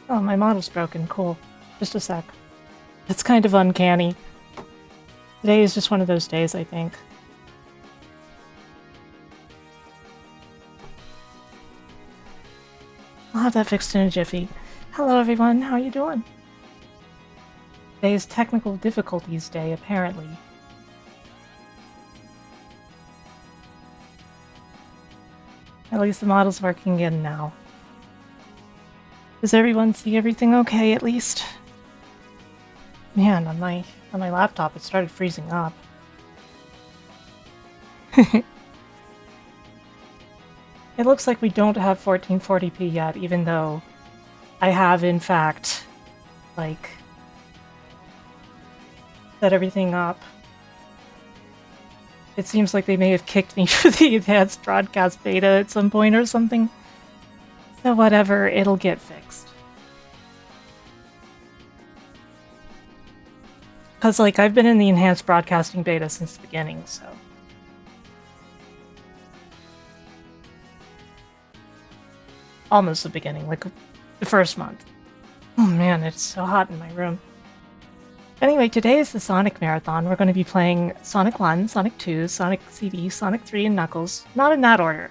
Oh, my model's broken. Cool. Just a sec. It's kind of uncanny. Today is just one of those days, I think. I'll have that fixed in a jiffy. Hello, everyone. How are you doing? Today's technical difficulties day, apparently. At least the model's working in now. Does everyone see everything okay, at least? Man, on my laptop, it started freezing up. It looks like we don't have 1440p yet, even though I have, in fact, like, set everything up. It seems like they may have kicked me for the enhanced broadcast beta at some point or something. So whatever, it'll get fixed. Because, like, I've been in the enhanced broadcasting beta since the beginning, so... Almost the beginning, like, the first month. Oh man, it's so hot in my room. Anyway, today is the Sonic Marathon. We're going to be playing Sonic 1, Sonic 2, Sonic CD, Sonic 3, and Knuckles. Not in that order.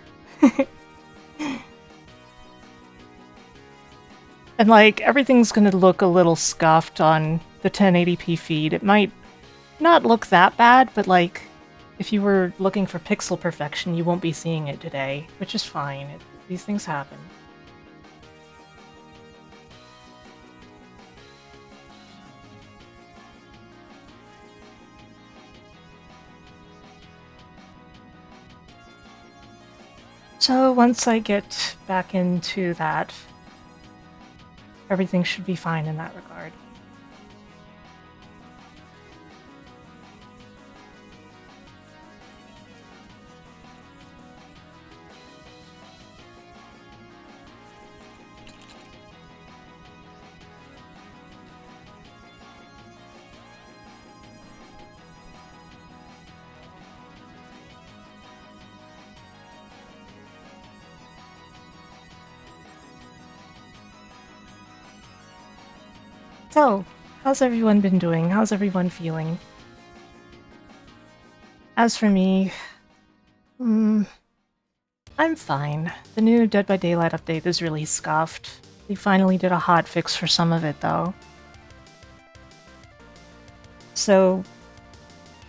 And, like, everything's going to look a little scuffed on the 1080p feed. It might not look that bad, but, like, if you were looking for pixel perfection, you won't be seeing it today, which is fine. These things happen. So once I get back into that, everything should be fine in that regard. So, how's everyone been doing? How's everyone feeling? As for me, I'm fine. The new Dead by Daylight update is really scuffed. They finally did a hotfix for some of it, though. So,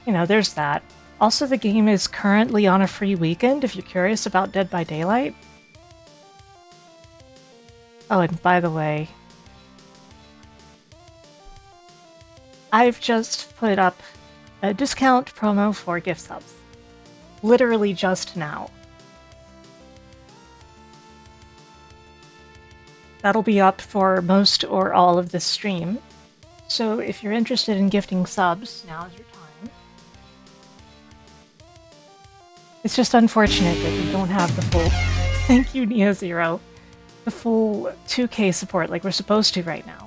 you know, there's that. Also, the game is currently on a free weekend if you're curious about Dead by Daylight. Oh, and by the way, I've just put up a discount promo for gift subs. Literally just now. That'll be up for most or all of this stream. So if you're interested in gifting subs, now's your time. It's just unfortunate that we don't have the full... Thank you, Neo Zero. The full 2K support like we're supposed to right now.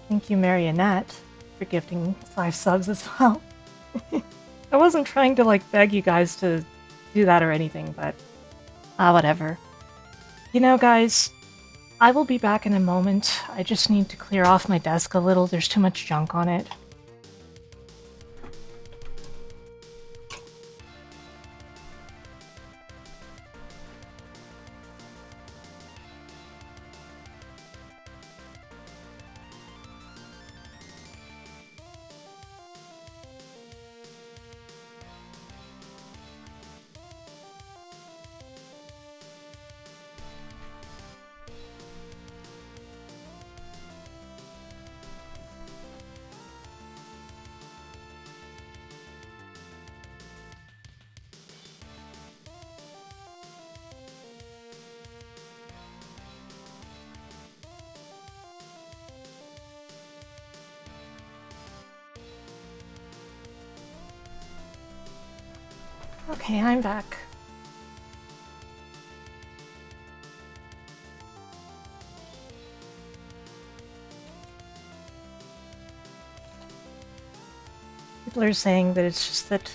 Thank you, Marionette, for gifting 5 subs as well. I wasn't trying to, like, beg you guys to do that or anything, but... whatever. You know, guys, I will be back in a moment. I just need to clear off my desk a little. There's too much junk on it. Okay, I'm back. People are saying that it's just that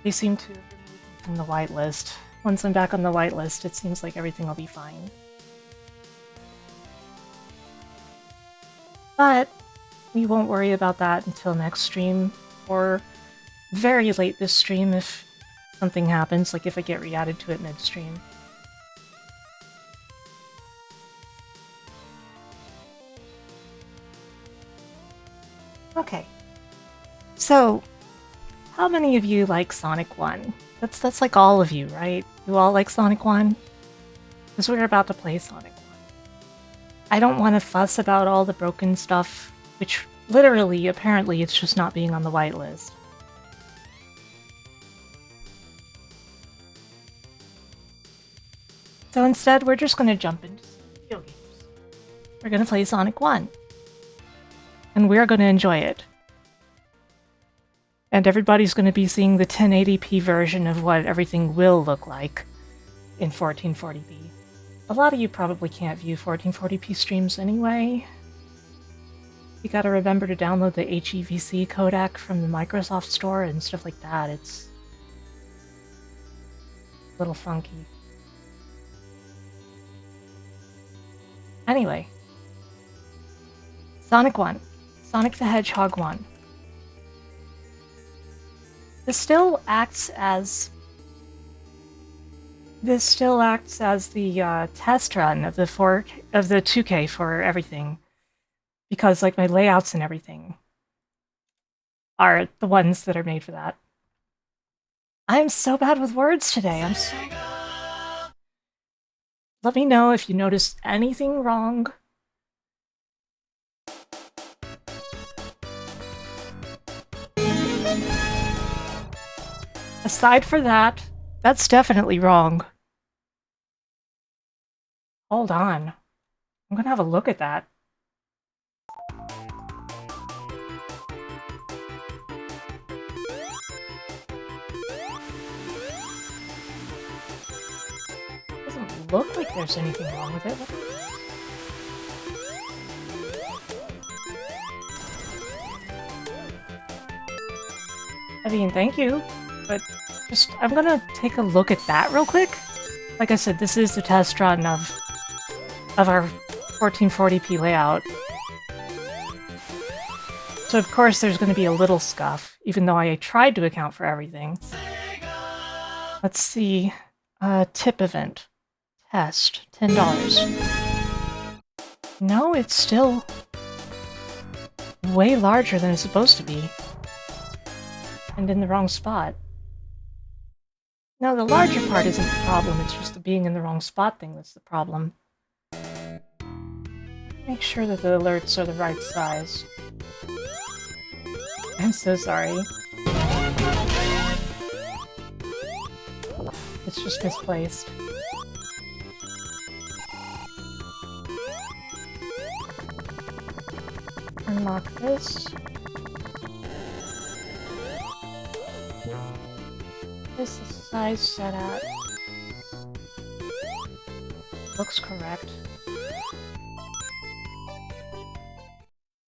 they seem to have removed me from the whitelist. Once I'm back on the whitelist, it seems like everything will be fine. But we won't worry about that until next stream, or very late this stream if something happens, like if I get re-added to it mid-stream. Okay. So, how many of you like Sonic 1? That's like all of you, right? You all like Sonic 1? Because we're about to play Sonic 1. I don't want to fuss about all the broken stuff, which literally, apparently, it's just not being on the whitelist. So instead, we're just going to jump into video games. We're going to play Sonic 1. And we're going to enjoy it. And everybody's going to be seeing the 1080p version of what everything will look like in 1440p. A lot of you probably can't view 1440p streams anyway. You gotta remember to download the HEVC codec from the Microsoft Store and stuff like that. It's a little funky. Anyway. Sonic 1. Sonic the Hedgehog 1. This still acts as the test run of the 2K for everything, because like my layouts and everything are the ones that are made for that. I'm so bad with words today. Let me know if you notice anything wrong. Aside for that, that's definitely wrong. Hold on. I'm gonna have a look at that. Doesn't look like there's anything wrong with it. I mean, thank you, but just I'm gonna take a look at that real quick. Like I said, this is the test run of our 1440p layout. So of course there's going to be a little scuff, even though I tried to account for everything. Let's see. Tip event. Test. $10. No, it's still way larger than it's supposed to be. And in the wrong spot. No, the larger part isn't the problem, it's just the being in the wrong spot thing that's the problem. Make sure that the alerts are the right size. I'm so sorry. It's just misplaced. Unlock this. This is size set at. Looks correct.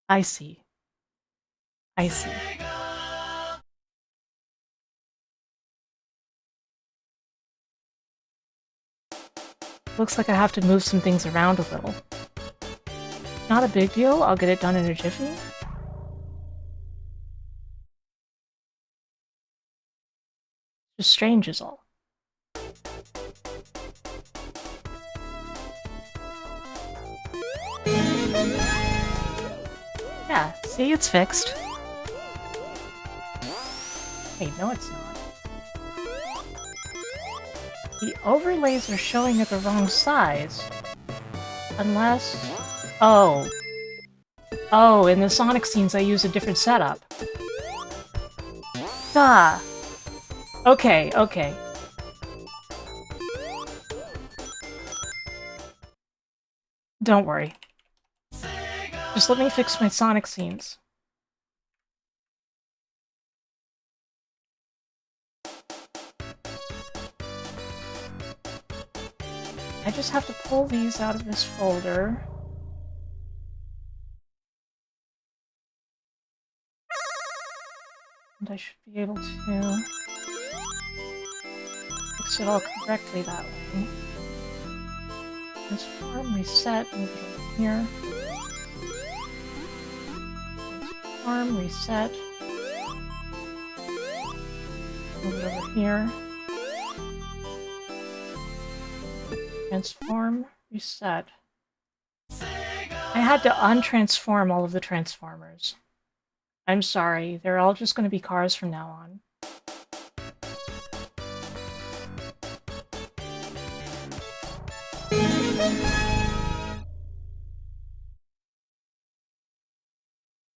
I see. I see. Looks like I have to move some things around a little. Not a big deal, I'll get it done in a jiffy. Just strange is all. Yeah, see, it's fixed. Hey, no it's not. The overlays are showing at the wrong size. Unless... Oh. Oh, in the Sonic scenes I use a different setup. Duh. Okay, okay. Don't worry. Just let me fix my Sonic scenes. I just have to pull these out of this folder. And I should be able to fix it all correctly that way. Transform, reset, move it over here. Transform, reset. Move it over here. Transform, reset. I had to untransform all of the transformers. I'm sorry, they're all just going to be cars from now on.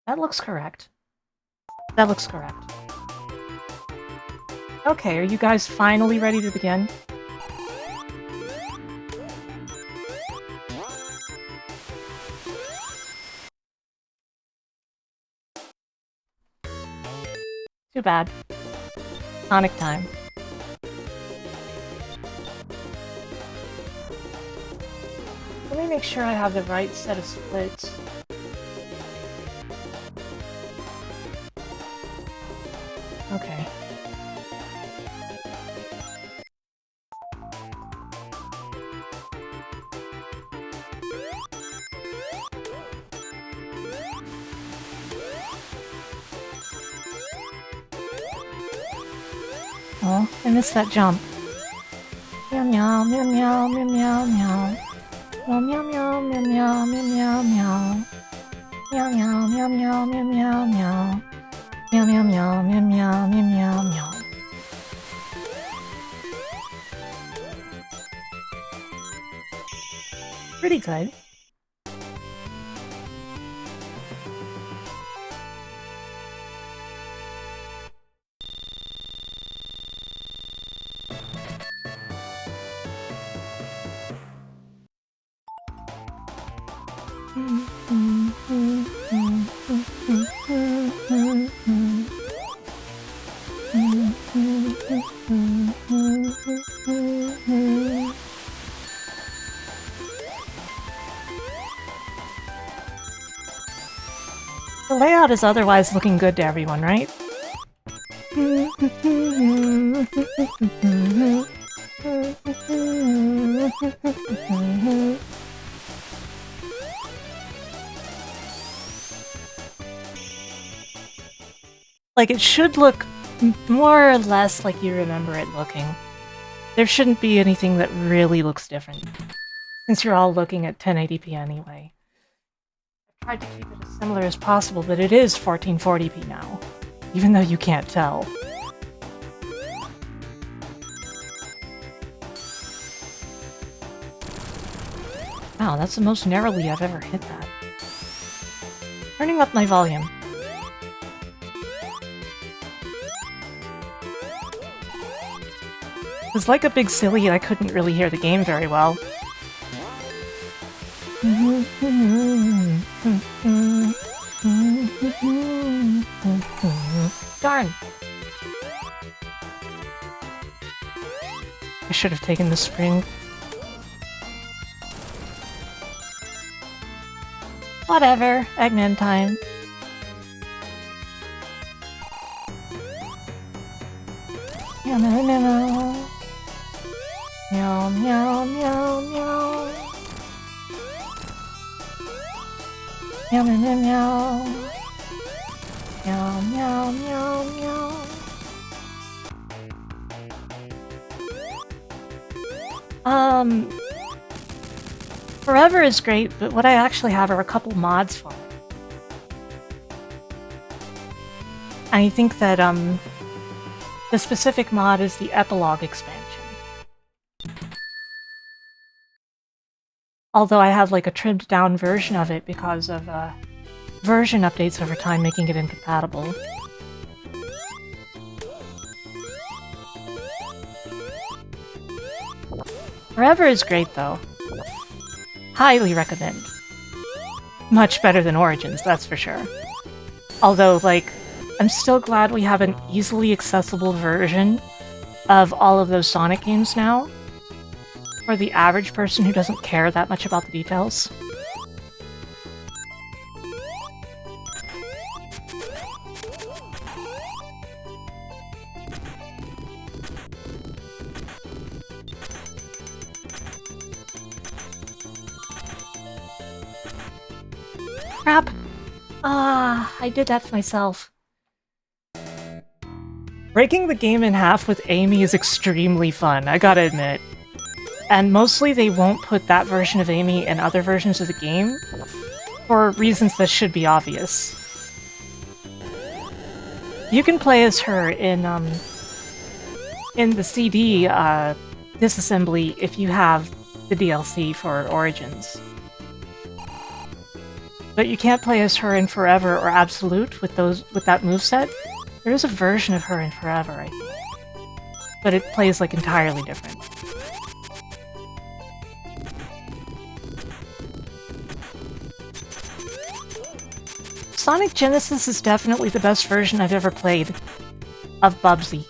That looks correct. That looks correct. Okay, are you guys finally ready to begin? Too bad. Sonic time. Let me make sure I have the right set of splits. Okay. Oh, I missed that jump. Meow meow meow meow meow meow meow. Meow meow meow meow meow meow meow. Meow meow meow meow meow meow meow. Meow meow meow meow meow meow meow meow. Pretty good. The layout is otherwise looking good to everyone, right? Like, it should look more or less like you remember it looking. There shouldn't be anything that really looks different, since you're all looking at 1080p anyway. I've tried to keep it as similar as possible, but it is 1440p now, even though you can't tell. Wow, that's the most narrowly I've ever hit that. Turning up my volume. It was like a big silly, I couldn't really hear the game very well. Darn! I should have taken the spring. Whatever, Eggman time. Meow meow meow. Meow meow meow meow. Meow meow meow meow. Meow meow meow meow. Forever is great, but what I actually have are a couple mods for it. I think that, the specific mod is the Epilogue expansion. Although I have, like, a trimmed down version of it because of, version updates over time making it incompatible. Forever is great, though. Highly recommend. Much better than Origins, that's for sure. Although, like, I'm still glad we have an easily accessible version of all of those Sonic games now. for the average person who doesn't care that much about the details. Crap! Ah, I did that to myself. Breaking the game in half with Amy is extremely fun, I gotta admit. And mostly they won't put that version of Amy in other versions of the game, for reasons that should be obvious. You can play as her in the CD disassembly if you have the DLC for Origins. But you can't play as her in Forever or Absolute with that moveset. There is a version of her in Forever, I think. But it plays like entirely different. Sonic Genesis is definitely the best version I've ever played of Bubsy.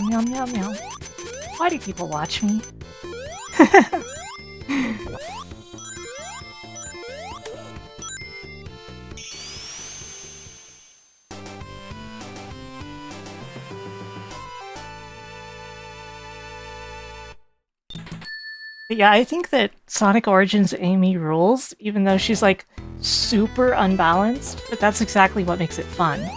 Meow, meow, meow. Why do people watch me? But yeah, I think that Sonic Origins Amy rules, even though she's like super unbalanced, but that's exactly what makes it fun.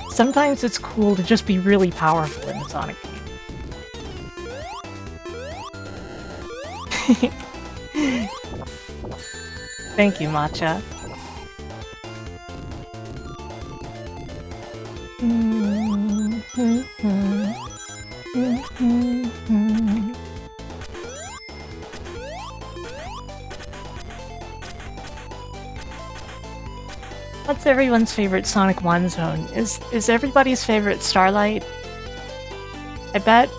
Sometimes it's cool to just be really powerful in the Sonic game. Thank you, Matcha. What's everyone's favorite Sonic 1 zone? Is everybody's favorite Starlight? I bet.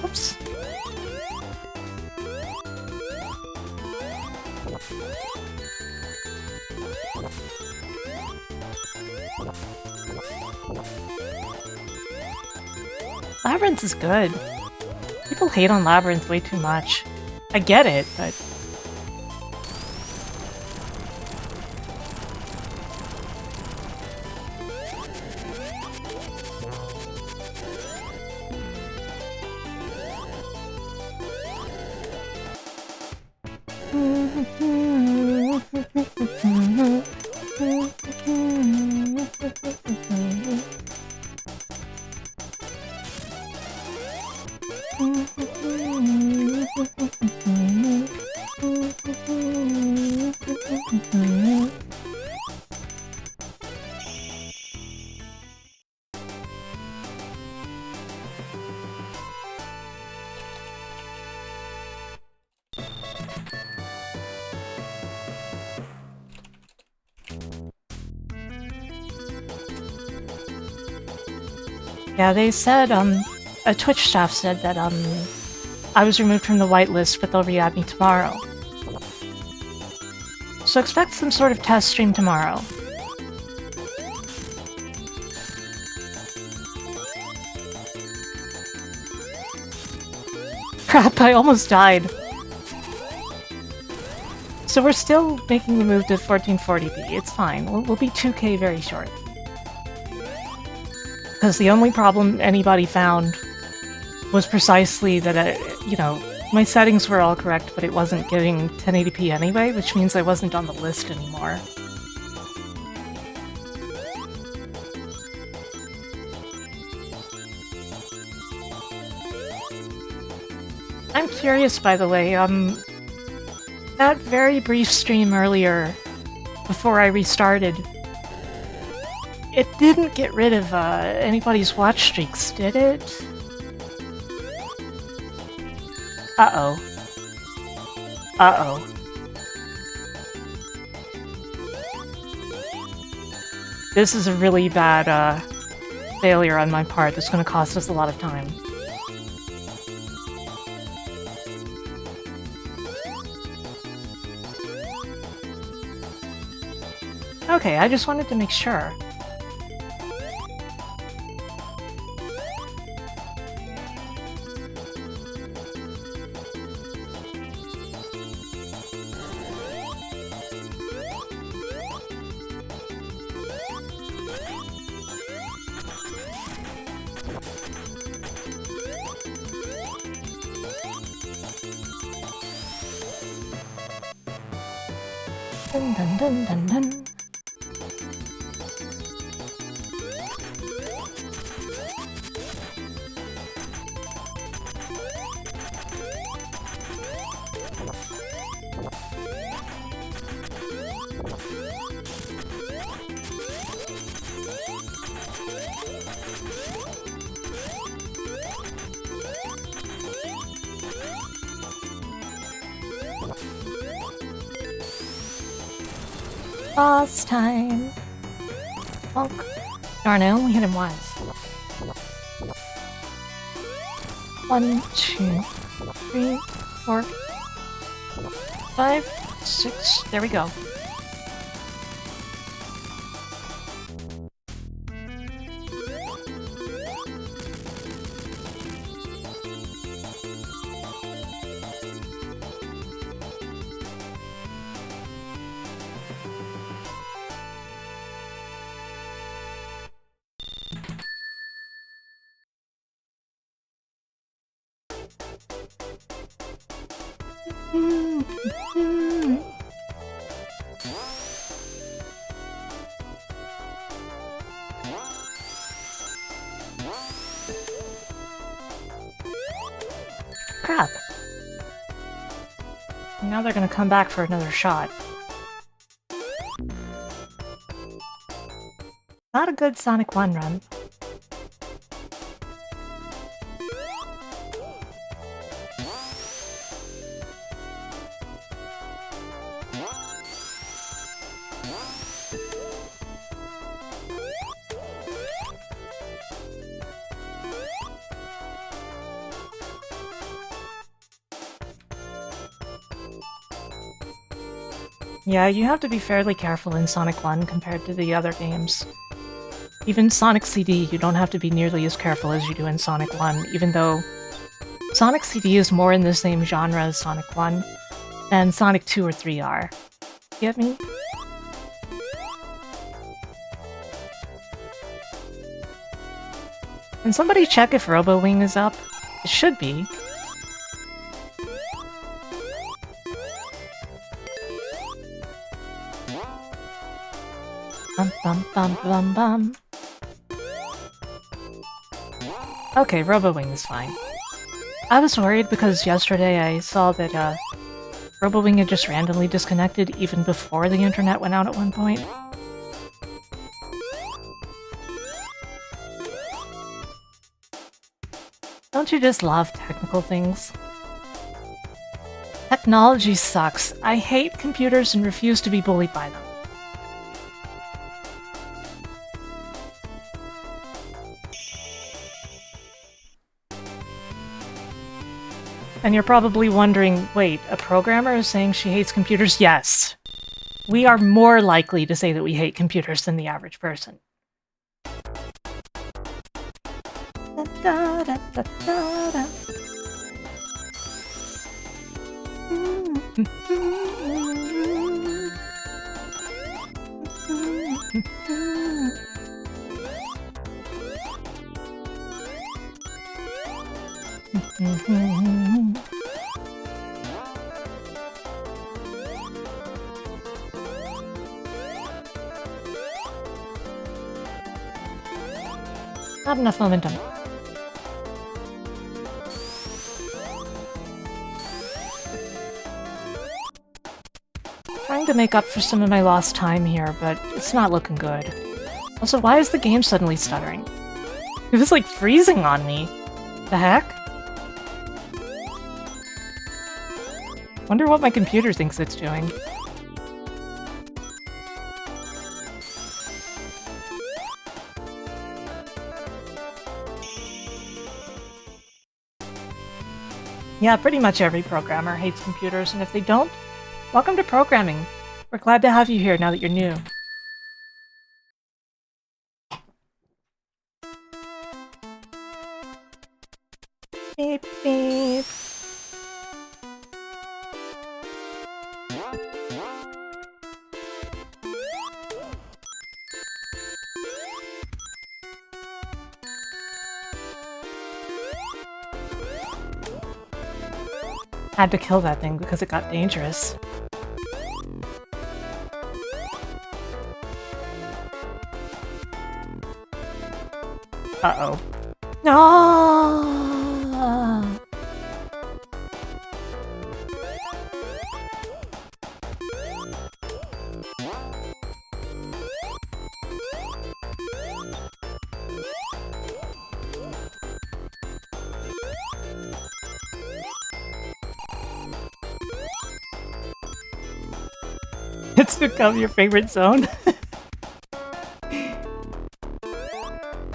Oops. Labyrinth is good. People hate on Labyrinth way too much. I get it, but... Yeah, they said, a Twitch staff said that, I was removed from the whitelist, but they'll re-add me tomorrow. So expect some sort of test stream tomorrow. Crap, I almost died. So we're still making the move to 1440p, it's fine. We'll be 2K very short. Because the only problem anybody found was precisely that, you know, my settings were all correct, but it wasn't giving 1080p anyway, which means I wasn't on the list anymore. I'm curious, by the way, that very brief stream earlier, before I restarted, it didn't get rid of, anybody's watch streaks, did it? Uh-oh. Uh-oh. This is a really bad, failure on my part that's gonna cost us a lot of time. Okay, I just wanted to make sure. Dun dun dun dun dun. Boss time. Bonk. Darn, I only hit him once. 1, 2, 3, 4, 5, 6. There we go. Crap. Now they're gonna come back for another shot. Not a good Sonic 1 run. Yeah, you have to be fairly careful in Sonic 1 compared to the other games. Even Sonic CD, you don't have to be nearly as careful as you do in Sonic 1, even though Sonic CD is more in the same genre as Sonic 1 than Sonic 2 or 3 are. Get me? Can somebody check if RoboWing is up? It should be. Bum bum bum bum bum. Okay, RoboWing is fine. I was worried because yesterday I saw that RoboWing had just randomly disconnected even before the internet went out at one point. Don't you just love technical things? Technology sucks. I hate computers and refuse to be bullied by them. And you're probably wondering, wait, a programmer is saying she hates computers? Yes. We are more likely to say that we hate computers than the average person. Da, da, da, da, da. Not enough momentum. Trying to make up for some of my lost time here, but it's not looking good. Also, why is the game suddenly stuttering? It was like freezing on me. The heck? Wonder what my computer thinks it's doing. Yeah, pretty much every programmer hates computers, and if they don't, welcome to programming. We're glad to have you here now that you're new. Beep, beep. Had to kill that thing because it got dangerous. Uh-oh. No! It's become your favorite zone.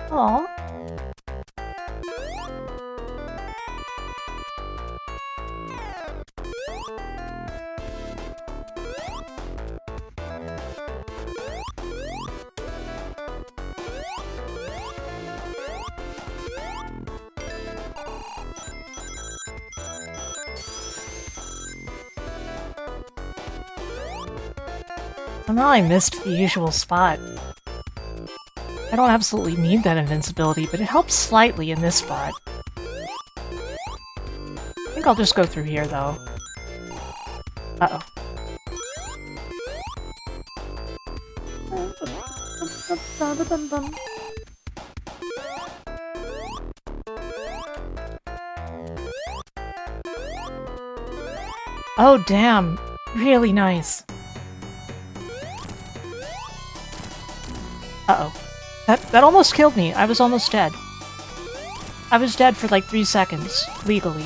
Aww. Somehow I missed the usual spot. I don't absolutely need that invincibility, but it helps slightly in this spot. I think I'll just go through here, though. Uh-oh. Oh, damn. Really nice. Uh-oh. That almost killed me. I was almost dead. I was dead for like 3 seconds, legally.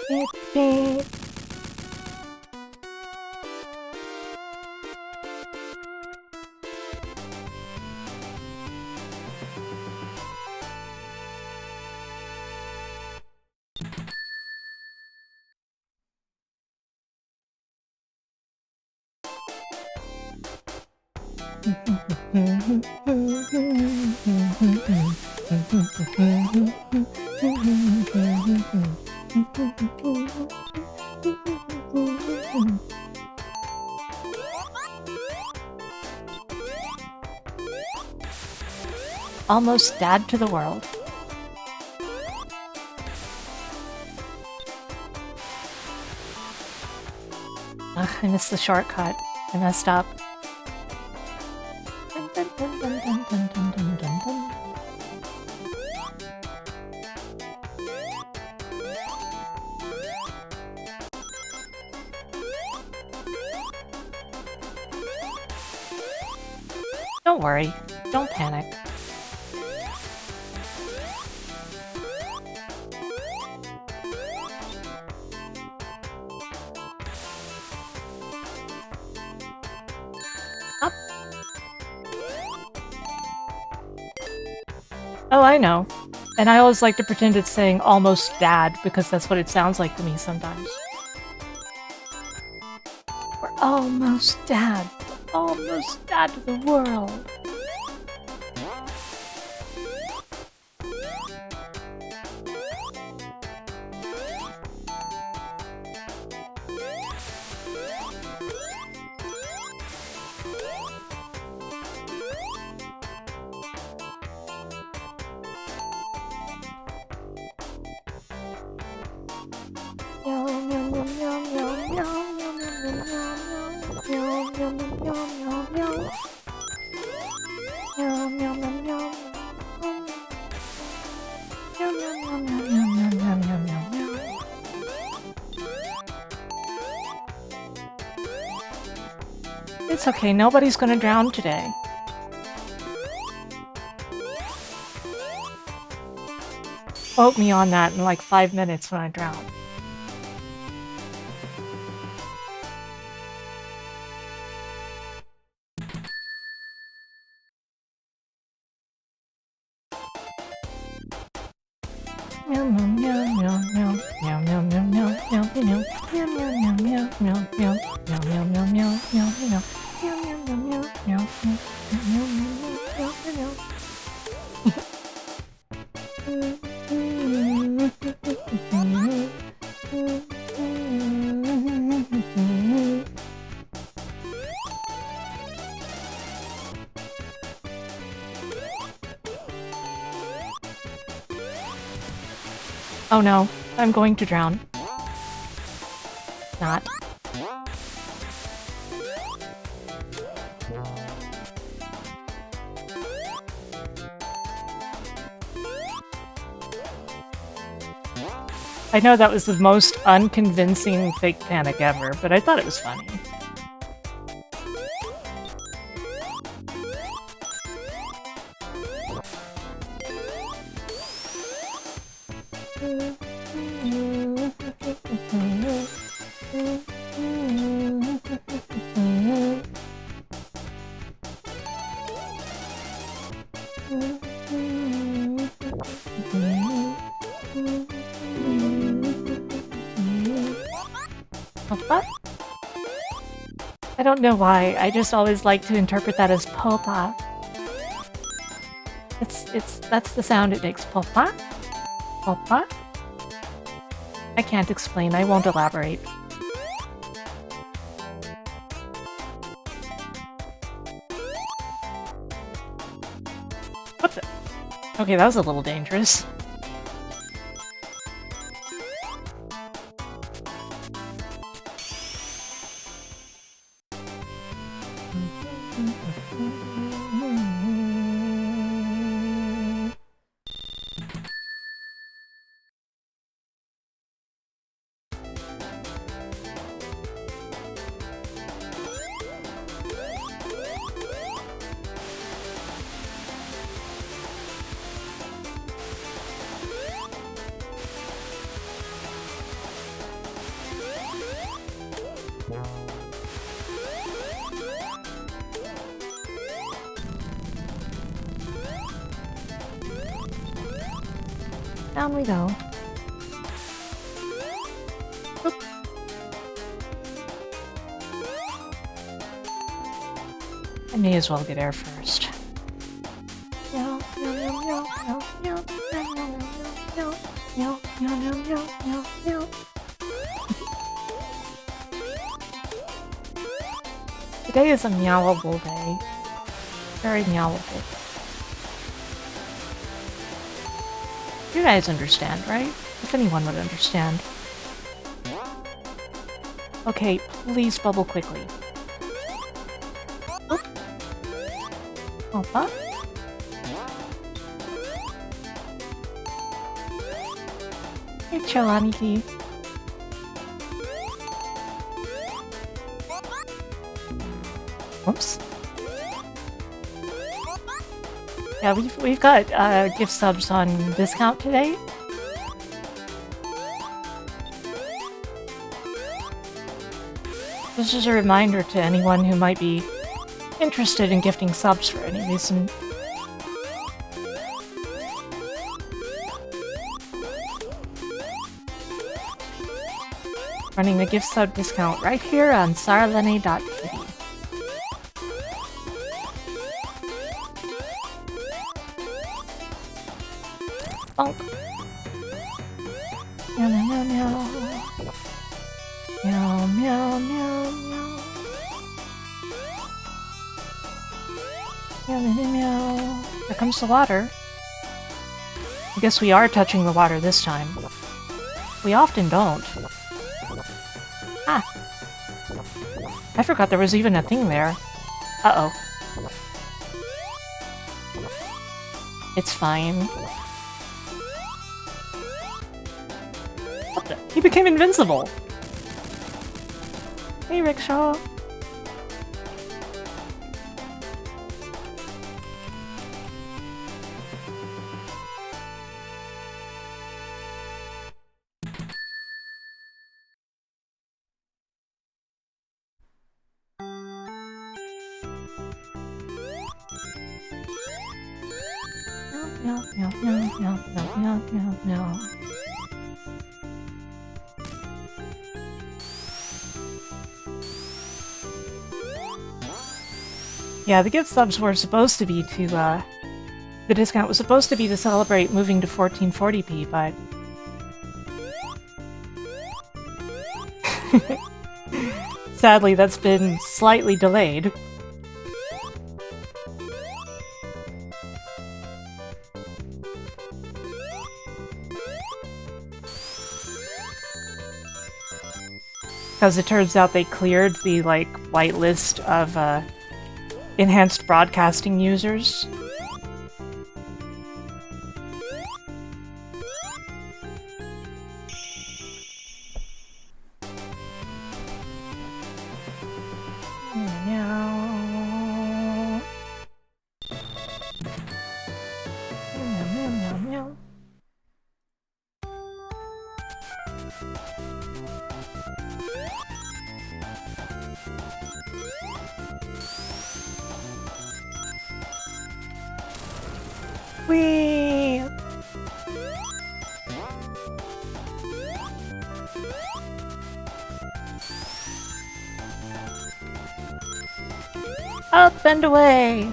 Beep, beep. Almost dad to the world. Ugh, I missed the shortcut. I messed up. Don't worry. Don't panic. Up. Oh, I know. And I always like to pretend it's saying almost dad because that's what it sounds like to me sometimes. We're almost dad. Almost dad to the world. It's okay, nobody's gonna drown today. Quote me on that in like 5 minutes when I drown. Oh no, I'm going to drown. Not. I know that was the most unconvincing fake panic ever, but I thought it was funny. I don't know why, I just always like to interpret that as popa. That's the sound it makes, popa? Popa? I can't explain, I won't elaborate. What the? Okay, that was a little dangerous. Down we go. Oop. I may as well get air first. Today is a meowable day. Very meowable. You guys understand, right? If anyone would understand. Okay, please bubble quickly. Oop. Opa. Hey, chill, Aniki. Oops. Yeah, we've got gift subs on discount today. This is a reminder to anyone who might be interested in gifting subs for any reason. Running a gift sub discount right here on saralene.tv. Bonk. Meow meow meow meow. Meow meow meow meow. Meow meow meow. Here comes the water. I guess we are touching the water this time. We often don't. Ah! I forgot there was even a thing there. Uh-oh. It's fine. What the? He became invincible! Hey, Rickshaw! meow, meow, meow, meow, meow, meow, meow. Yeah, the gift subs were supposed to be to, the discount was supposed to be to celebrate moving to 1440p, but... sadly, that's been slightly delayed. Because it turns out they cleared the, like, whitelist of, enhanced broadcasting users. Meow. Meow, meow, meow, meow. Whee! Up and away!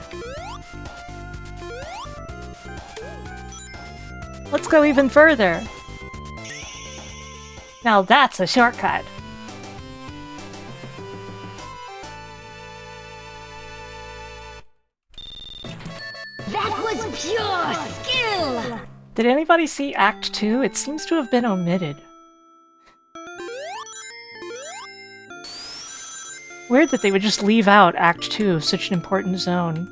Let's go even further! Now that's a shortcut! That was pure skill! Did anybody see Act 2? It seems to have been omitted. Weird that they would just leave out Act 2 of such an important zone.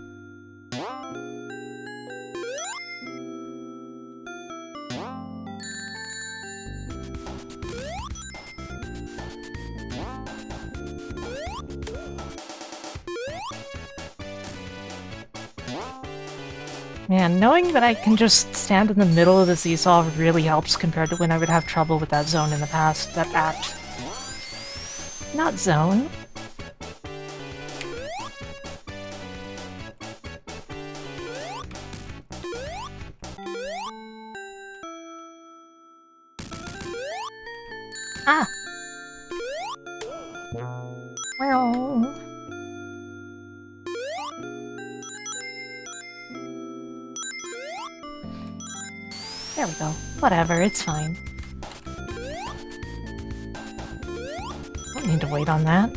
Man, knowing that I can just stand in the middle of the seesaw really helps compared to when I would have trouble with that zone in the past. That act. Not zone. Ah! Well... There we go. Whatever, it's fine. Don't need to wait on that.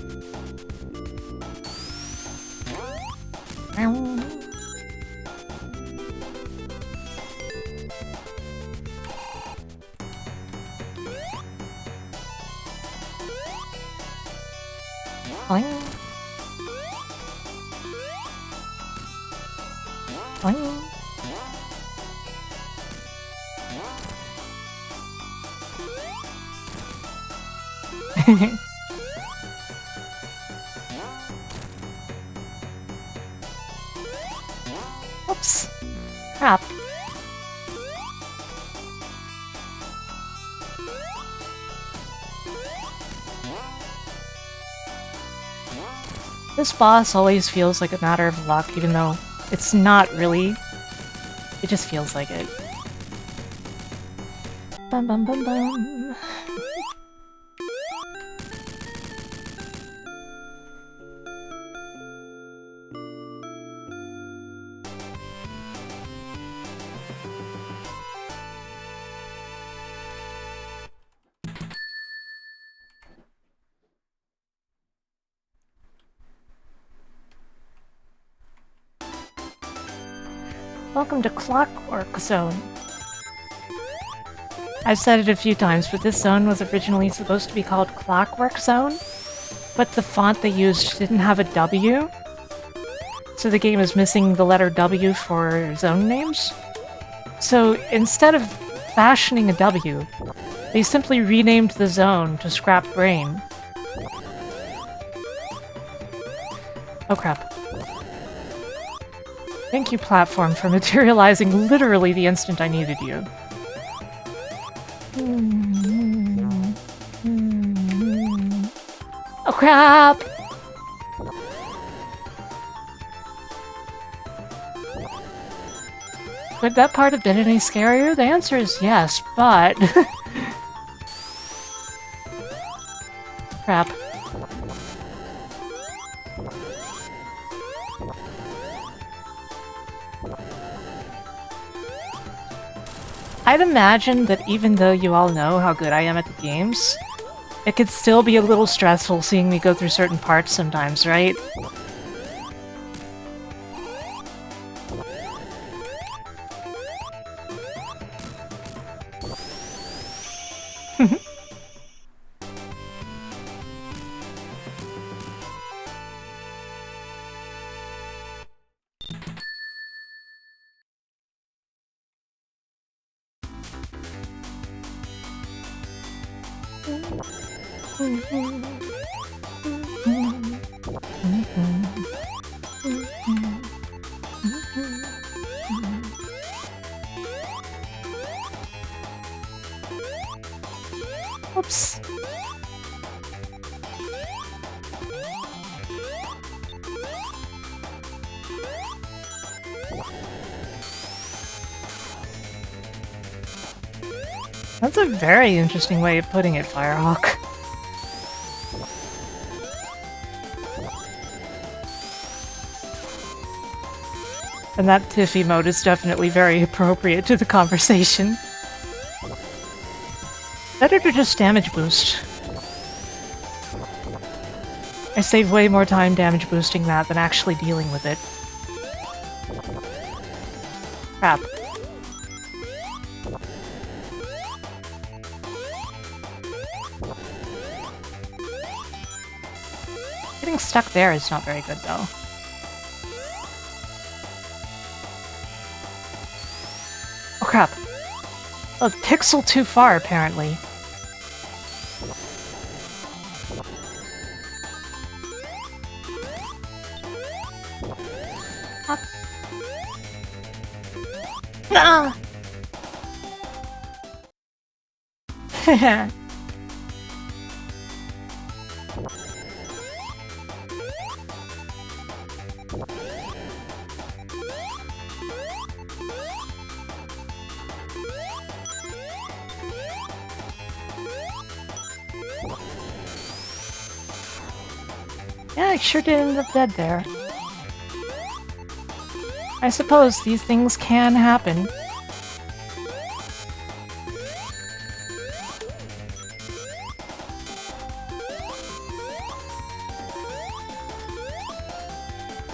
Boing. Boing. Oops. Crap. This boss always feels like a matter of luck, even though it's not really. It just feels like it. Bum bum bum bum. Welcome to Clockwork Zone. I've said it a few times, but this zone was originally supposed to be called Clockwork Zone, but the font they used didn't have a W, so the game is missing the letter W for zone names. So instead of fashioning a W, they simply renamed the zone to Scrap Brain. Oh crap. Thank you, platform, for materializing literally the instant I needed you. Oh crap! Could that part have been any scarier? The answer is yes, but... Crap. I'd imagine that even though you all know how good I am at the games, it could still be a little stressful seeing me go through certain parts sometimes, right? Oops. That's a very interesting way of putting it, Firehawk. And that Tiffy mode is definitely very appropriate to the conversation. Better to just damage boost. I save way more time damage boosting that than actually dealing with it. Crap. Getting stuck there is not very good, though. Oh crap. A pixel too far, apparently. Up. Ah! Yeah, I sure did end up dead there. I suppose these things can happen.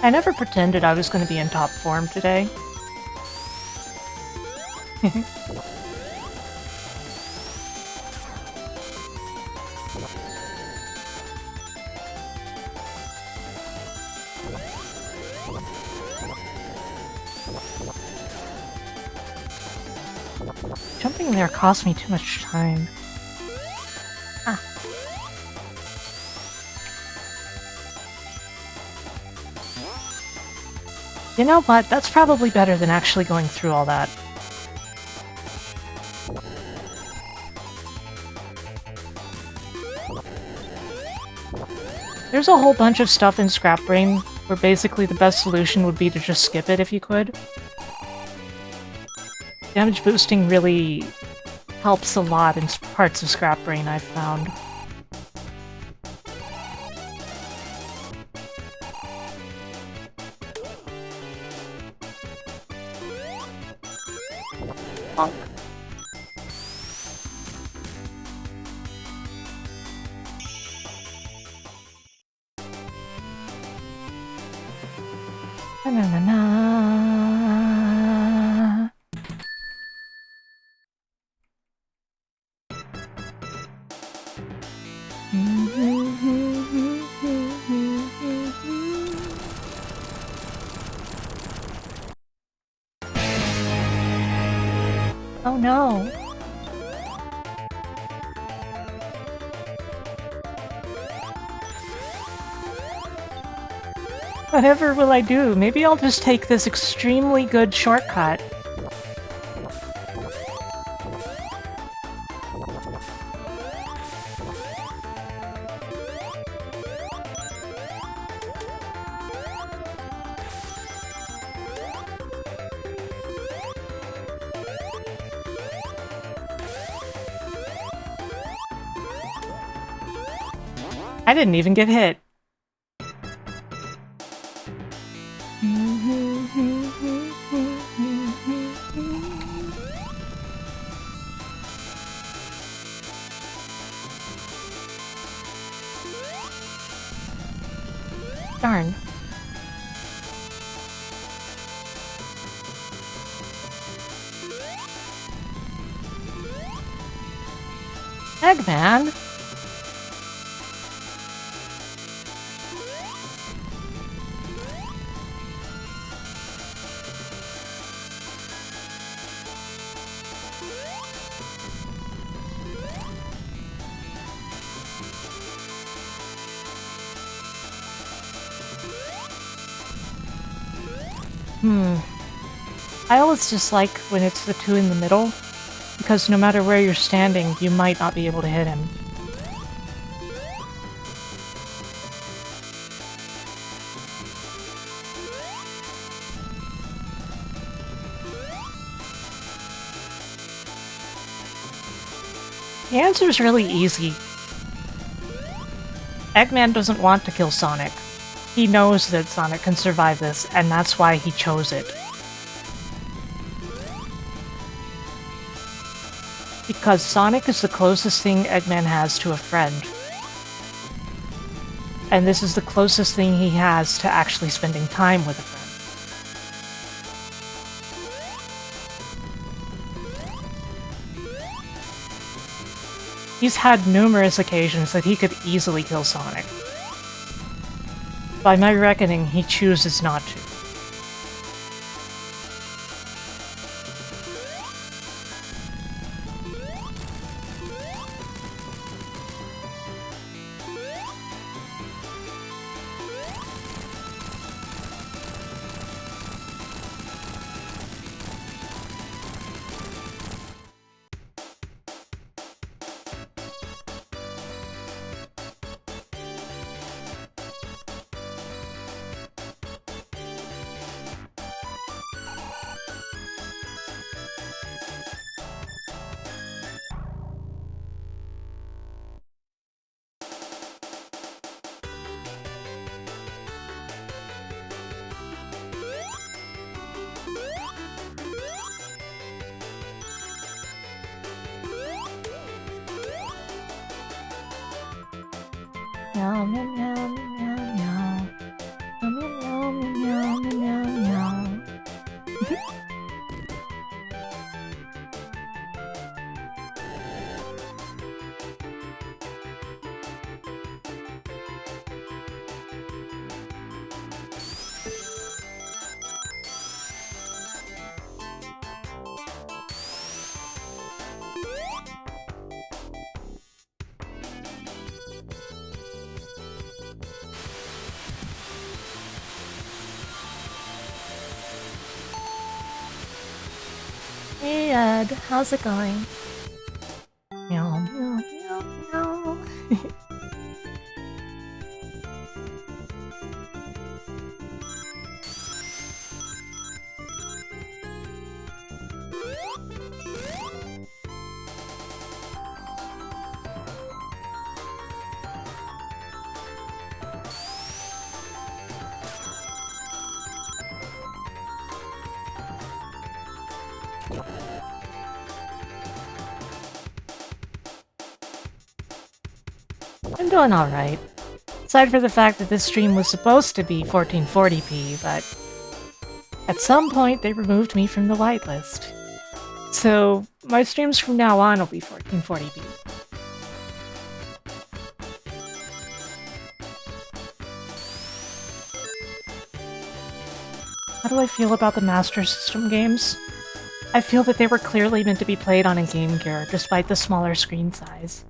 I never pretended I was going to be in top form today. Jumping there cost me too much time. Ah. You know what? That's probably better than actually going through all that. There's a whole bunch of stuff in Scrap Brain where basically the best solution would be to just skip it if you could. Damage boosting really helps a lot in parts of Scrap Brain, I've found. Bonk. Na-na-na-na. Oh no. Whatever will I do? Maybe I'll just take this extremely good shortcut. I didn't even get hit. Darn. Eggman? I always just like when it's the two in the middle, because no matter where you're standing, you might not be able to hit him. The answer is really easy. Eggman doesn't want to kill Sonic. He knows that Sonic can survive this, and that's why he chose it. Because Sonic is the closest thing Eggman has to a friend. And this is the closest thing he has to actually spending time with a friend. He's had numerous occasions that he could easily kill Sonic. By my reckoning, he chooses not to. Meow, meow, meow, meow, meow. Meow, meow, meow, meow, meow, meow. Hey Ed, how's it going? Meow, meow, meow, meow. I'm doing alright. Aside from the fact that this stream was supposed to be 1440p, but at some point they removed me from the whitelist. So my streams from now on will be 1440p. How do I feel about the Master System games? I feel that they were clearly meant to be played on a Game Gear, despite the smaller screen size.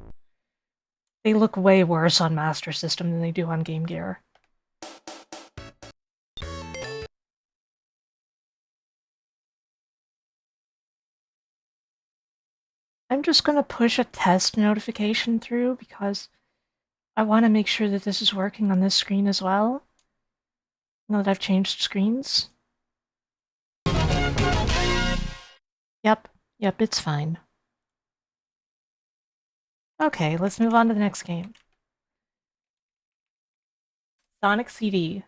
They look way worse on Master System than they do on Game Gear. I'm just gonna push a test notification through because I want to make sure that this is working on this screen as well. Now that I've changed screens. Yep, it's fine. Okay, let's move on to the next game. Sonic CD.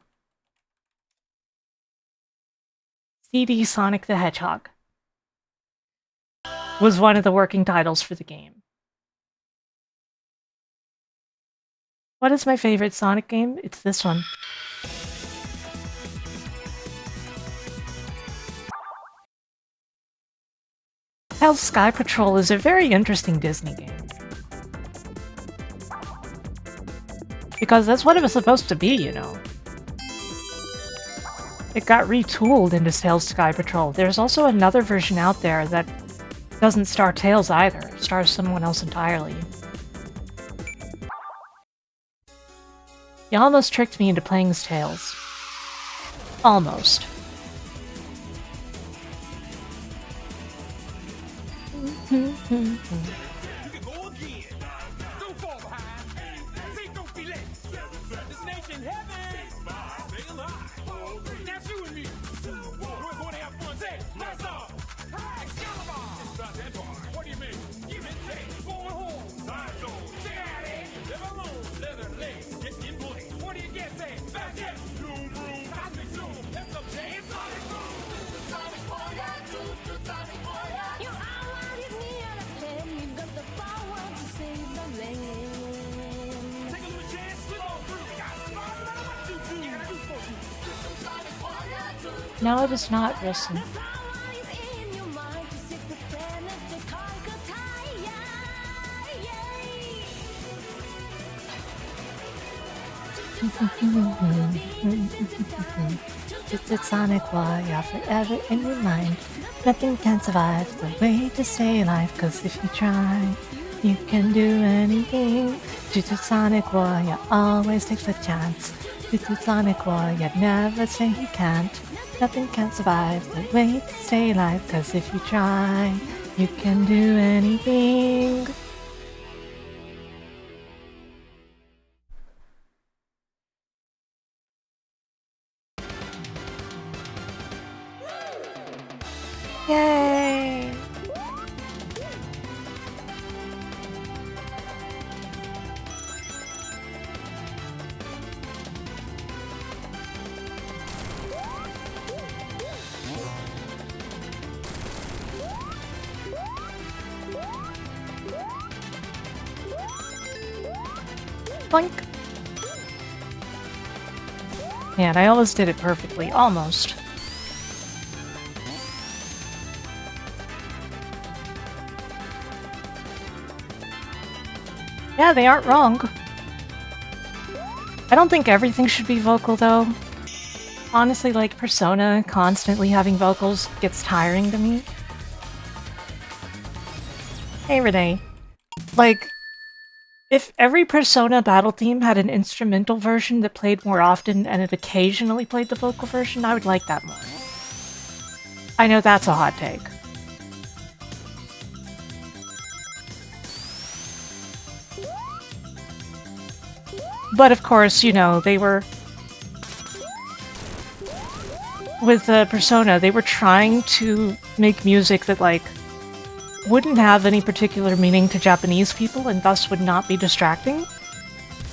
CD Sonic the Hedgehog was one of the working titles for the game. What is my favorite Sonic game? It's this one. Tails Sky Patrol is a very interesting Disney game. Because that's what it was supposed to be, you know. It got retooled into Tails Sky Patrol. There's also another version out there that doesn't star Tails either. It stars someone else entirely. You almost tricked me into playing as Tails. Almost. No, it is not, listen. Just a Sonic warrior forever in your mind. Nothing can survive the way to stay alive, cause if you try, you can do anything. Just a Sonic warrior always takes a chance. Just a Sonic warrior never say he can't. Nothing can survive the way to stay alive, cause if you try, you can do anything. Yay! Boink. Man, I almost did it perfectly. Almost. Yeah, they aren't wrong. I don't think everything should be vocal, though. Honestly, like, Persona constantly having vocals gets tiring to me. Hey, Renee. Like, if every Persona battle theme had an instrumental version that played more often and it occasionally played the vocal version, I would like that more. I know that's a hot take. But of course, you know, they were... With Persona, they were trying to make music that, like, wouldn't have any particular meaning to Japanese people and thus would not be distracting.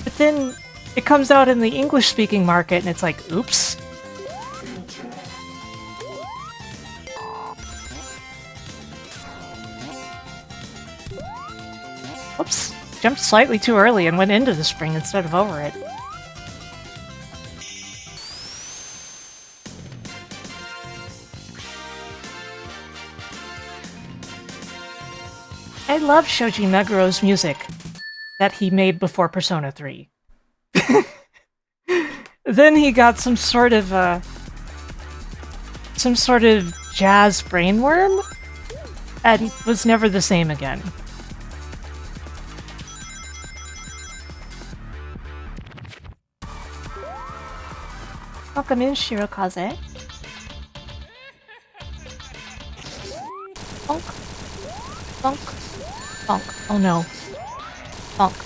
But then it comes out in the English-speaking market and it's like, oops. Whoops. Jumped slightly too early and went into the spring instead of over it. I love Shoji Meguro's music that he made before Persona 3. Then he got some sort of jazz brainworm and was never the same again. Welcome in, Shirokaze. Bonk. Bonk. Bonk. Oh no. Bonk.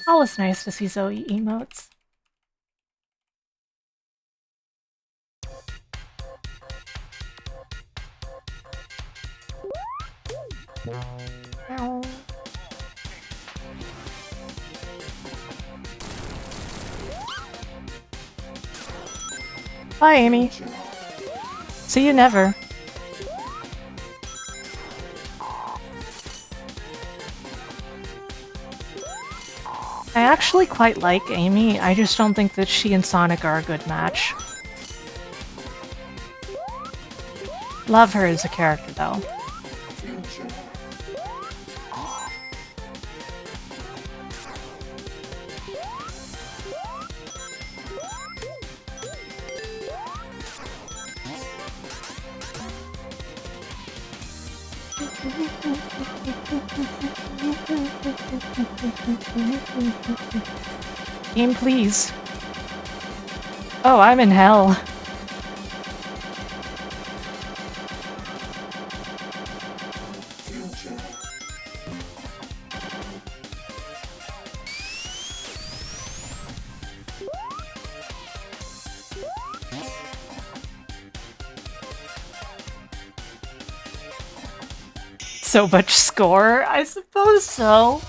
Always nice to see Zoe emotes. Ow. Bye, Amy. See you never. I actually quite like Amy, I just don't think that she and Sonic are a good match. Love her as a character, though. Game, please. Oh, I'm in hell. So much score? I suppose so.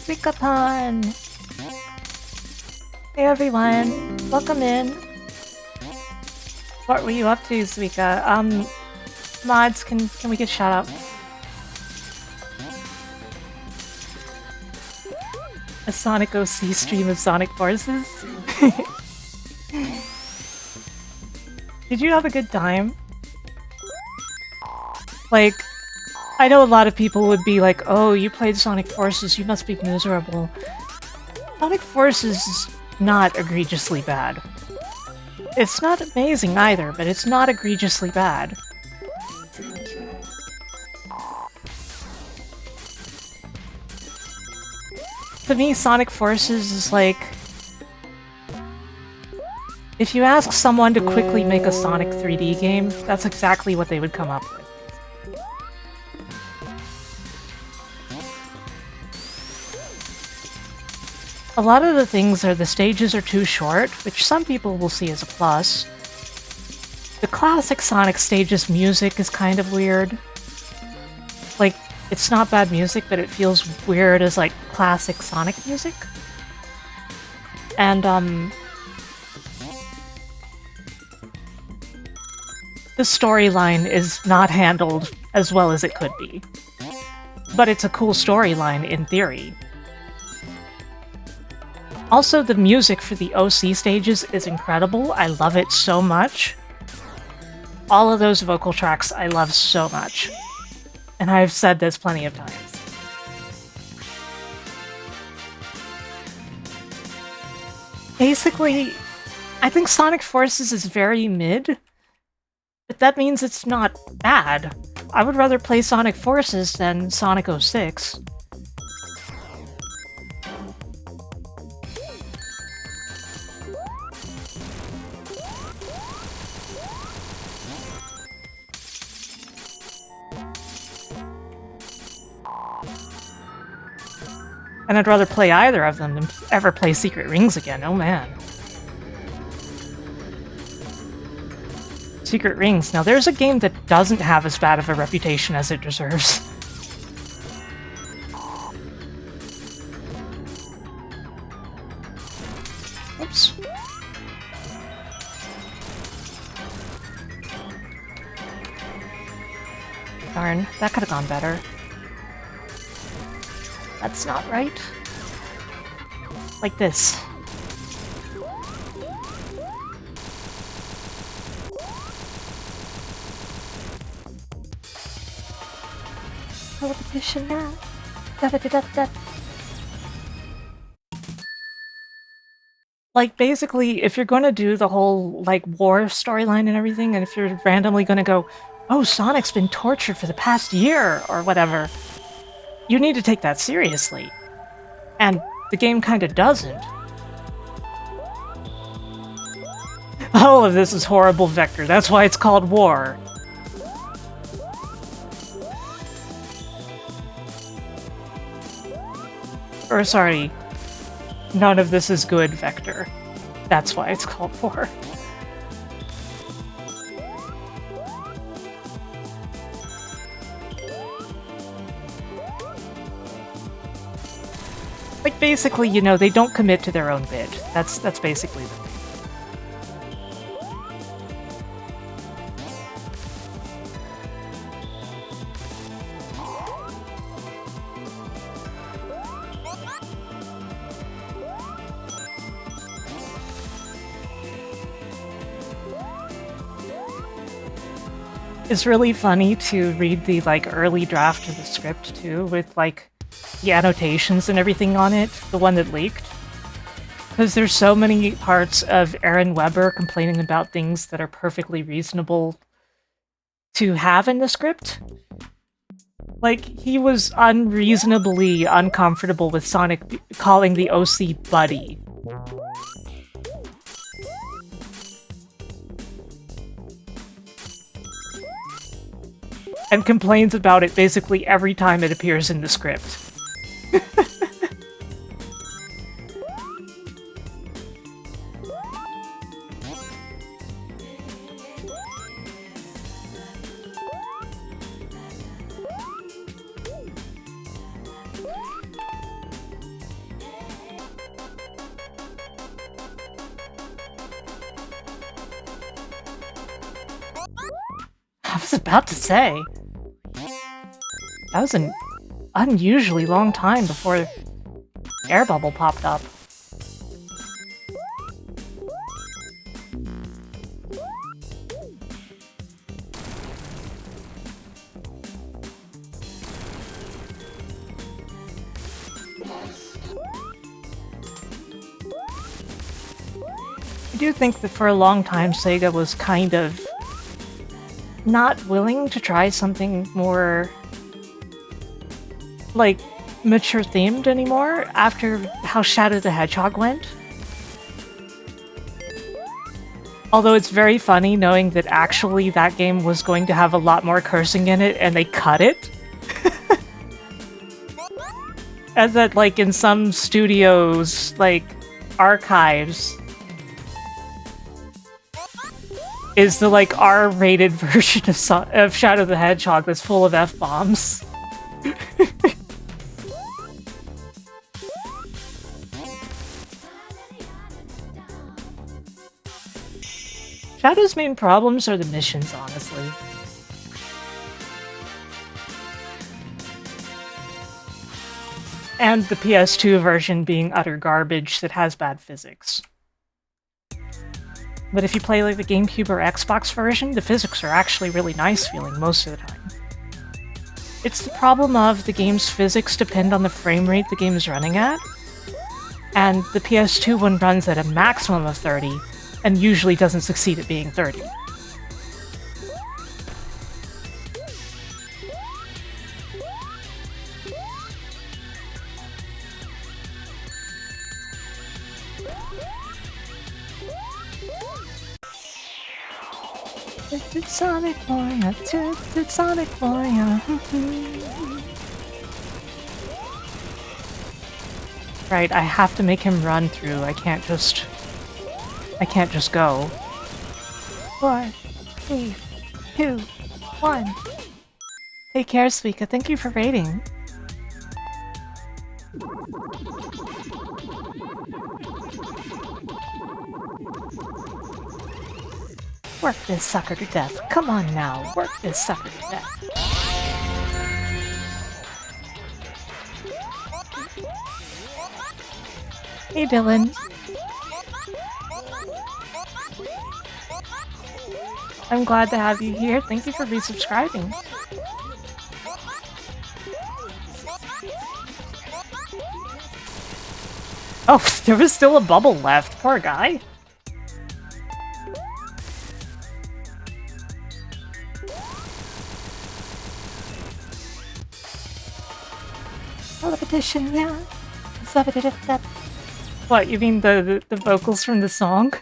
Suika-pan! Hey everyone, welcome in. What were you up to, Suika? Mods, can we get shout out? A Sonic OC stream of Sonic Forces? Did you have a good time? Like, I know a lot of people would be like, oh, you played Sonic Forces, you must be miserable. Sonic Forces is not egregiously bad. It's not amazing either, but it's not egregiously bad. To me, Sonic Forces is like... if you ask someone to quickly make a Sonic 3D game, that's exactly what they would come up with. A lot of the things are the stages are too short, which some people will see as a plus. The classic Sonic stage's music is kind of weird. Like, it's not bad music, but it feels weird as, like, classic Sonic music. And, the storyline is not handled as well as it could be. But it's a cool storyline, in theory. Also, the music for the OC stages is incredible. I love it so much. All of those vocal tracks I love so much. And I've said this plenty of times. Basically, I think Sonic Forces is very mid, but that means it's not bad. I would rather play Sonic Forces than Sonic 06. And I'd rather play either of them than ever play Secret Rings again, oh man. Secret Rings. Now there's a game that doesn't have as bad of a reputation as it deserves. Oops. Darn, that could have gone better. That's not right. Like this. Competition now. Da-da-da-da-da. Like, basically, if you're gonna do the whole, like, war storyline and everything, and if you're randomly gonna go, oh, Sonic's been tortured for the past year, or whatever. You need to take that seriously. And the game kinda doesn't. All of this is horrible, Vector. That's why it's called war. Or sorry, none of this is good, Vector. That's why it's called war. Like, basically, you know, they don't commit to their own bid. That's basically the thing. It's really funny to read the, like, early draft of the script, too, with, like, the annotations and everything on it, the one that leaked. Because there's so many parts of Aaron Weber complaining about things that are perfectly reasonable to have in the script. Like, he was unreasonably uncomfortable with Sonic calling the OC Buddy. And complains about it basically every time it appears in the script. I was about to say, that was an unusually long time before Air Bubble popped up. I do think that for a long time Sega was kind of not willing to try something more, like, mature themed anymore after how Shadow the Hedgehog went. Although it's very funny knowing that actually that game was going to have a lot more cursing in it and they cut it. And that, like, in some studios, like, archives is the, like, R-rated version of Shadow the Hedgehog that's full of F-bombs. Shadow's main problems are the missions, honestly. And the PS2 version being utter garbage that has bad physics. But if you play like the GameCube or Xbox version, the physics are actually really nice feeling most of the time. It's the problem of the game's physics depend on the frame rate the game is running at, and the PS2 one runs at a maximum of 30, and usually doesn't succeed at being 30. Sonic Boy, Sonic Boy. Right, I have to make him run through. I can't just go. 4, 3, 2, 1. Take care, Suika. Thank you for raiding. Work this sucker to death. Come on now, work this sucker to death. Hey, Dylan. I'm glad to have you here. Thank you for resubscribing. Oh, there was still a bubble left. Poor guy. Repetition, yeah. What, you mean the vocals from the song?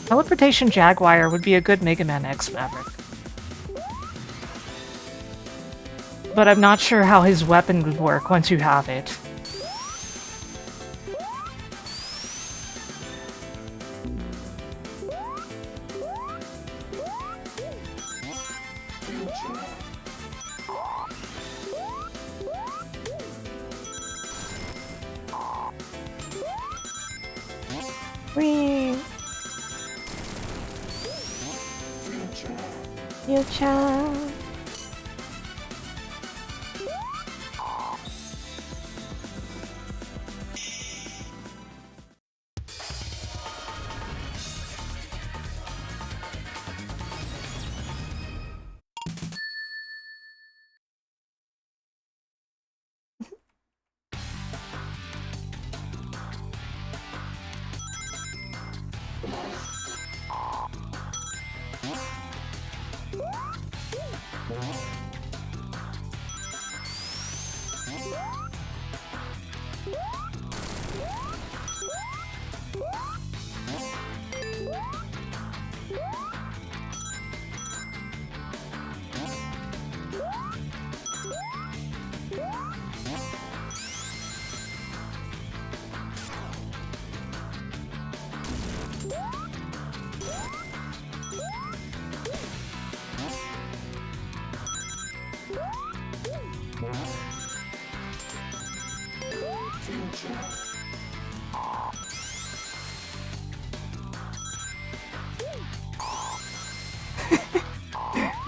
Teleportation Jaguar would be a good Mega Man X Maverick. But I'm not sure how his weapon would work once you have it. Whee! Future.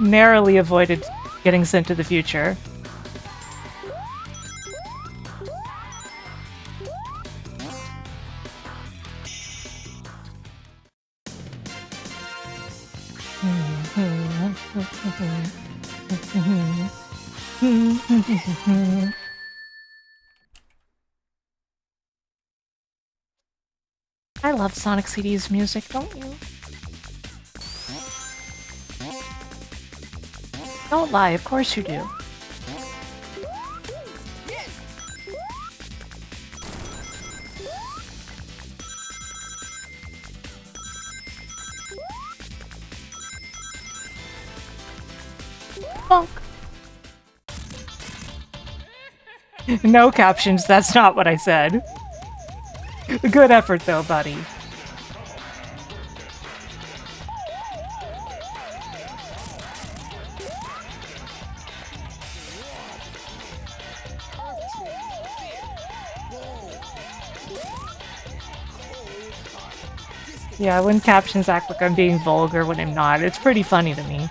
Narrowly avoided getting sent to the future. I love Sonic CD's music, don't you? Don't lie, of course you do. Bonk. No captions, that's not what I said. Good effort though, buddy. Yeah, when captions act like I'm being vulgar when I'm not, it's pretty funny to me.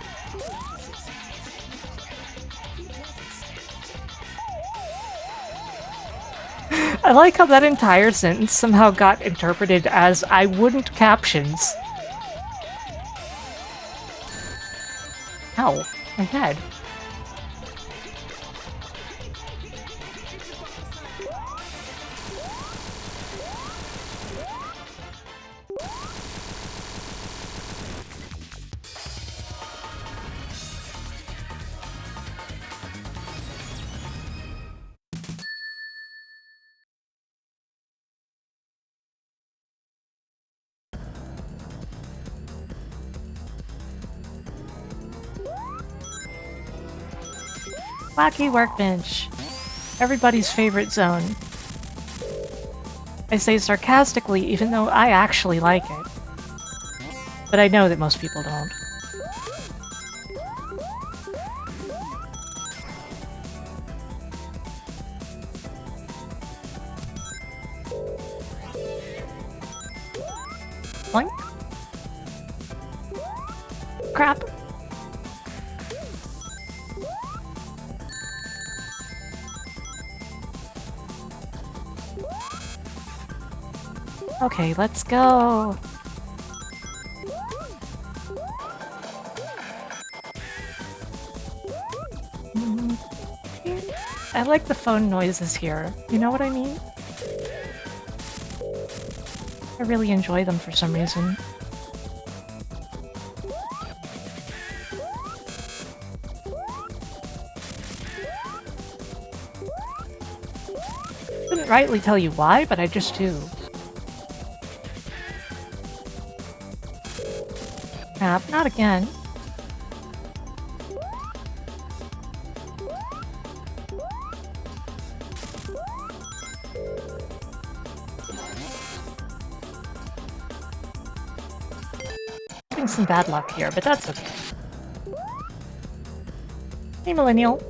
I like how that entire sentence somehow got interpreted as I wouldn't captions. Ow, my head. Wacky Workbench. Everybody's favorite zone. I say sarcastically, even though I actually like it. But I know that most people don't. Boink. Crap. Okay, let's go. I like the phone noises here. You know what I mean? I really enjoy them for some reason. Couldn't rightly tell you why, but I just do. Crap, not again. Having some bad luck here, but that's okay. Hey, Millennial.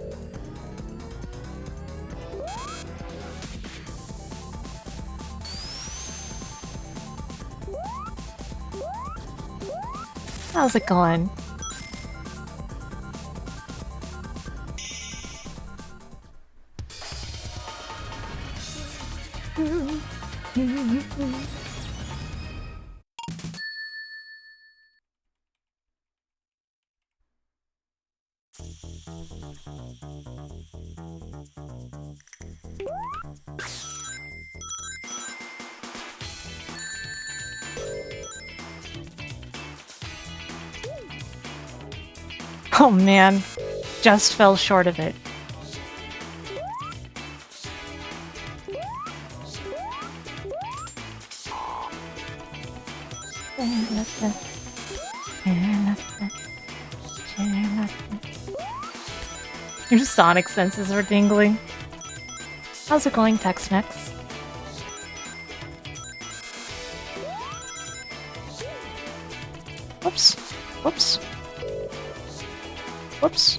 How's it going? Oh man, just fell short of it. Your sonic senses are tingling. How's it going, Tex-Mex? Whoops. Whoops. Whoops.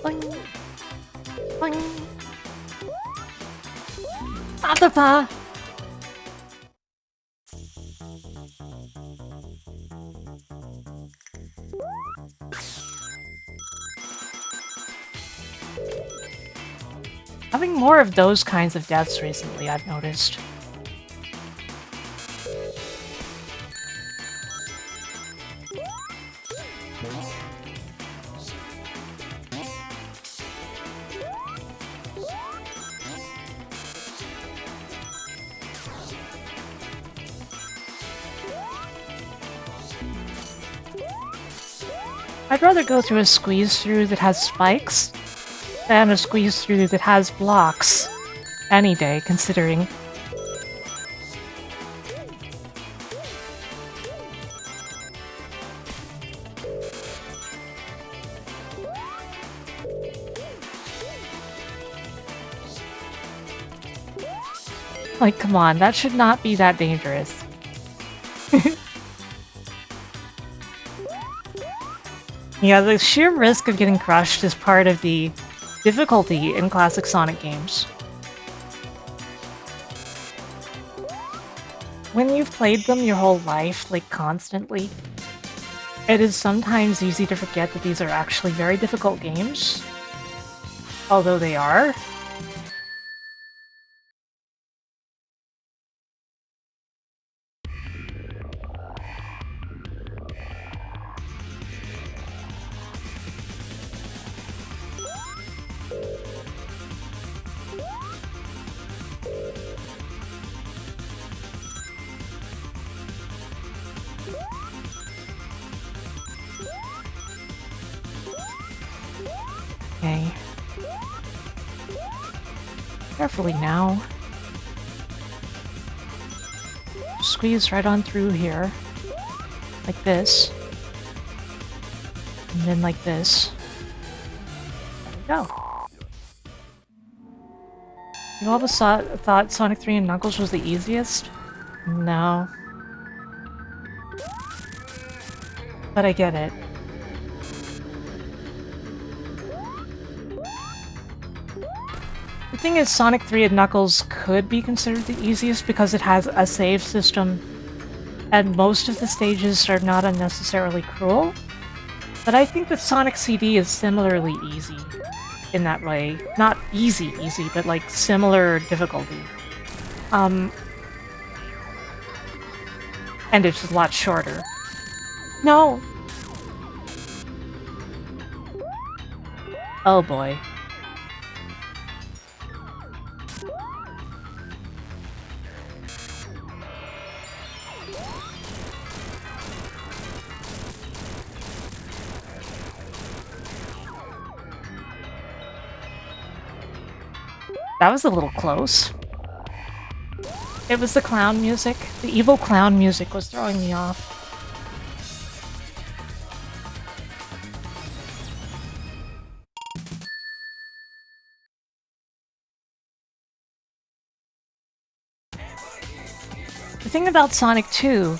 Boing. Boing. Atapa! Having more of those kinds of deaths recently, I've noticed. I'd rather go through a squeeze-through that has spikes than a squeeze-through that has blocks. Any day, considering. Like, come on, that should not be that dangerous. Yeah, the sheer risk of getting crushed is part of the difficulty in classic Sonic games. When you've played them your whole life, like constantly, it is sometimes easy to forget that these are actually very difficult games. Although they are. Okay. Carefully now. Squeeze right on through here. Like this. And then like this. There we go. You all thought Sonic 3 and Knuckles was the easiest? No. But I get it. The thing is, Sonic 3 and Knuckles could be considered the easiest because it has a save system, and most of the stages are not unnecessarily cruel. But I think that Sonic CD is similarly easy in that way. Not easy, but like similar difficulty. And it's a lot shorter. No! Oh boy. That was a little close. It was the clown music. The evil clown music was throwing me off. The thing about Sonic 2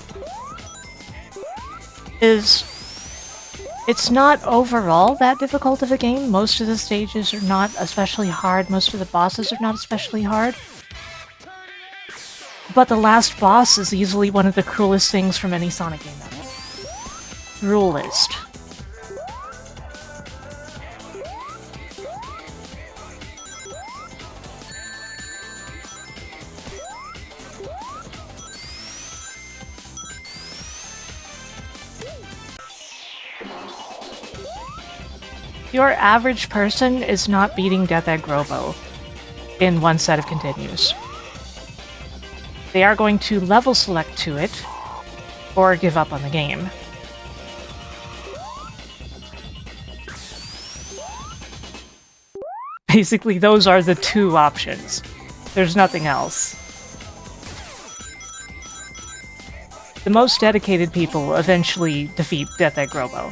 is it's not overall that difficult of a game. Most of the stages are not especially hard. Most of the bosses are not especially hard. But the last boss is easily one of the cruelest things from any Sonic game ever. Cruelest. Your average person is not beating Death Egg Robo in one set of continues. They are going to level select to it, or give up on the game. Basically, those are the two options. There's nothing else. The most dedicated people eventually defeat Death Egg Robo.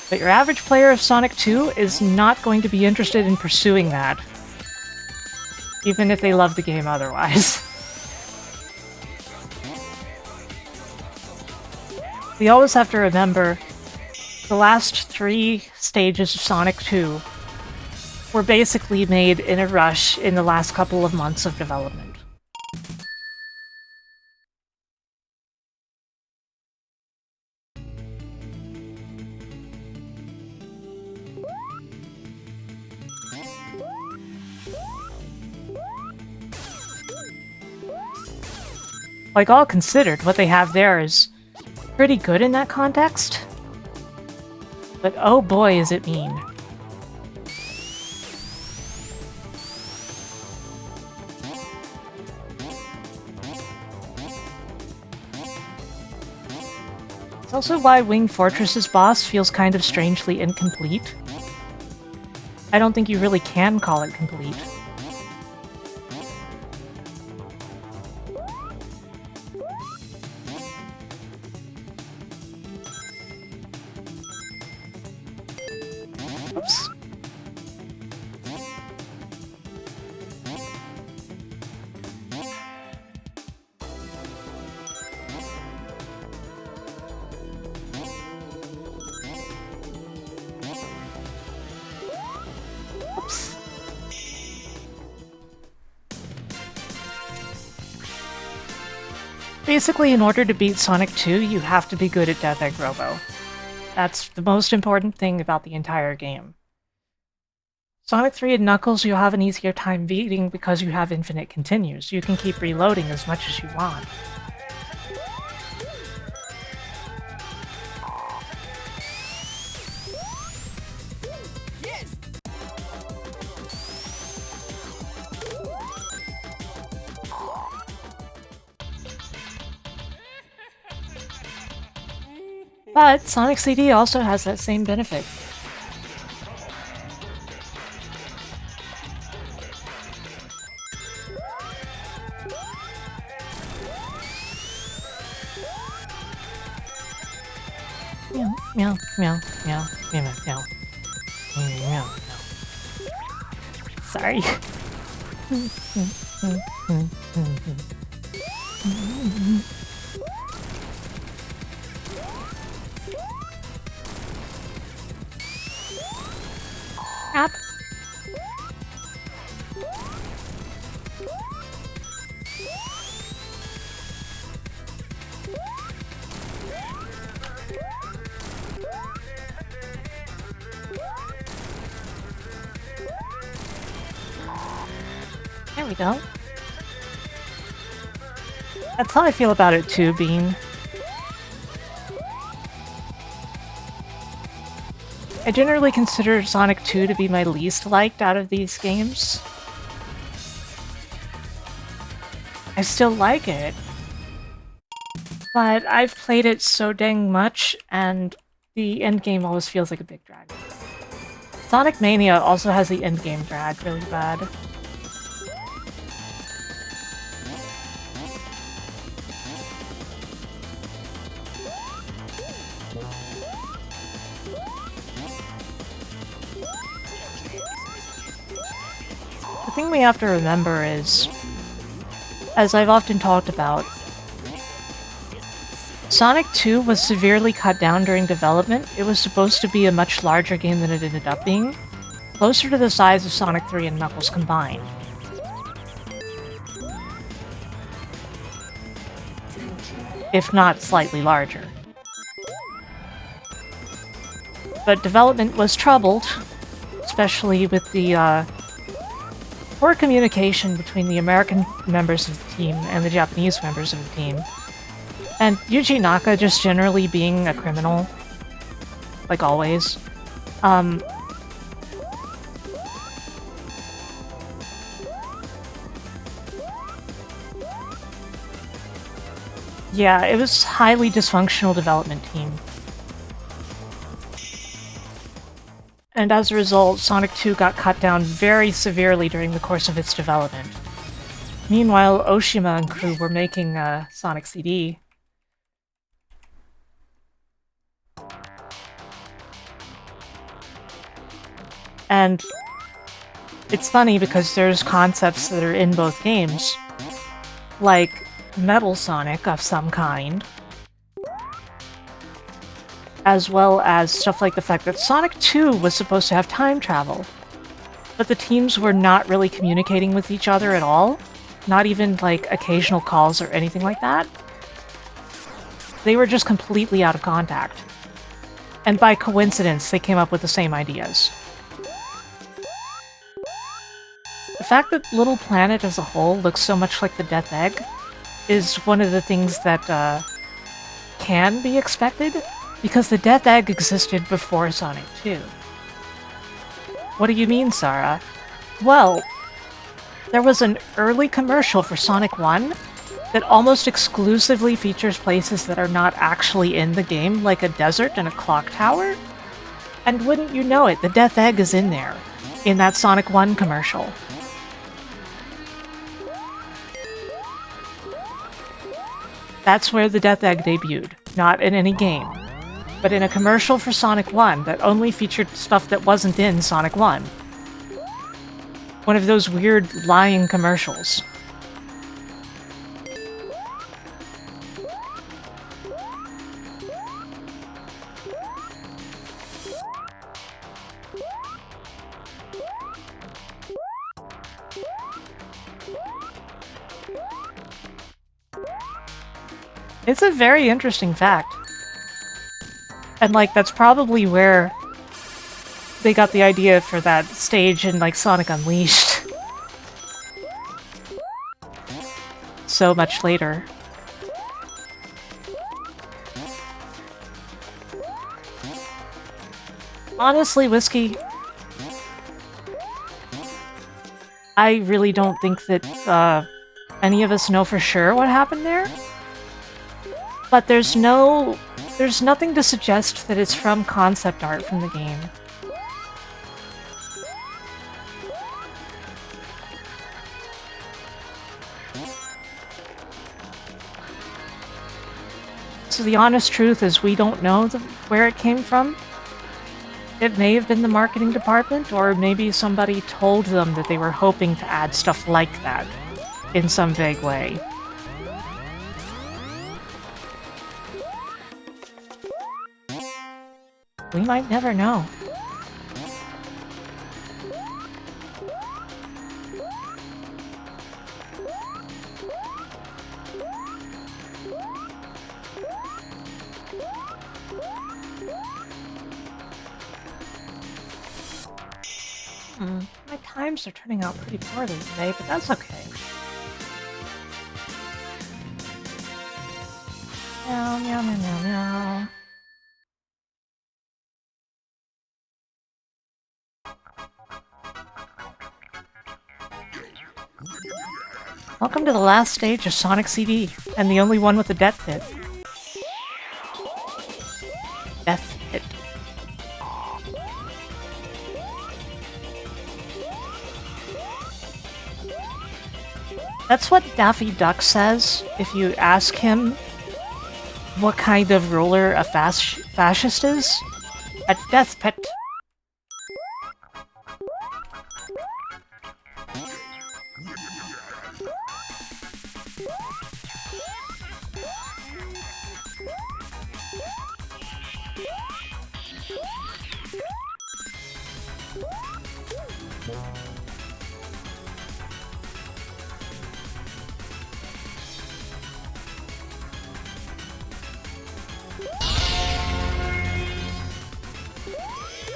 But your average player of Sonic 2 is not going to be interested in pursuing that, even if they love the game otherwise. We always have to remember, the last 3 stages of Sonic 2 were basically made in a rush in the last couple of months of development. Like, all considered, what they have there is pretty good in that context. But oh boy, is it mean. It's also why Wing Fortress's boss feels kind of strangely incomplete. I don't think you really can call it complete. Oops. Oops. Basically, in order to beat Sonic 2, you have to be good at Death Egg Robo. That's the most important thing about the entire game. Sonic 3 and Knuckles you'll have an easier time beating because you have infinite continues. You can keep reloading as much as you want. But Sonic CD also has that same benefit. Meow, meow, meow, meow, meow, meow, meow, meow. Sorry. App. There we go. That's how I feel about it too, Bean. I generally consider Sonic 2 to be my least liked out of these games. I still like it, but I've played it so dang much, and the endgame always feels like a big drag. Sonic Mania also has the endgame drag really bad. The thing we have to remember is, as I've often talked about, Sonic 2 was severely cut down during development. It was supposed to be a much larger game than it ended up being, closer to the size of Sonic 3 and Knuckles combined. If not slightly larger. But development was troubled, especially with the poor communication between the American members of the team and the Japanese members of the team. And Yuji Naka just generally being a criminal, like always. Yeah, it was highly dysfunctional development team. And as a result, Sonic 2 got cut down very severely during the course of its development. Meanwhile, Oshima and crew were making a Sonic CD. And it's funny because there's concepts that are in both games, like Metal Sonic of some kind, as well as stuff like the fact that Sonic 2 was supposed to have time travel, but the teams were not really communicating with each other at all, not even like occasional calls or anything like that. They were just completely out of contact. And by coincidence, they came up with the same ideas. The fact that Little Planet as a whole looks so much like the Death Egg is one of the things that can be expected, because the Death Egg existed before Sonic 2. What do you mean, Sarah? Well, there was an early commercial for Sonic 1 that almost exclusively features places that are not actually in the game, like a desert and a clock tower. And wouldn't you know it, the Death Egg is in there, in that Sonic 1 commercial. That's where the Death Egg debuted, not in any game, but in a commercial for Sonic 1 that only featured stuff that wasn't in Sonic 1. One of those weird lying commercials. It's a very interesting fact. And, like, that's probably where they got the idea for that stage in, like, Sonic Unleashed. So much later. Honestly, Whiskey, I really don't think that any of us know for sure what happened there. But there's nothing to suggest that it's from concept art from the game. So the honest truth is we don't know where it came from. It may have been the marketing department, or maybe somebody told them that they were hoping to add stuff like that in some vague way. We might never know. My times are turning out pretty poorly today, but that's okay. Meow, meow, meow, meow, meow. Welcome to the last stage of Sonic CD, and the only one with a death pit. Death pit. That's what Daffy Duck says if you ask him what kind of ruler a fascist is. A death pit.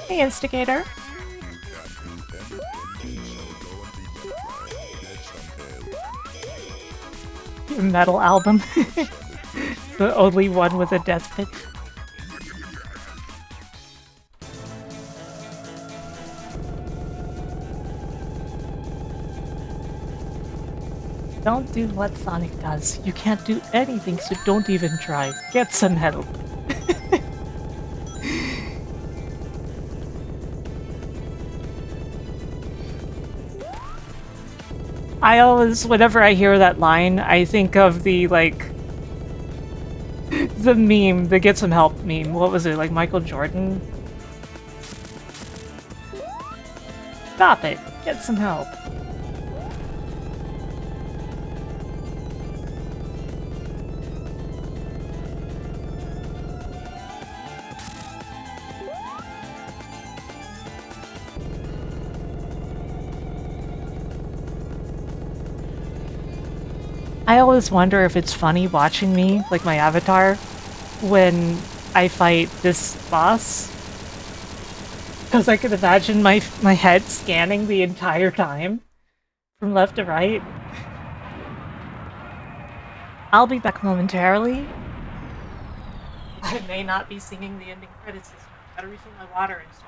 Hey, Instigator. Your metal album. The only one with a death pit. Don't do what Sonic does. You can't do anything, so don't even try. Get some help. I always, whenever I hear that line, I think of the, like, the meme, the Get Some Help meme. What was it, like Michael Jordan? Stop it. Get some help. I always wonder if it's funny watching me, like my avatar, when I fight this boss. Because I can imagine my head scanning the entire time, from left to right. I'll be back momentarily. I may not be singing the ending credits this time. Gotta refill my water and stuff.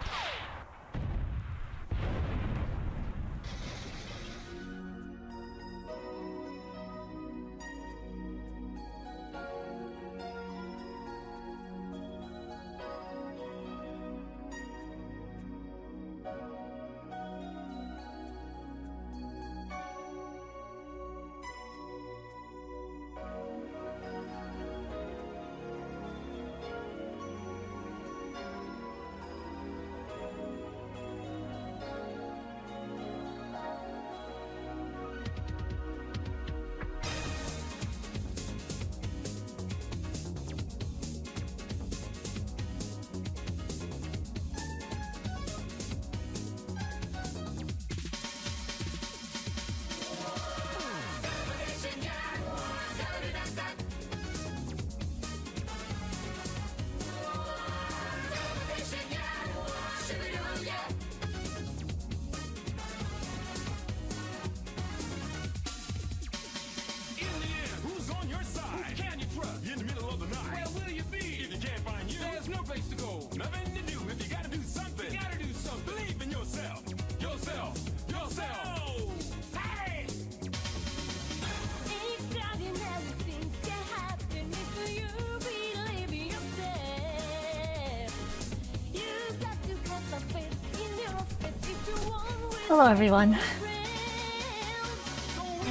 Hello everyone.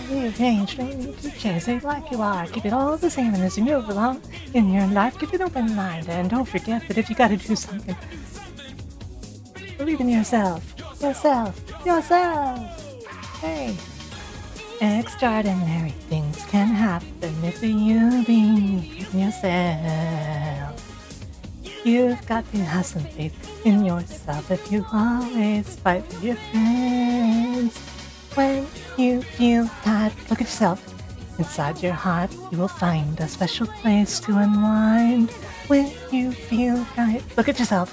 You change, stay like you are. Keep it all the same and as you move along in your life, keep an open mind and don't forget that if you gotta do something, believe in yourself. Yourself. Hey. Extraordinary things can happen if you believe in yourself. You've got to have some faith in yourself if you always fight for your friends. When you feel tired, look at yourself. Inside your heart, you will find a special place to unwind. When you feel right, look at yourself.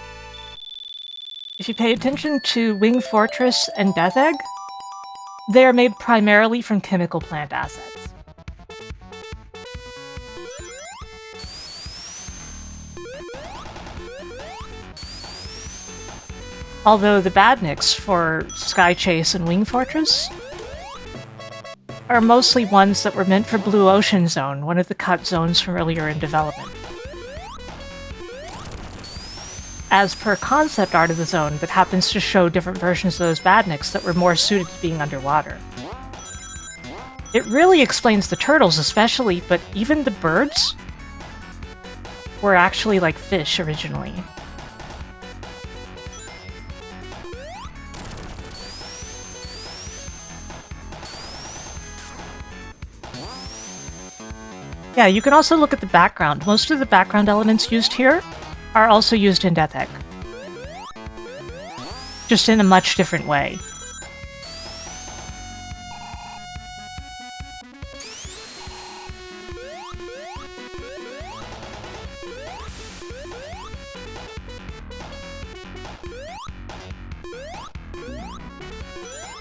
if you pay attention to Wing Fortress and Death Egg, they are made primarily from chemical plant assets. Although the badniks for Sky Chase and Wing Fortress are mostly ones that were meant for Blue Ocean Zone, one of the cut zones from earlier in development. As per concept art of the zone that happens to show different versions of those badniks that were more suited to being underwater. It really explains the turtles especially, but even the birds were actually like fish originally. Yeah, you can also look at the background. Most of the background elements used here are also used in Death Egg. Just in a much different way.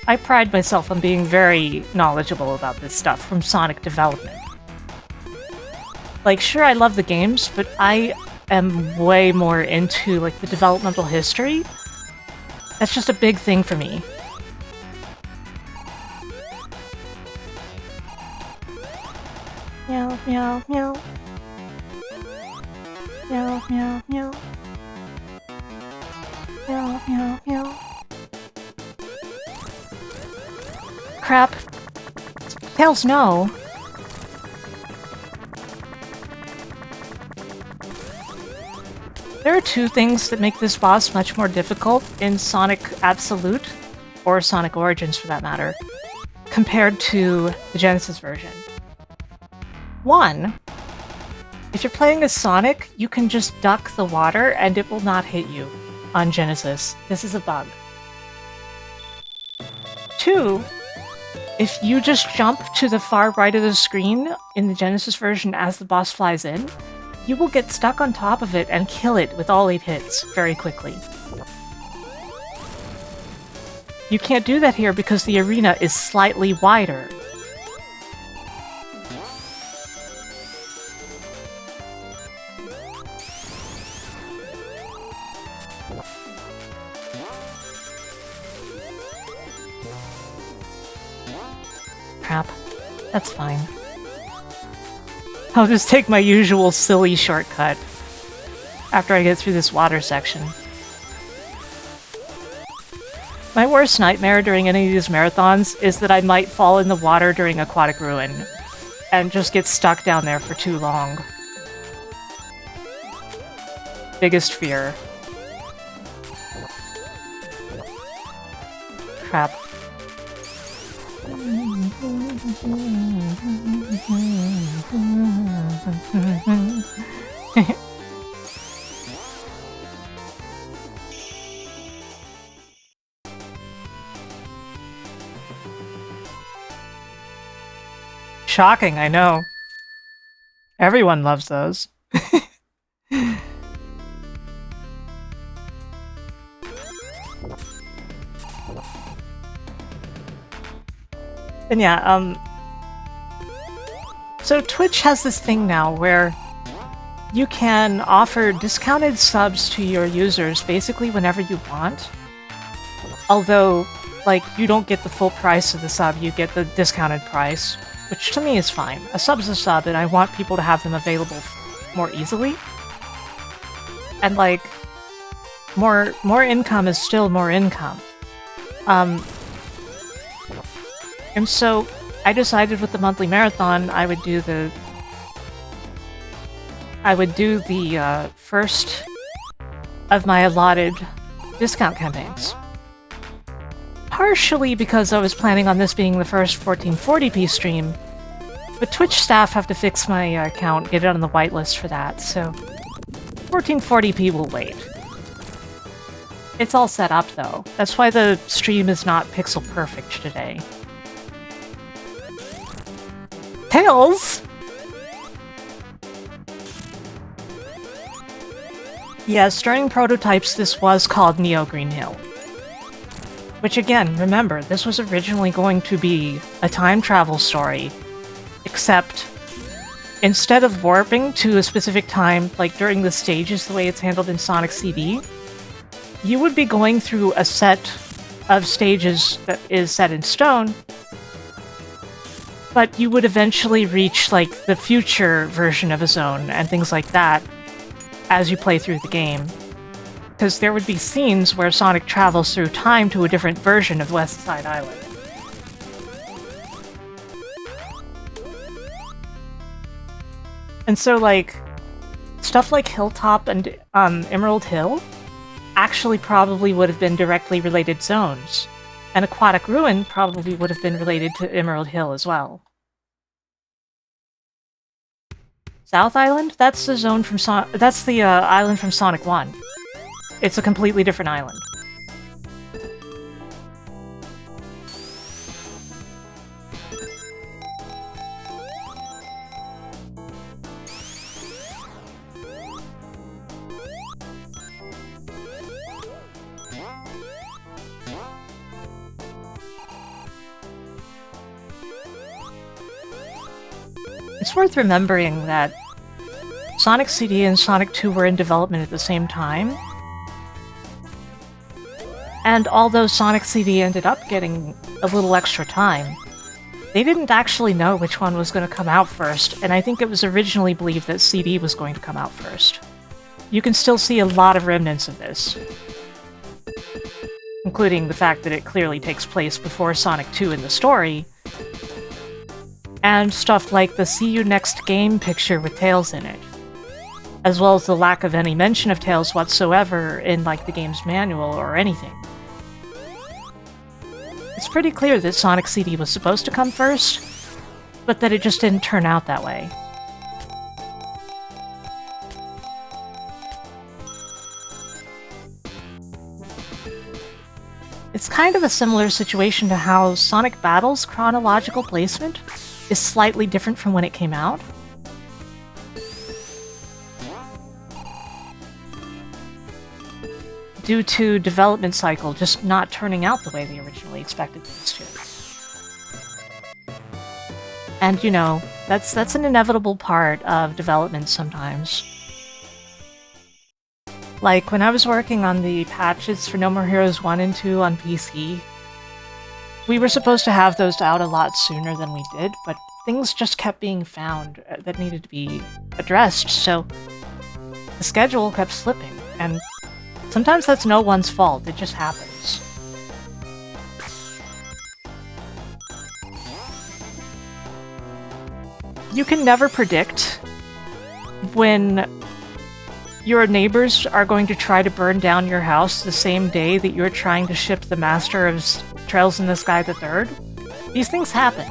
I pride myself on being very knowledgeable about this stuff from Sonic development. Like, sure, I love the games, but I am way more into, like, the developmental history. That's just a big thing for me. Meow, meow, meow. Meow, meow, meow. Meow, meow, meow. Crap. Tails, no. There are two things that make this boss much more difficult in Sonic Absolute, or Sonic Origins for that matter, compared to the Genesis version. One, if you're playing as Sonic, you can just duck the water and it will not hit you on Genesis. This is a bug. Two, if you just jump to the far right of the screen in the Genesis version as the boss flies in, you will get stuck on top of it and kill it with all 8 hits very quickly. You can't do that here because the arena is slightly wider. Crap. That's fine. I'll just take my usual silly shortcut after I get through this water section. My worst nightmare during any of these marathons is that I might fall in the water during Aquatic Ruin and just get stuck down there for too long. Biggest fear. Crap. Shocking, I know. Everyone loves those. And yeah, so Twitch has this thing now where you can offer discounted subs to your users basically whenever you want. Although, like, you don't get the full price of the sub, you get the discounted price, which to me is fine. A sub's a sub, and I want people to have them available more easily. And, like, more income is still more income. And so I decided with the monthly marathon I would do the first of my allotted discount campaigns. Partially because I was planning on this being the first 1440p stream, but Twitch staff have to fix my account, get it on the whitelist for that, so 1440p will wait. It's all set up though. That's why the stream is not pixel perfect today. Tails! Yes, during prototypes this was called Neo Green Hill. Which again, remember, this was originally going to be a time travel story, except instead of warping to a specific time, like during the stages the way it's handled in Sonic CD, you would be going through a set of stages that is set in stone, but you would eventually reach, like, the future version of a zone and things like that as you play through the game. Because there would be scenes where Sonic travels through time to a different version of West Side Island. And so, like, stuff like Hilltop and Emerald Hill actually probably would have been directly related zones, and Aquatic Ruin probably would have been related to Emerald Hill as well. South Island? That's the zone from that's the island from Sonic 1. It's a completely different island. It's worth remembering that Sonic CD and Sonic 2 were in development at the same time, and although Sonic CD ended up getting a little extra time, they didn't actually know which one was going to come out first, and I think it was originally believed that CD was going to come out first. You can still see a lot of remnants of this, including the fact that it clearly takes place before Sonic 2 in the story, and stuff like the See You Next Game picture with Tails in it, as well as the lack of any mention of Tails whatsoever in, like, the game's manual or anything. It's pretty clear that Sonic CD was supposed to come first, but that it just didn't turn out that way. It's kind of a similar situation to how Sonic Battle's chronological placement is slightly different from when it came out. Due to development cycle just not turning out the way they originally expected things to. And, you know, that's an inevitable part of development sometimes. Like, when I was working on the patches for No More Heroes 1 and 2 on PC, we were supposed to have those out a lot sooner than we did, but things just kept being found that needed to be addressed, so the schedule kept slipping, and sometimes that's no one's fault, it just happens. You can never predict when your neighbors are going to try to burn down your house the same day that you're trying to ship the Master of Trails in the Sky the Third. These things happen.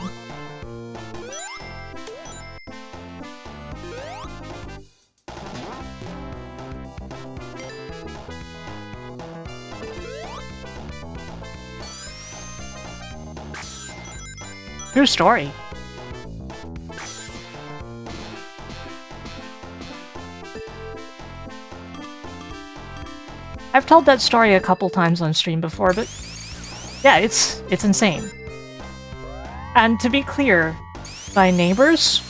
True story. I've told that story a couple times on stream before, but yeah, it's insane. And to be clear, my neighbors,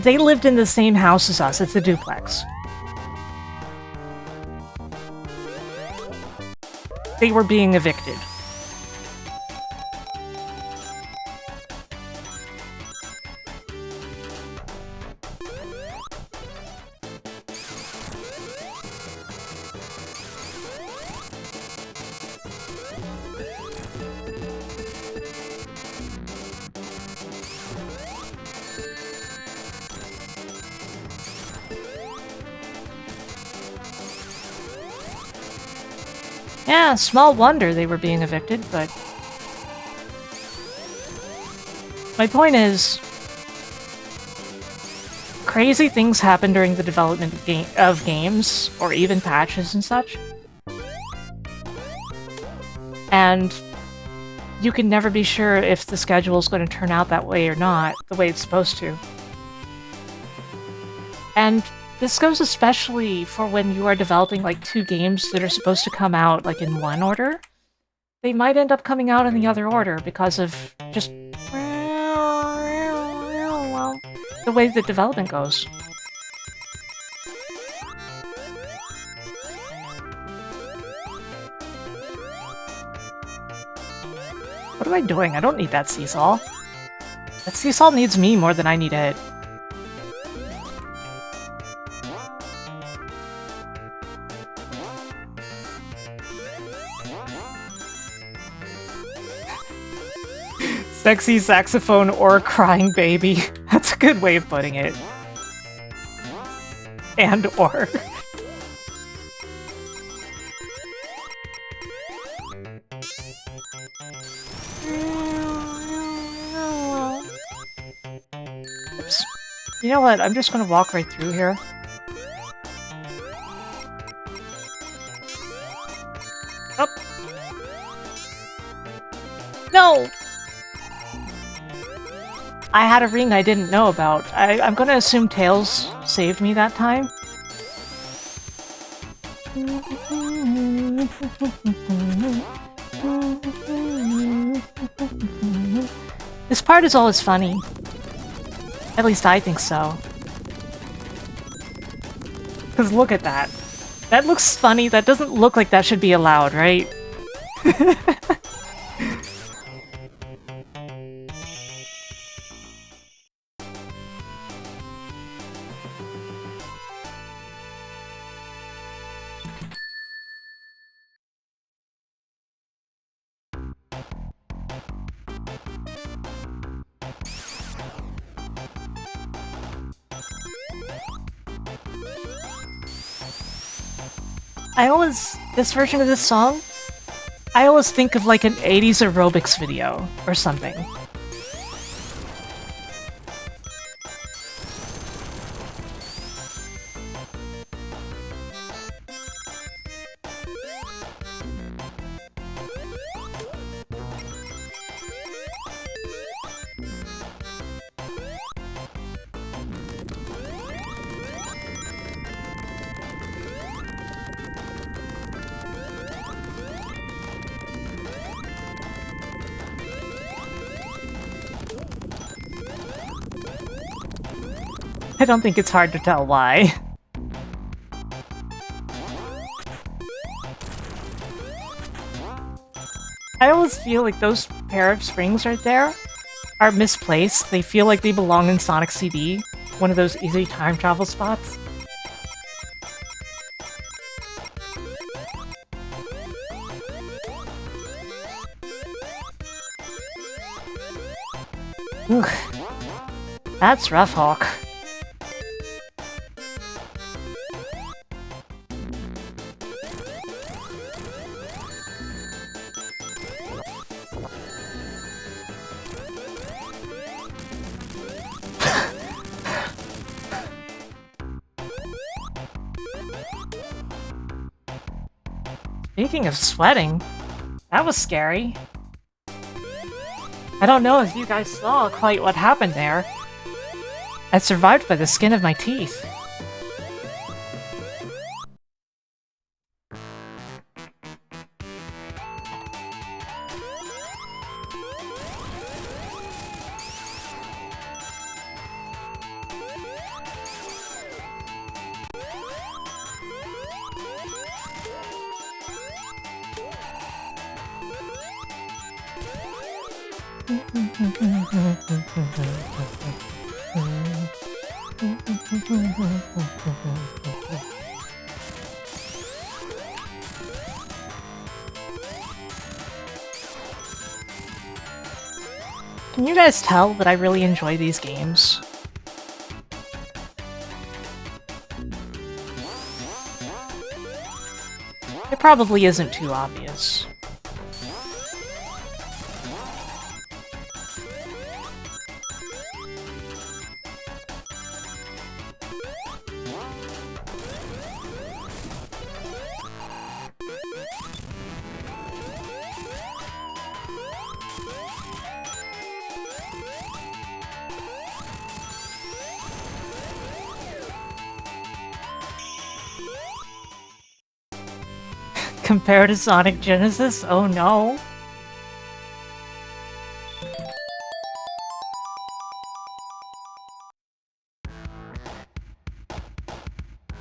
they lived in the same house as us. It's a duplex. They were being evicted. Yeah, small wonder they were being evicted, but my point is, crazy things happen during the development of games, or even patches and such. And you can never be sure if the schedule is going to turn out that way or not, the way it's supposed to. And this goes especially for when you are developing like two games that are supposed to come out like in one order. They might end up coming out in the other order because of just the way the development goes. What am I doing? I don't need that seesaw. That seesaw needs me more than I need it. Sexy saxophone or crying baby. That's a good way of putting it. And or. Oops. You know what? I'm just gonna walk right through here. Up. No! I had a ring I didn't know about. I'm gonna assume Tails saved me that time. This part is always funny. At least I think so. Because look at that. That looks funny. That doesn't look like that should be allowed, right? This version of this song, I always think of like an 80s aerobics video or something. I don't think it's hard to tell why. I always feel like those pair of springs right there are misplaced. They feel like they belong in Sonic CD, one of those easy time travel spots. Ugh. That's rough, Hawk. Speaking of sweating, that was scary. I don't know if you guys saw quite what happened there. I survived by the skin of my teeth. Can you guys tell that I really enjoy these games? It probably isn't too obvious. Compared to Sonic Genesis? Oh no.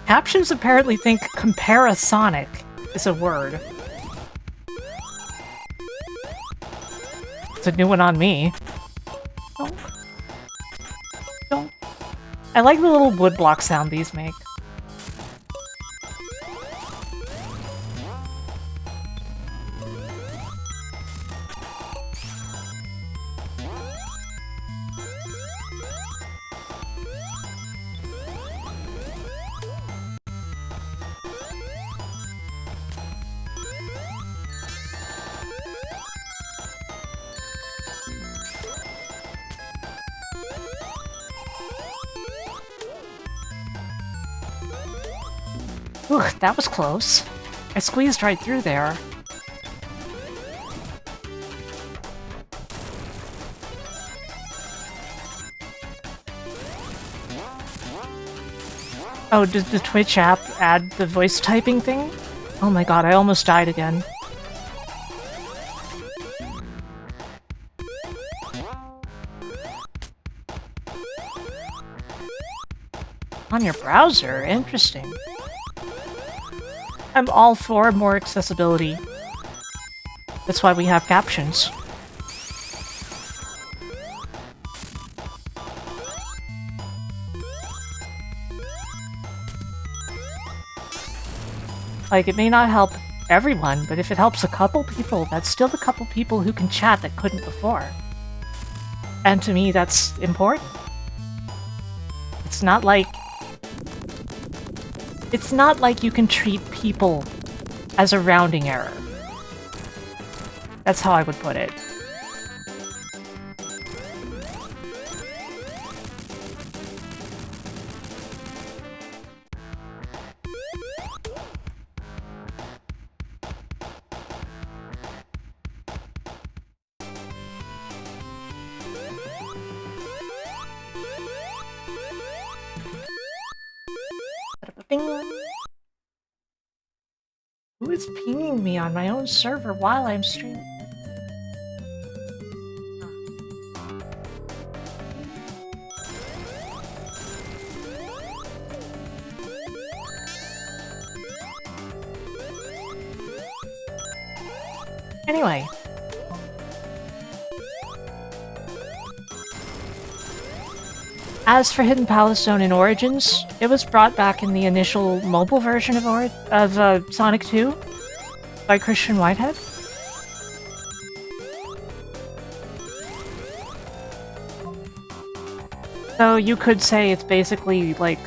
Captions apparently think Comparasonic is a word. It's a new one on me. Don't. Don't. I like the little woodblock sound these make. Ooh, that was close. I squeezed right through there. Oh, did the Twitch app add the voice typing thing? Oh my god, I almost died again. On your browser? Interesting. I'm all for more accessibility. That's why we have captions. Like, it may not help everyone, but if it helps a couple people, that's still a couple people who can chat that couldn't before. And to me, that's important. It's not like you can treat people as a rounding error. That's how I would put it. Bing. Who is pinging me on my own server while I'm streaming? Anyway. As for Hidden Palace Zone in Origins, it was brought back in the initial mobile version of Sonic 2 by Christian Whitehead. So you could say it's basically like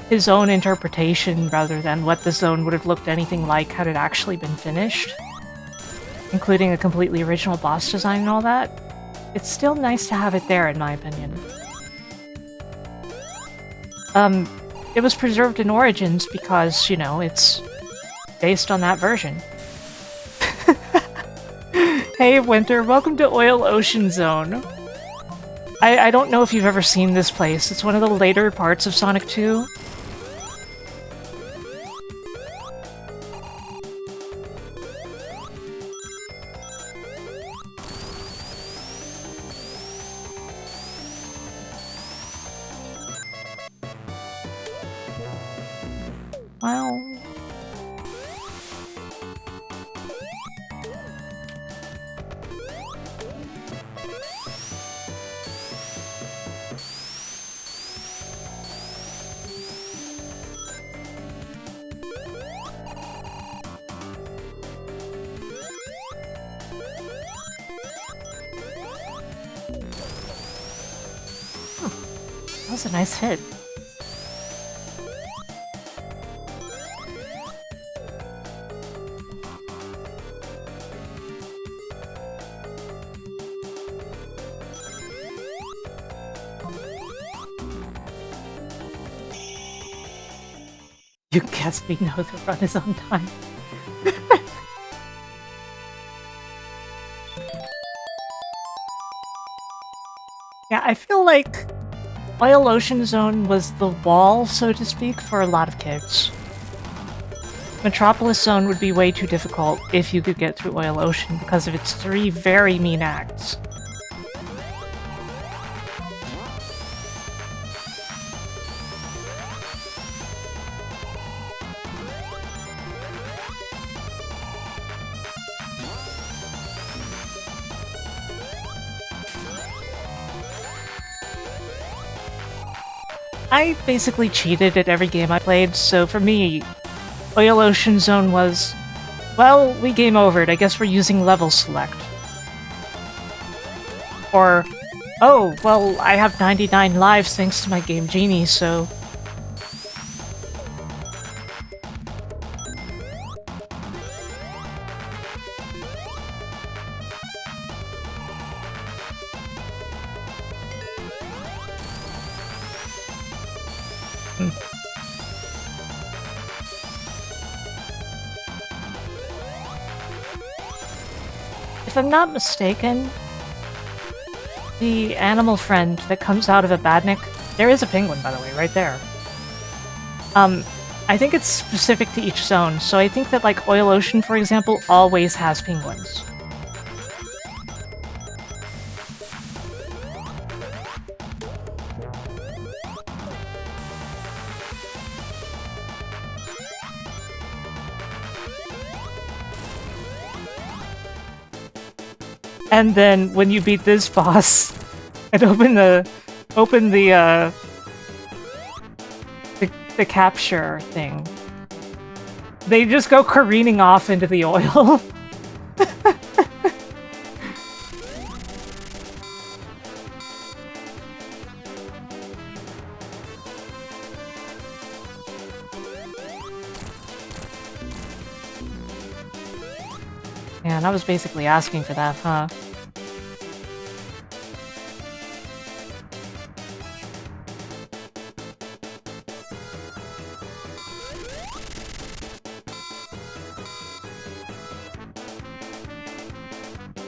his own interpretation rather than what the zone would have looked anything like had it actually been finished, including a completely original boss design and all that. It's still nice to have it there, in my opinion. It was preserved in Origins because, you know, it's based on that version. Hey, Winter, welcome to Oil Ocean Zone. I don't know if you've ever seen this place. It's one of the later parts of Sonic 2. Wow. That was a nice hit. You guessed me, no, the run is on time. Yeah, I feel like Oil Ocean Zone was the wall, so to speak, for a lot of kids. Metropolis Zone would be way too difficult if you could get through Oil Ocean because of its 3 very mean acts. I basically cheated at every game I played, so for me, Oil Ocean Zone was, well, we game overed, I guess we're using level select. Or, oh, well, I have 99 lives thanks to my Game Genie, so... If I'm not mistaken, the animal friend that comes out of a badnik, there is a penguin, by the way, right there. I think it's specific to each zone, so I think that, like, Oil Ocean, for example, always has penguins. And then when you beat this boss and open the capture thing, they just go careening off into the oil. Man, I was basically asking for that, huh?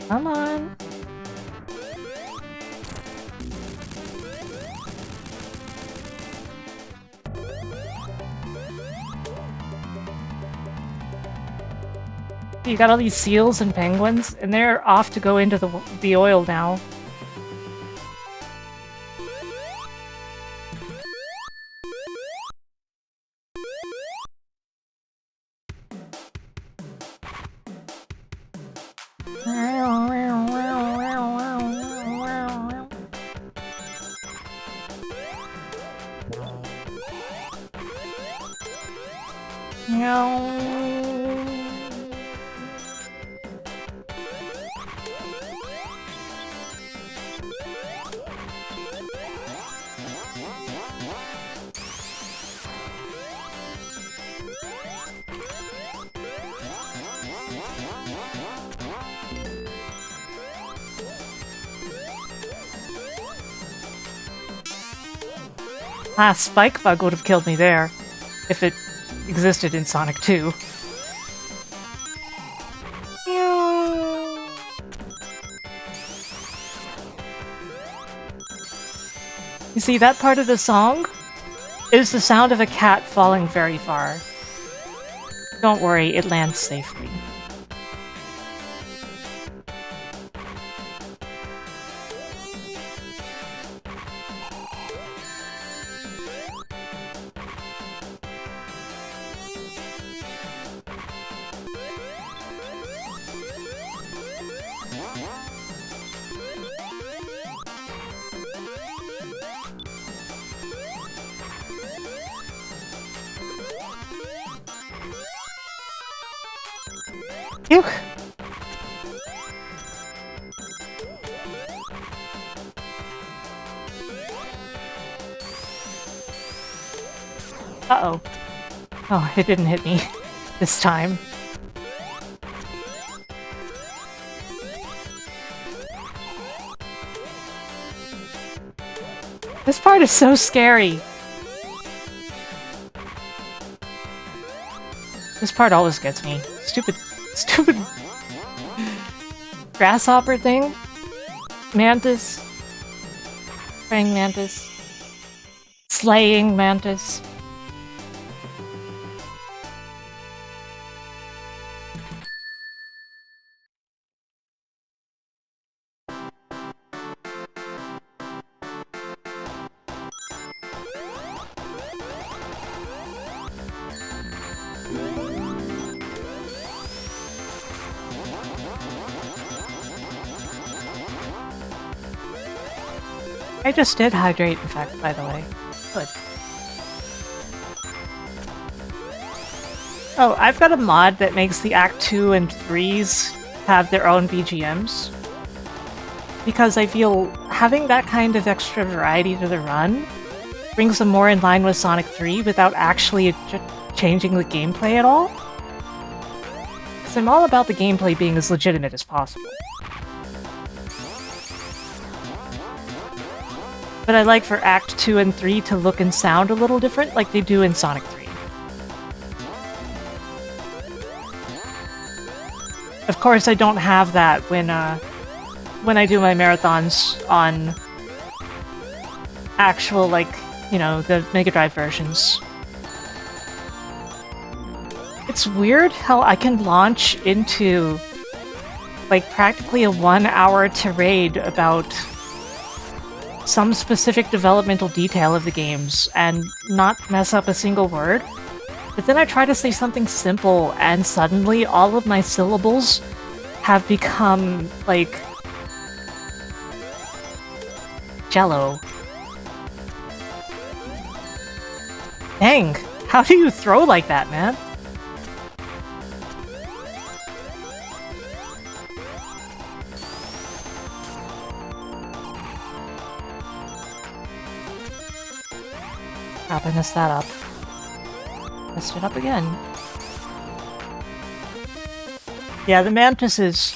Come on. You got all these seals and penguins, and they're off to go into the oil now. Ah, Spike Bug would have killed me there, if it existed in Sonic 2. You see, that part of the song is the sound of a cat falling very far. Don't worry, it lands safely. Phew. Uh-oh. Oh, it didn't hit me this time. This part is so scary. This part always gets me. Stupid grasshopper thing? Mantis? Praying mantis? Slaying mantis? I just did hydrate, in fact, by the way. Good. Oh, I've got a mod that makes the Act 2 and 3s have their own BGMs. Because I feel having that kind of extra variety to the run brings them more in line with Sonic 3 without actually changing the gameplay at all. Because I'm all about the gameplay being as legitimate as possible. But I like for Act 2 and 3 to look and sound a little different like they do in Sonic 3. Of course, I don't have that when I do my marathons on actual, like, you know, the Mega Drive versions. It's weird how I can launch into, like, practically a 1-hour tirade about some specific developmental detail of the games and not mess up a single word. But then I try to say something simple, and suddenly all of my syllables have become, like, Jello. Dang, how do you throw like that, man? Crap, I messed that up. Messed it up again. Yeah, the Mantises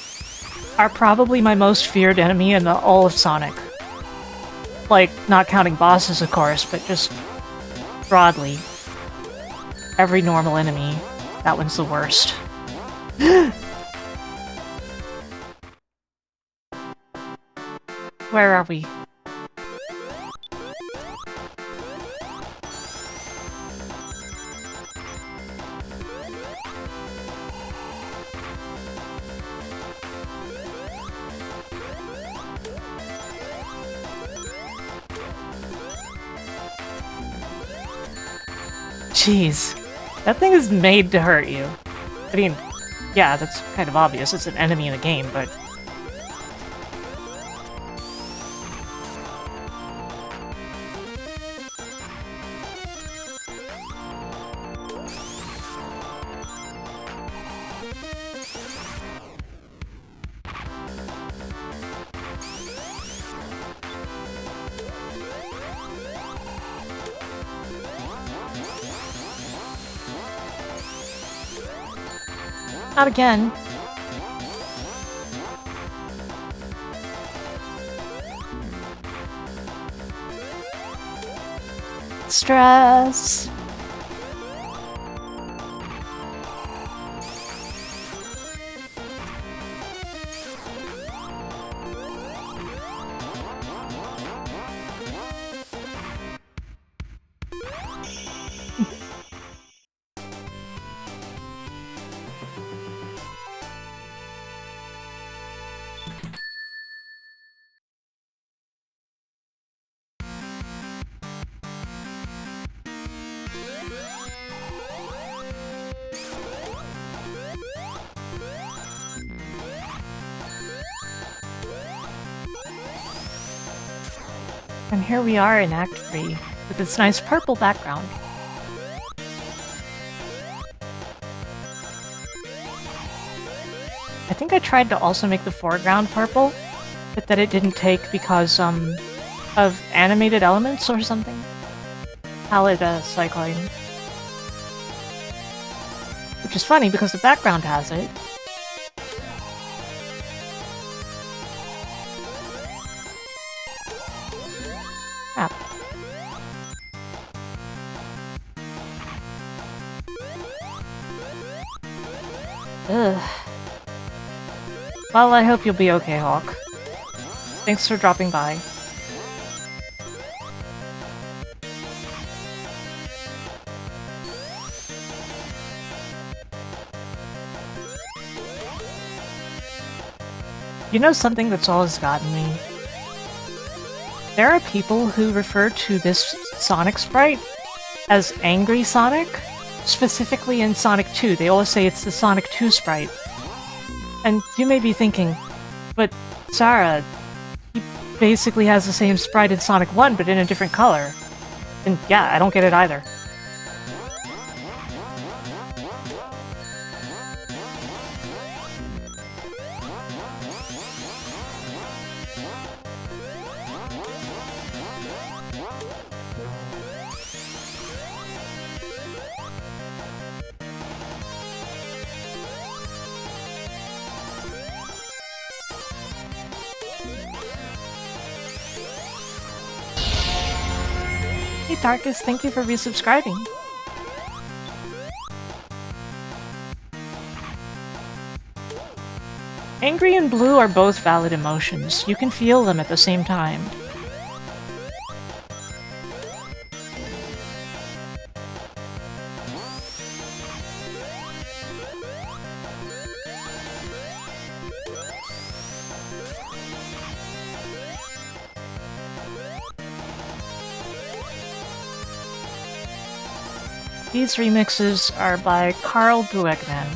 are probably my most feared enemy in all of Sonic. Like, not counting bosses, of course, but just broadly. Every normal enemy, that one's the worst. Where are we? Jeez. That thing is made to hurt you. I mean, yeah, that's kind of obvious. It's an enemy in the game, but... Not again. Stress. And here we are in Act 3, with this nice purple background. I think I tried to also make the foreground purple, but that it didn't take because, of animated elements or something. Palette cycling. Which is funny because the background has it. Crap. Ugh. Well, I hope you'll be okay, Hawk. Thanks for dropping by. You know something that's always gotten me? There are people who refer to this Sonic sprite as Angry Sonic. Specifically in Sonic 2, they always say it's the Sonic 2 sprite. And you may be thinking, but Sarah, he basically has the same sprite in Sonic 1, but in a different color. And yeah, I don't get it either. Hey Darkus, thank you for resubscribing. Angry and blue are both valid emotions. You can feel them at the same time. These remixes are by Carl Buechmann.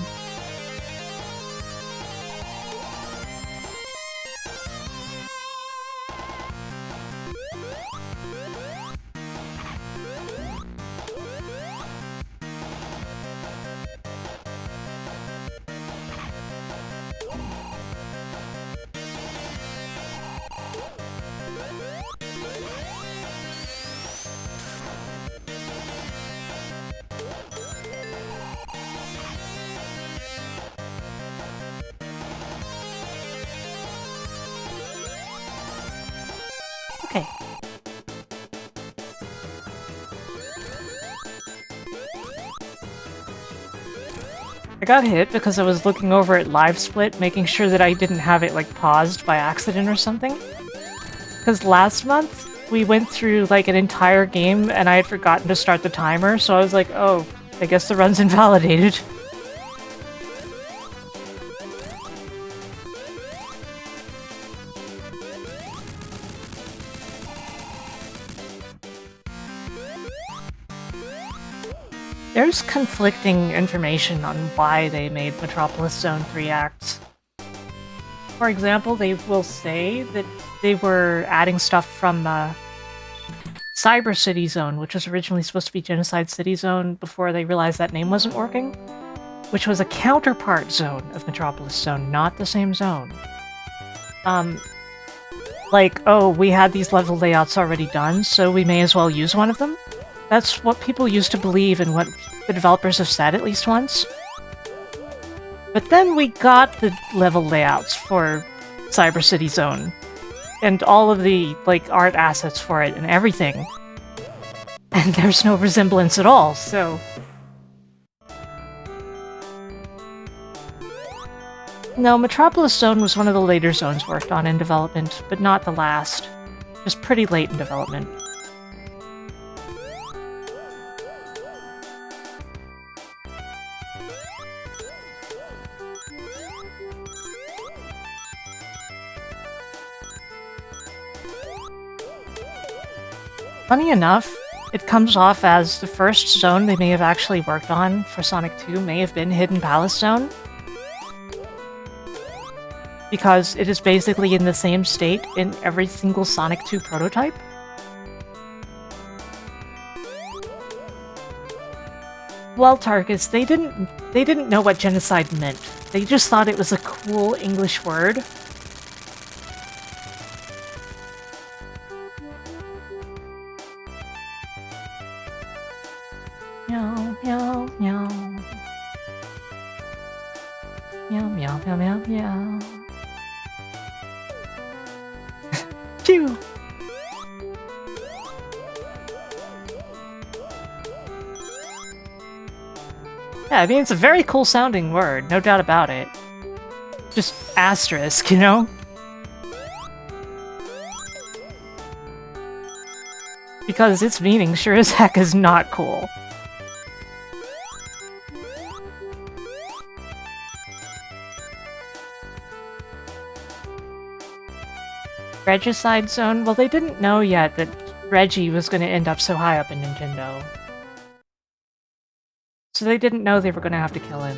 Okay. I got hit because I was looking over at Live Split, making sure that I didn't have it, like, paused by accident or something. Because last month, we went through, like, an entire game and I had forgotten to start the timer, so I was like, oh, I guess the run's invalidated. There's conflicting information on why they made Metropolis Zone 3 acts. For example, they will say that they were adding stuff from Cyber City Zone, which was originally supposed to be Genocide City Zone before they realized that name wasn't working, which was a counterpart zone of Metropolis Zone, not the same zone. Like, oh, we had these level layouts already done, so we may as well use one of them? That's what people used to believe and what the developers have said at least once. But then we got the level layouts for Cyber City Zone, and all of the, like, art assets for it and everything. And there's no resemblance at all, so... No, Metropolis Zone was one of the later zones worked on in development, but not the last. Just pretty late in development. Funny enough, it comes off as the first zone they may have actually worked on for Sonic 2 may have been Hidden Palace Zone. Because it is basically in the same state in every single Sonic 2 prototype. Well, Tarkus, they didn't know what genocide meant. They just thought it was a cool English word. Meow, meow, meow. Meow, meow, meow, meow, meow. Phew! Yeah, I mean, it's a very cool sounding word, no doubt about it. Just asterisk, you know? Because its meaning sure as heck is not cool. Regicide Zone? Well, they didn't know yet that Reggie was going to end up so high up in Nintendo. So they didn't know they were going to have to kill him.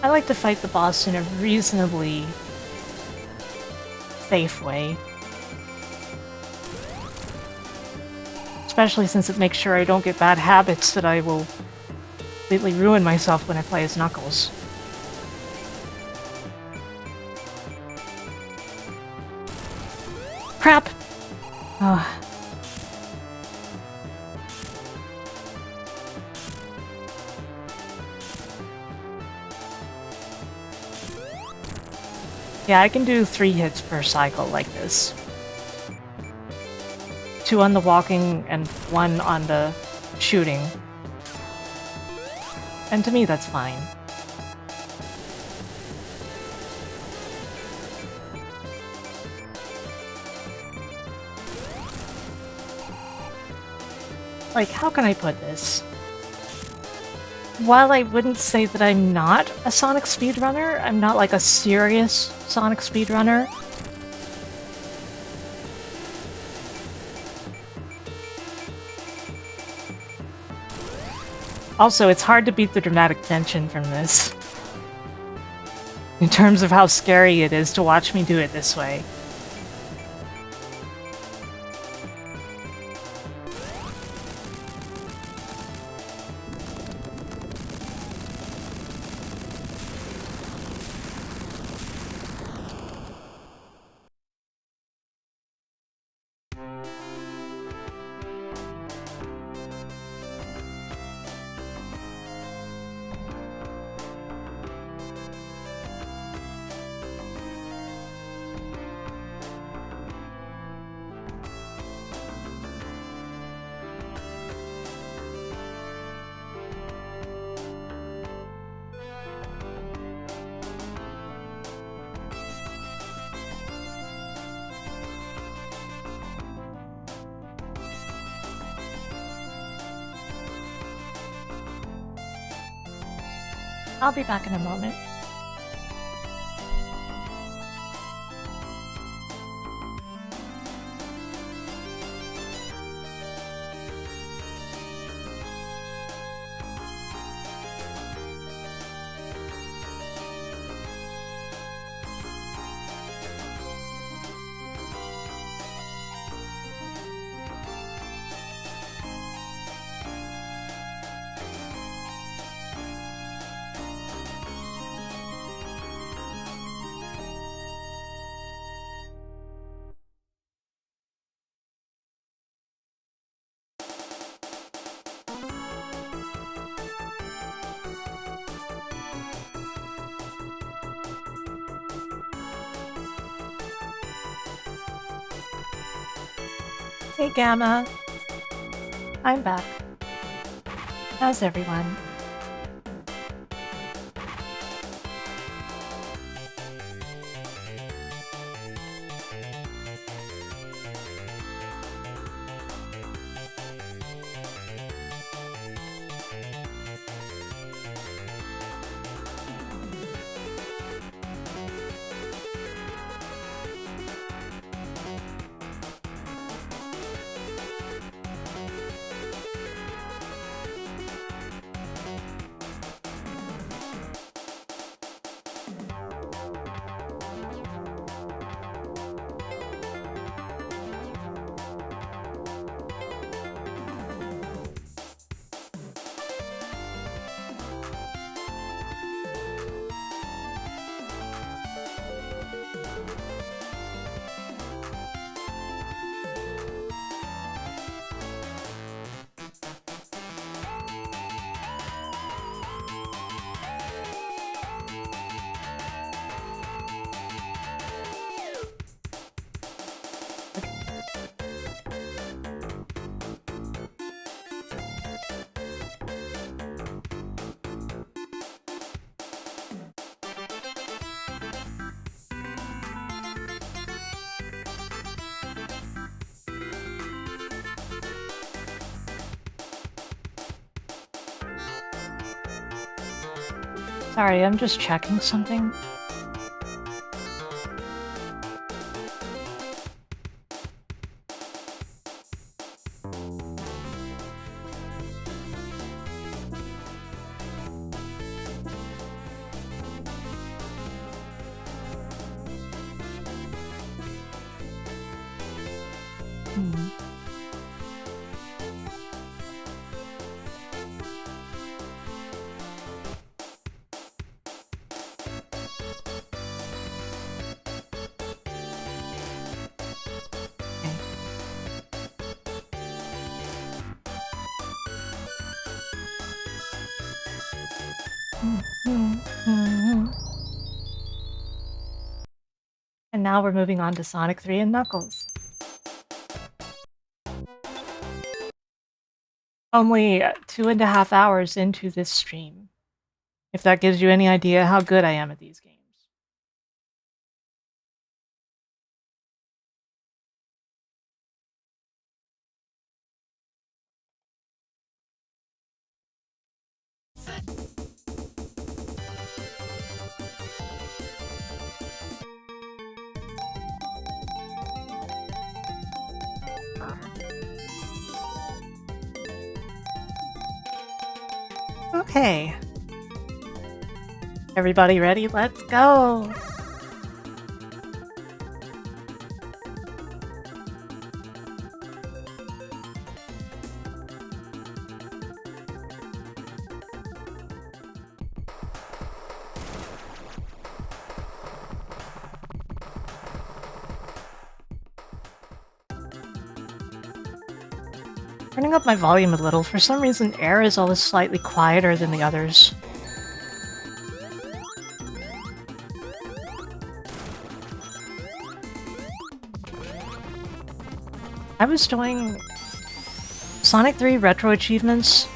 I like to fight the boss in a reasonably safe way. Especially since it makes sure I don't get bad habits that I will completely ruin myself when I play as Knuckles. Crap! Ugh. Yeah, I can do 3 hits per cycle like this. 2 on the walking and 1 on the shooting. And to me, that's fine. Like, how can I put this? While I wouldn't say that I'm not a Sonic speedrunner, I'm not like a serious Sonic speedrunner. Also, it's hard to beat the dramatic tension from this. In terms of how scary it is to watch me do it this way. I'll be back in a moment. Hey Gamma, I'm back. How's everyone? Sorry, I'm just checking something. And now we're moving on to Sonic 3 and Knuckles. Only 2.5 hours into this stream. If that gives you any idea how good I am at these games. Okay. Everybody ready? Let's go! Turning up my volume a little. For some reason, air is always slightly quieter than the others. I was doing Sonic 3 retro achievements,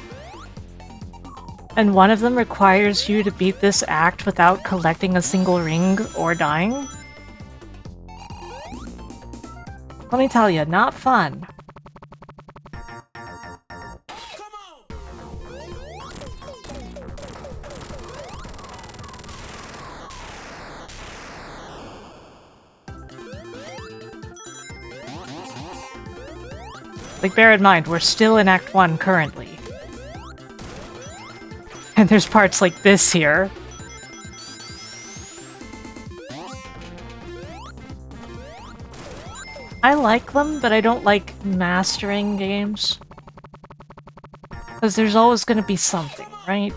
and one of them requires you to beat this act without collecting a single ring or dying. Let me tell you, not fun. Like, bear in mind, we're still in Act 1 currently. And there's parts like this here. I like them, but I don't like mastering games. Because there's always gonna be something, right?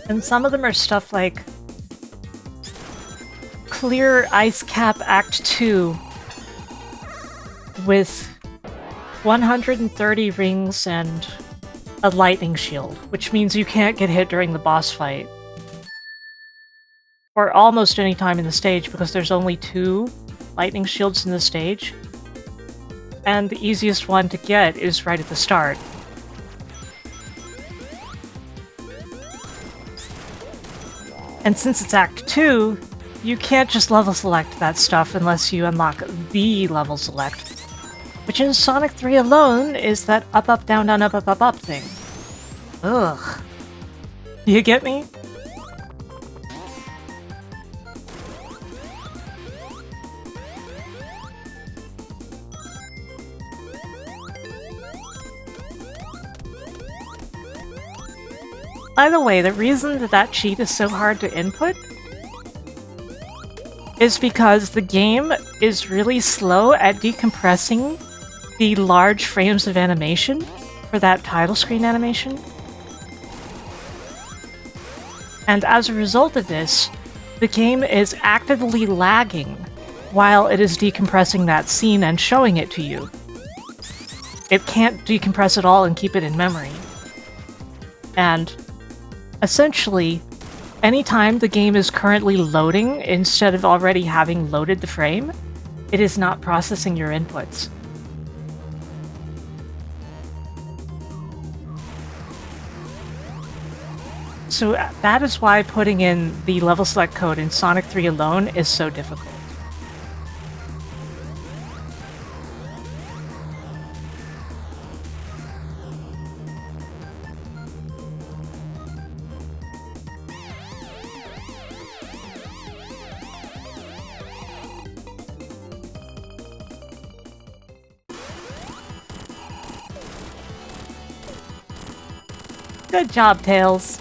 And some of them are stuff like clear Ice Cap Act 2 with 130 rings and a lightning shield, which means you can't get hit during the boss fight. Or almost any time in the stage, because there's only 2 lightning shields in the stage. And the easiest one to get is right at the start. And since it's Act 2, you can't just level select that stuff unless you unlock the level select. Which in Sonic 3 alone is that up, up, down, down, up, up, up, up thing. Ugh. You get me? By the way, the reason that that cheat is so hard to input is because the game is really slow at decompressing the large frames of animation for that title screen animation. And as a result of this, the game is actively lagging while it is decompressing that scene and showing it to you. It can't decompress it all and keep it in memory. And essentially, anytime the game is currently loading instead of already having loaded the frame, it is not processing your inputs. So that is why putting in the level select code in Sonic 3 alone is so difficult. Good job, Tails.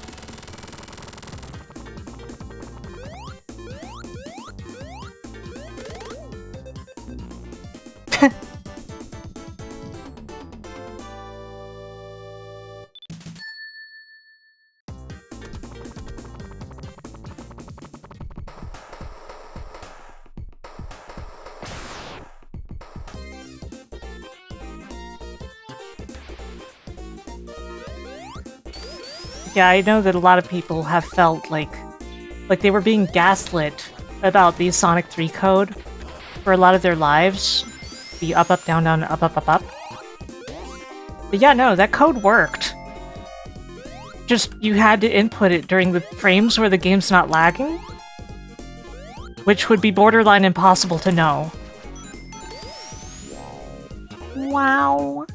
Yeah, I know that a lot of people have felt like they were being gaslit about the Sonic 3 code for a lot of their lives. The up, up, down, down, up, up, up, up. But yeah, no, that code worked. Just, you had to input it during the frames where the game's not lagging, which would be borderline impossible to know. Wow.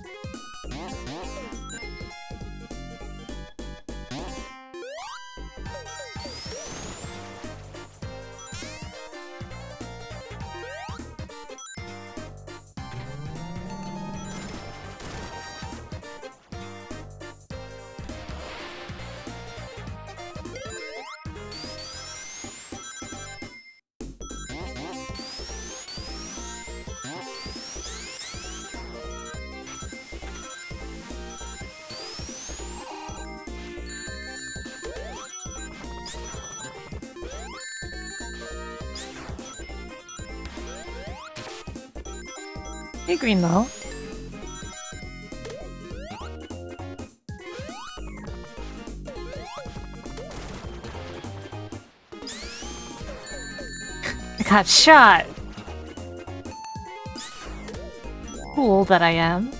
Hey, Greenlow. I got shot! Fool that I am.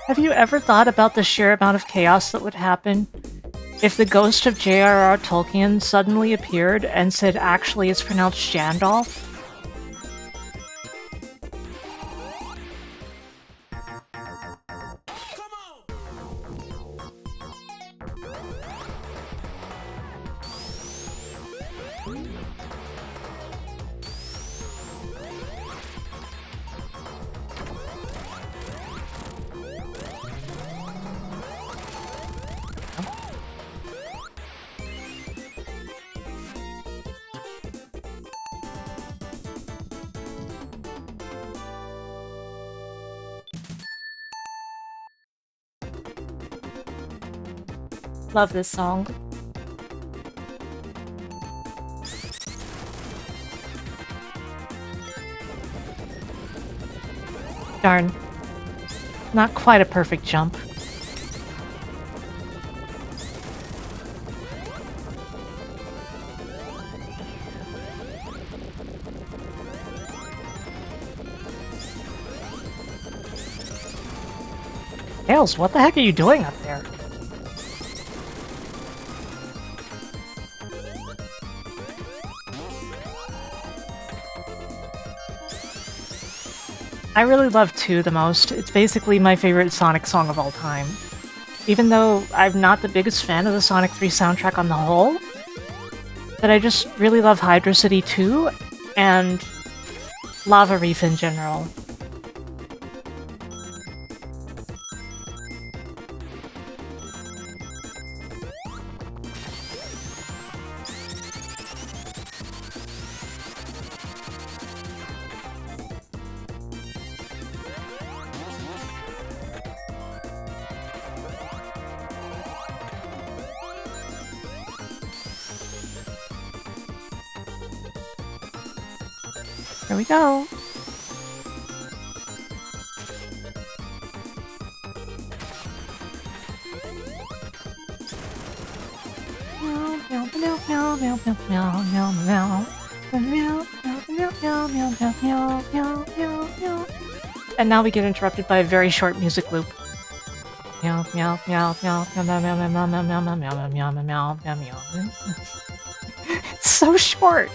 Have you ever thought about the sheer amount of chaos that would happen if the ghost of J.R.R. Tolkien suddenly appeared and said, actually, it's pronounced Jandalf? Love this song. Darn. Not quite a perfect jump. Tails, what the heck are you doing up there? I really love 2 the most. It's basically my favorite Sonic song of all time. Even though I'm not the biggest fan of the Sonic 3 soundtrack on the whole, but I just really love Hydro City 2 and Lava Reef in general. Here we go. And now we get interrupted by a very short music loop. Meow meow meow meow meow meow meow meow meow meow meow meow meow meow meow meow. It's so short.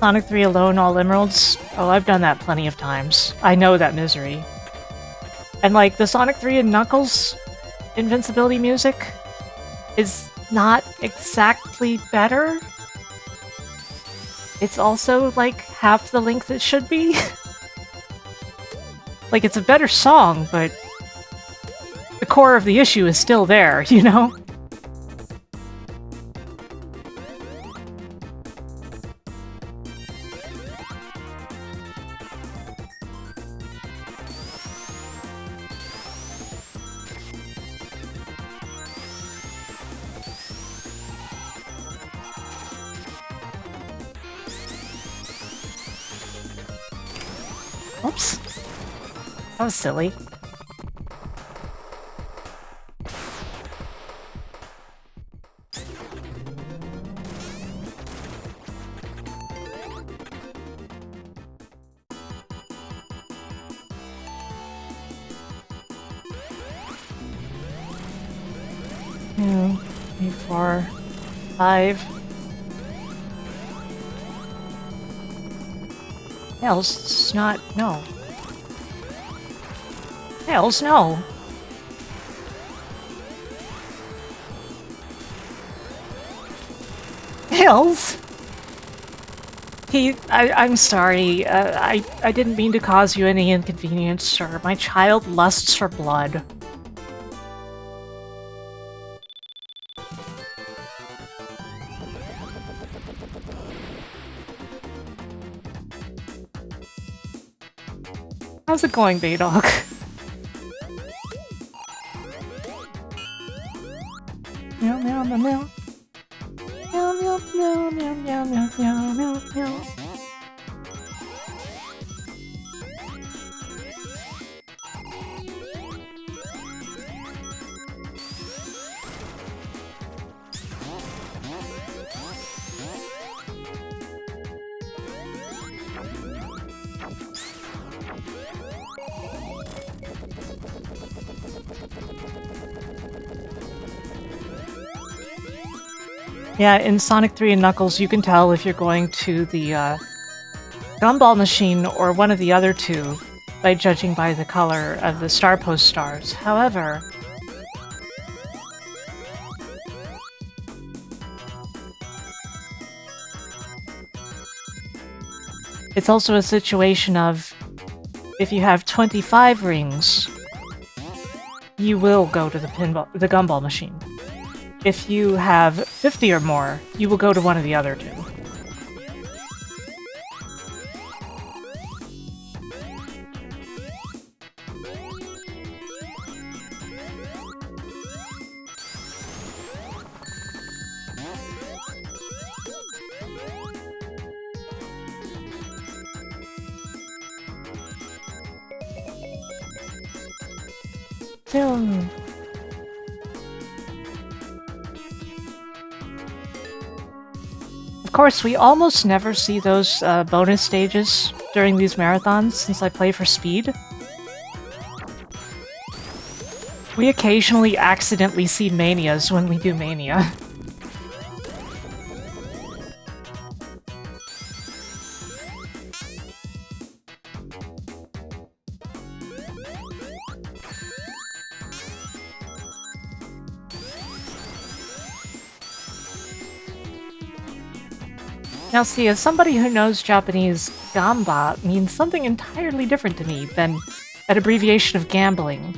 Sonic 3 alone, all emeralds? Oh, I've done that plenty of times. I know that misery. And like, the Sonic 3 and Knuckles invincibility music is not exactly better. It's also like half the length it should be. Like, it's a better song, but the core of the issue is still there, you know? Oops. That was silly. Two, three, four, five. Tails, it's not. No. Tails, no. Tails? I'm sorry. I didn't mean to cause you any inconvenience, sir. My child lusts for blood. How's it going, Hedgehog? Meow meow meow meow. Meow meow meow meow meow meow meow meow. Yeah, in Sonic 3 and Knuckles, you can tell if you're going to the gumball machine or one of the other two by judging by the color of the star post stars. However, it's also a situation of if you have 25 rings, you will go to the gumball machine. If you have 50 or more, you will go to one of the other two. Of course, we almost never see those bonus stages during these marathons, since I play for speed. We occasionally accidentally see manias when we do mania. Now see, as somebody who knows Japanese, gamba means something entirely different to me than an abbreviation of gambling.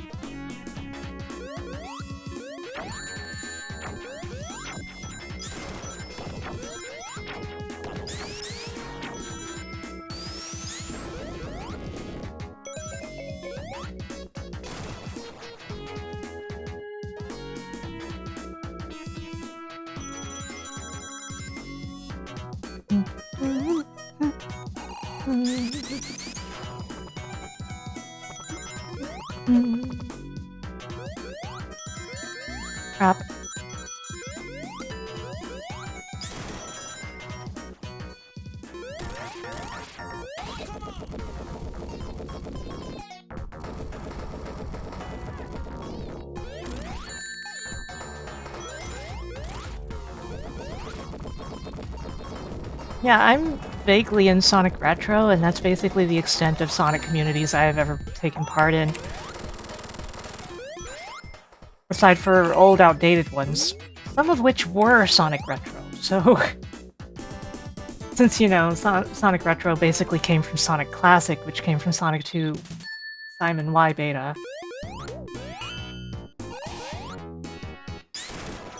Crap. Yeah, vaguely in Sonic Retro, and that's basically the extent of Sonic communities I have ever taken part in. Aside for old, outdated ones, some of which were Sonic Retro, so... Since, you know, Sonic Retro basically came from Sonic Classic, which came from Sonic 2 Simon Y Beta.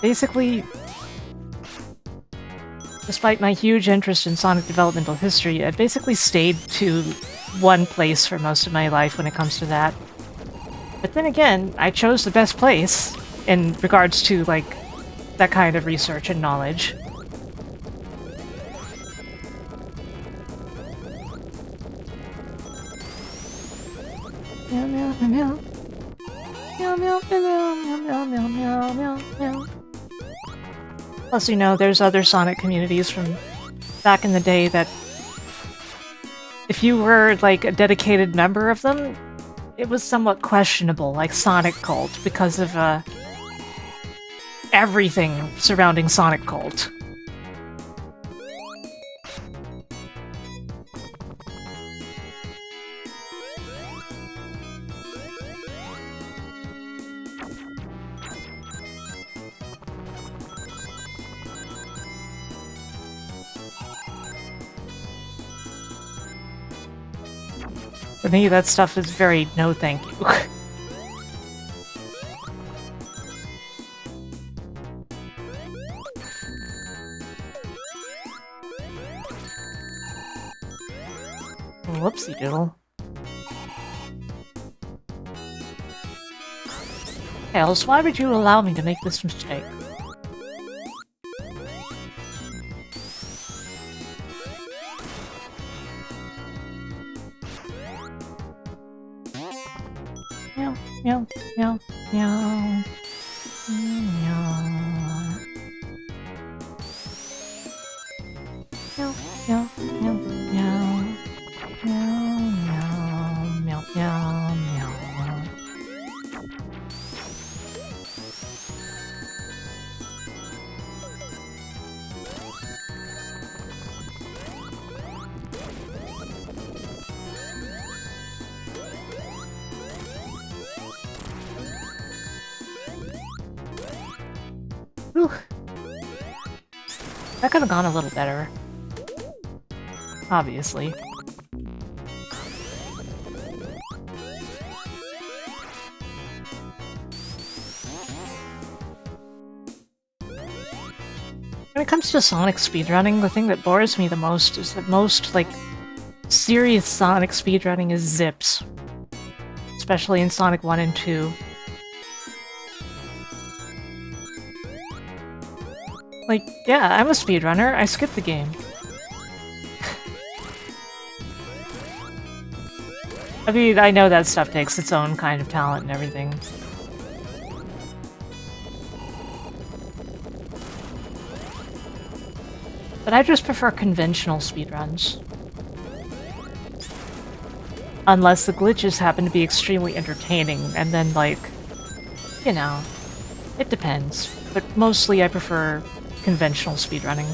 Basically, despite my huge interest in Sonic developmental history, I basically stayed to one place for most of my life when it comes to that. But then again, I chose the best place in regards to, like, that kind of research and knowledge. Meow meow meow meow meow meow meow meow meow meow meow. Plus, you know, there's other Sonic communities from back in the day that if you were, like, a dedicated member of them, it was somewhat questionable, like Sonic Cult, because of, everything surrounding Sonic Cult. For me, that stuff is very no thank you. Whoopsie doodle. Tails, why would you allow me to make this mistake? Meow, meow, meow, meow. Meow. Meow, meow, meow, meow. Meow, meow, meow, meow, meow. Whew. That could have gone a little better. Obviously. When it comes to Sonic speedrunning, the thing that bores me the most is that most, like, serious Sonic speedrunning is zips. Especially in Sonic 1 and 2. Like, yeah, I'm a speedrunner. I skipped the game. I mean, I know that stuff takes its own kind of talent and everything. But I just prefer conventional speedruns. Unless the glitches happen to be extremely entertaining, and then, like, you know, it depends. But mostly I prefer conventional speedrunning.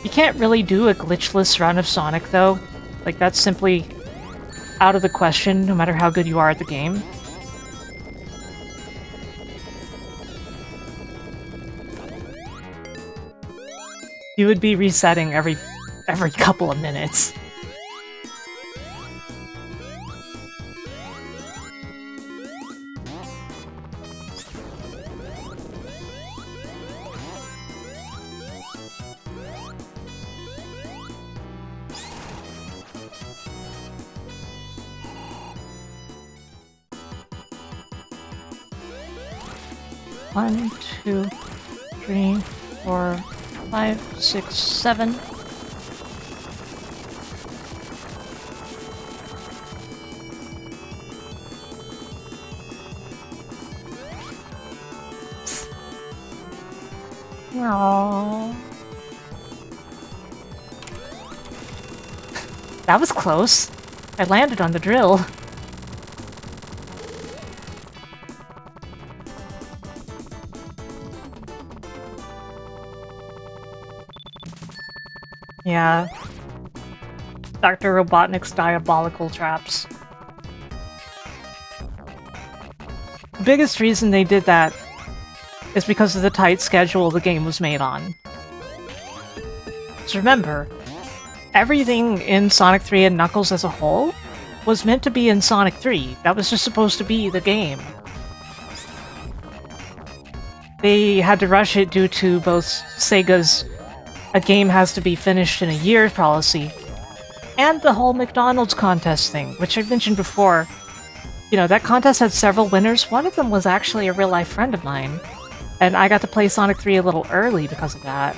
You can't really do a glitchless run of Sonic, though. Like, that's simply out of the question, no matter how good you are at the game. You would be resetting every couple of minutes. One, two, three, 4, 5, 6, 7. Aww. That was close. I landed on the drill. Yeah. Dr. Robotnik's diabolical traps. The biggest reason they did that is because of the tight schedule the game was made on. So remember, everything in Sonic 3 and Knuckles as a whole was meant to be in Sonic 3. That was just supposed to be the game. They had to rush it due to both Sega's "a game has to be finished in a year" policy, and the whole McDonald's contest thing, which I've mentioned before. You know, that contest had several winners. One of them was actually a real-life friend of mine, and I got to play Sonic 3 a little early because of that.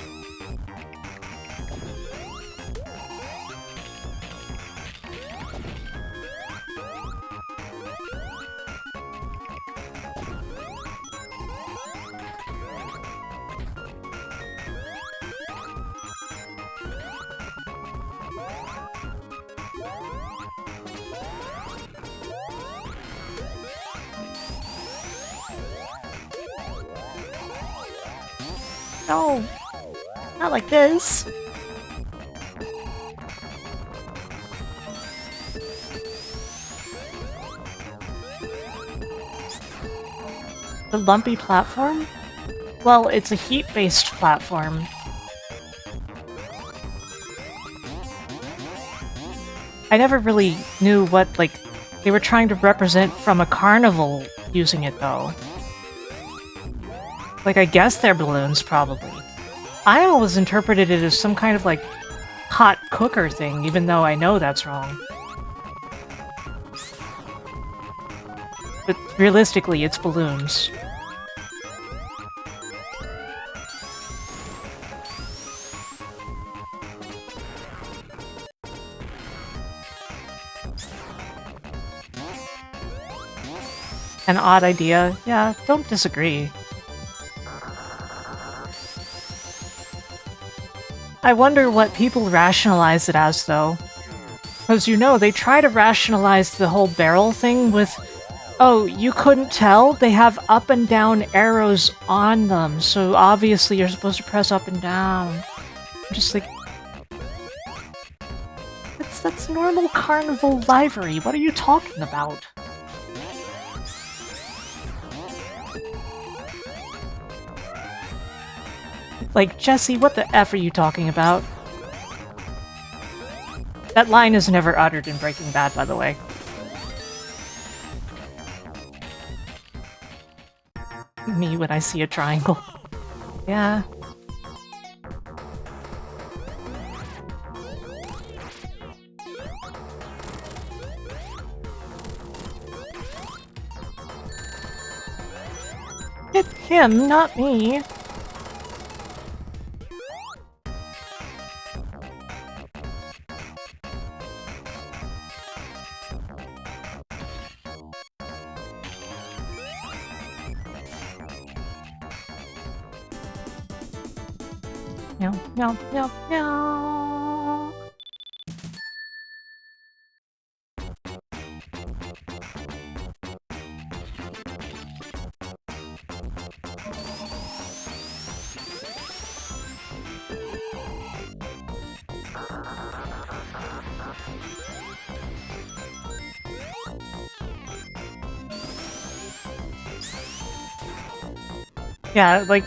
No! Not like this! The lumpy platform? Well, it's a heat-based platform. I never really knew what, like, they were trying to represent from a carnival using it, though. Like, I guess they're balloons, probably. I always interpreted it as some kind of, like, hot cooker thing, even though I know that's wrong. But realistically, it's balloons. An odd idea? Yeah, don't disagree. I wonder what people rationalize it as, though. Because, you know, they try to rationalize the whole barrel thing with, oh, you couldn't tell? They have up and down arrows on them, so obviously you're supposed to press up and down. I'm just like... That's normal carnival livery. What are you talking about? Like, Jesse, what the F are you talking about? That line is never uttered in Breaking Bad, by the way. Me when I see a triangle. Yeah. Hit him, not me. Meow, meow, meow, meow. Yeah, like,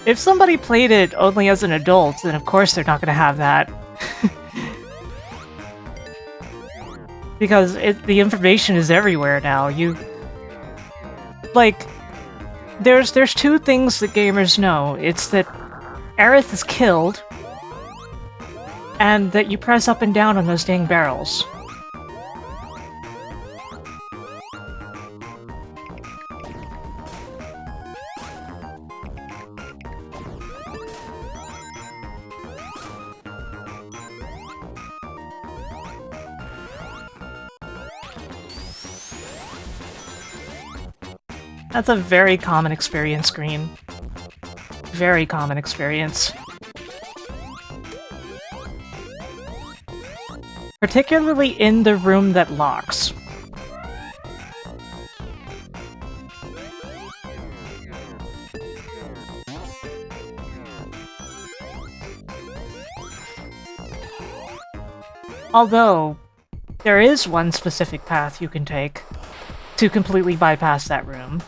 if somebody played it only as an adult, then of course they're not gonna have that. Because the information is everywhere now. Like, there's two things that gamers know. It's that Aerith is killed, and that you press up and down on those dang barrels. That's a very common experience, Green. Very common experience. Particularly in the room that locks. Although, there is one specific path you can take to completely bypass that room.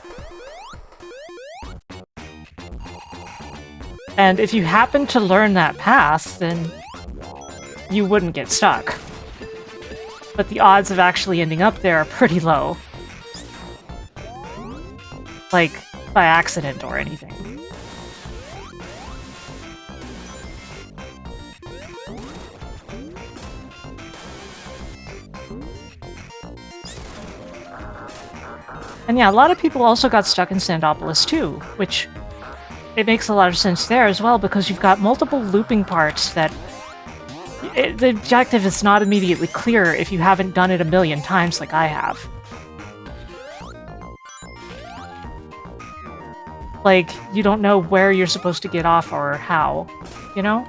And if you happen to learn that path, then you wouldn't get stuck. But the odds of actually ending up there are pretty low. Like, by accident or anything. And yeah, a lot of people also got stuck in Sandopolis too, which it makes a lot of sense there as well, because you've got multiple looping parts that the objective is not immediately clear if you haven't done it a million times like I have. Like, you don't know where you're supposed to get off or how, you know?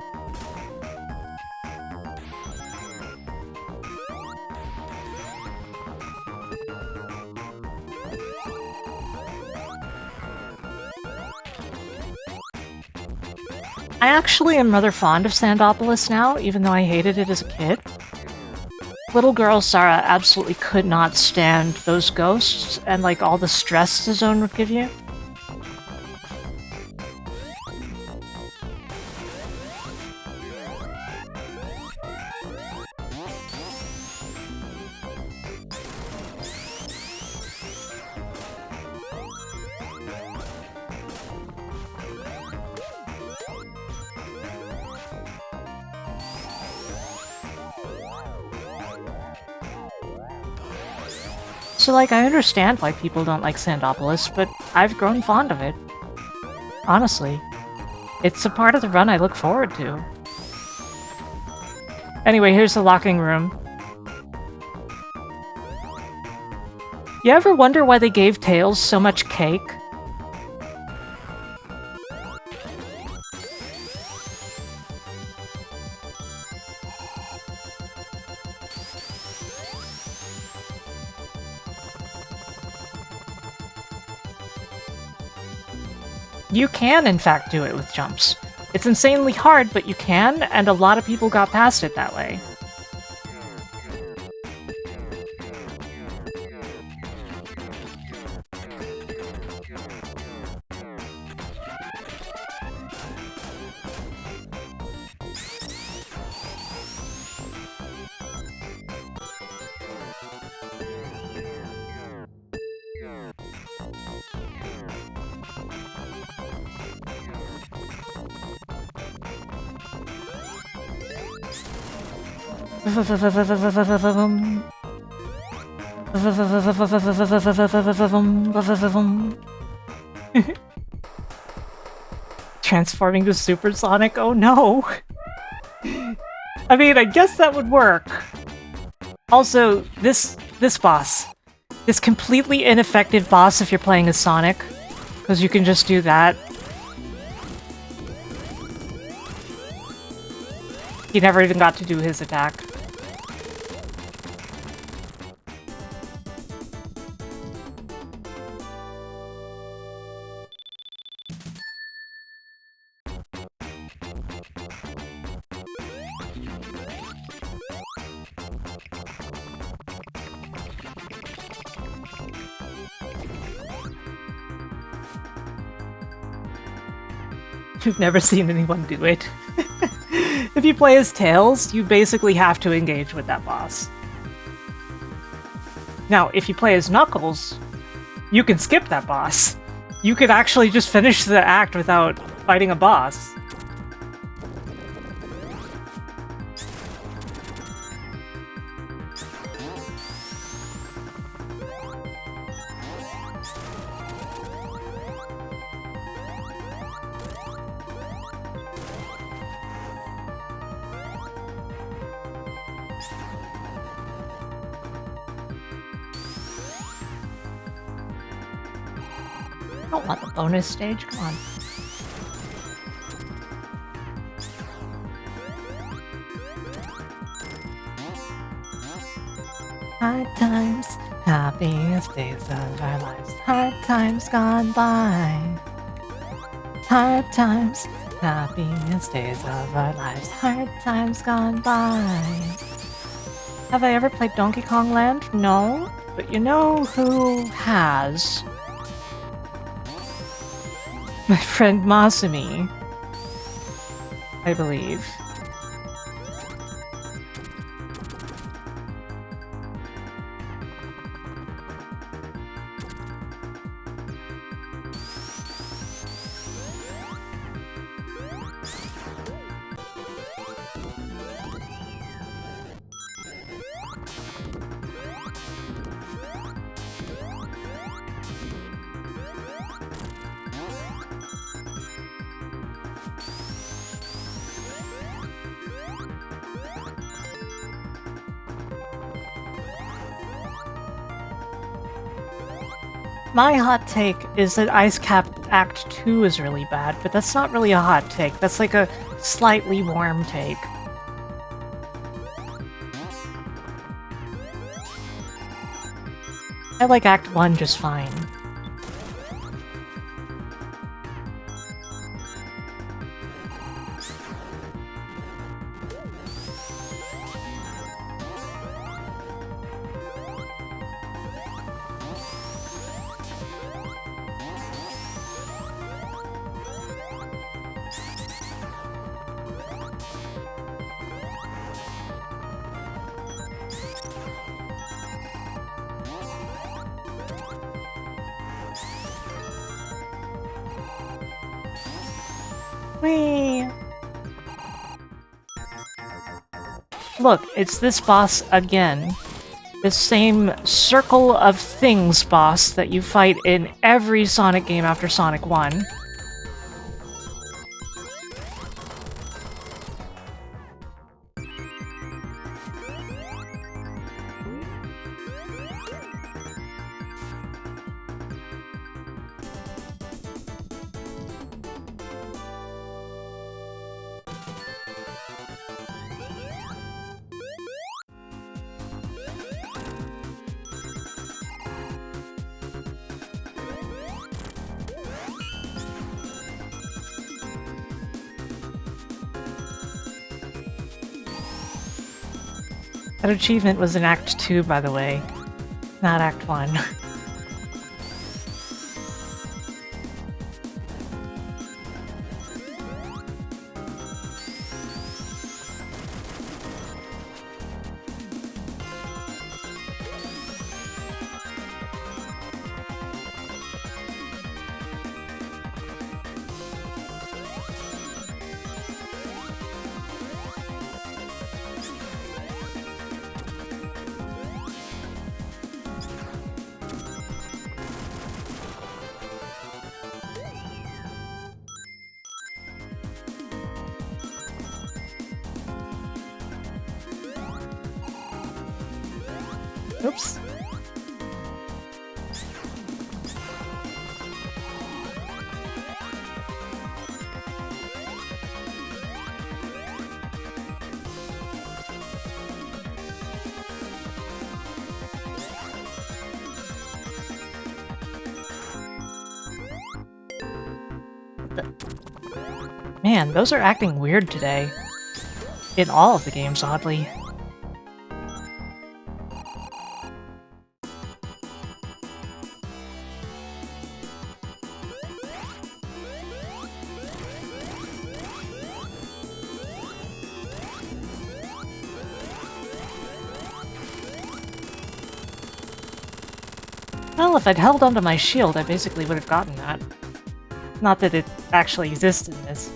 I actually am rather fond of Sandopolis now, even though I hated it as a kid. Little girl Sarah absolutely could not stand those ghosts and, like, all the stress the zone would give you. So, like, I understand why people don't like Sandopolis, but I've grown fond of it. Honestly. It's a part of the run I look forward to. Anyway, here's the locking room. You ever wonder why they gave Tails so much cake? You can, in fact, do it with jumps. It's insanely hard, but you can, and a lot of people got past it that way. Transforming to supersonic? Oh no! I mean, I guess that would work. Also, this boss. This completely ineffective boss if you're playing as Sonic. Because you can just do that. He never even got to do his attack. You've never seen anyone do it. If you play as Tails, you basically have to engage with that boss. Now, if you play as Knuckles, you can skip that boss. You could actually just finish the act without fighting a boss. I don't want the bonus stage, come on. Hard times, happiest days of our lives. Hard times gone by. Hard times, happiest days of our lives. Hard times gone by. Have I ever played Donkey Kong Land? No. But you know who has? My friend Masumi, I believe. My hot take is that Ice Cap Act 2 is really bad, but that's not really a hot take. That's like a slightly warm take. I like Act 1 just fine. Whee! Look, it's this boss again. The same circle of things boss that you fight in every Sonic game after Sonic 1. That achievement was in Act 2, by the way, not Act 1. Oops. Man, those are acting weird today. In all of the games, oddly. Well, if I'd held onto my shield, I basically would have gotten that. Not that it actually exists in this.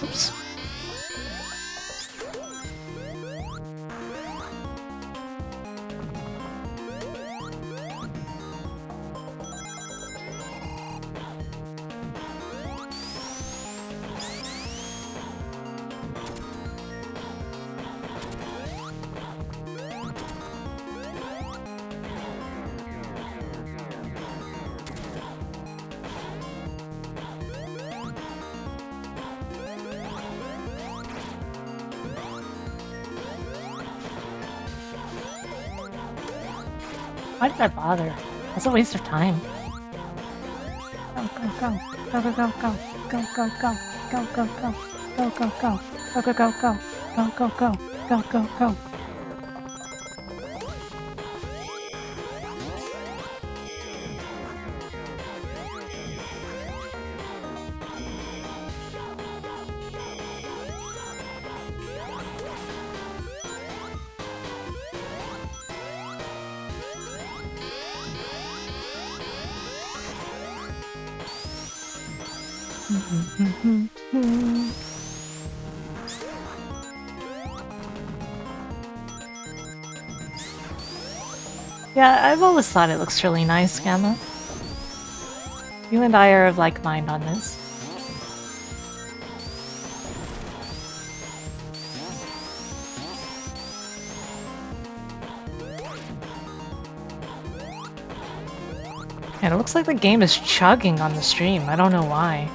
Oops. Why did I bother? That's a waste of time. Go, go, go. Go, go, go, go. Go, go, go. Go, go, go. Go, go, go. Go, go, go, go. Go, go, go. Go, go, go. Yeah, I've always thought it looks really nice, Gamma. You and I are of like mind on this. And it looks like the game is chugging on the stream. I don't know why.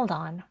Hold on.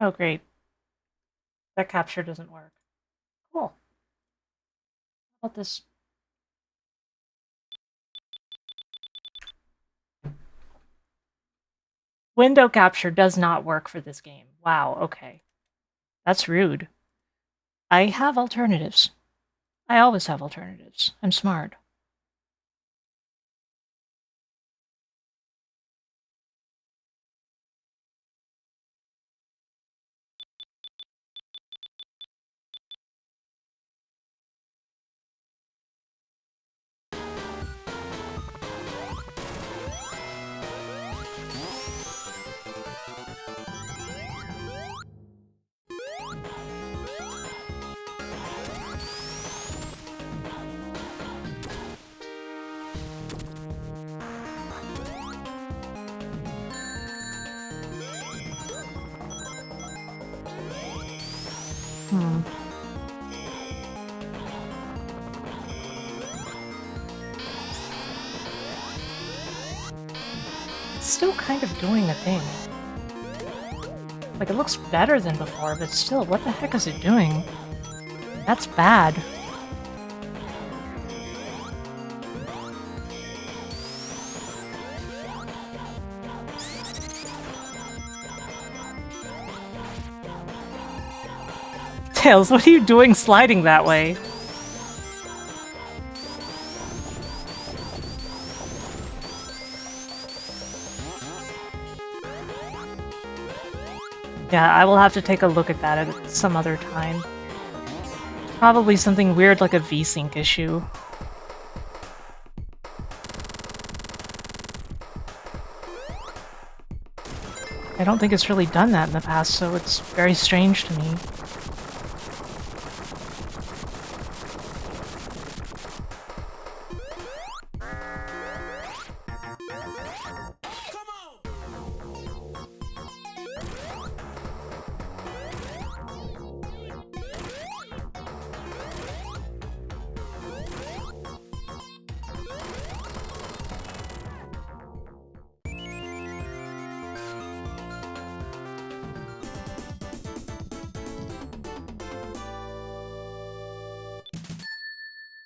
Oh, great. That capture doesn't work. Cool. How about this? Window capture does not work for this game. Wow, okay. That's rude. I have alternatives. I always have alternatives. I'm smart. It's still kind of doing a thing. Like, it looks better than before, but still, what the heck is it doing? That's bad. Tails, what are you doing sliding that way? Yeah, I will have to take a look at that at some other time. Probably something weird like a VSync issue. I don't think it's really done that in the past, so it's very strange to me.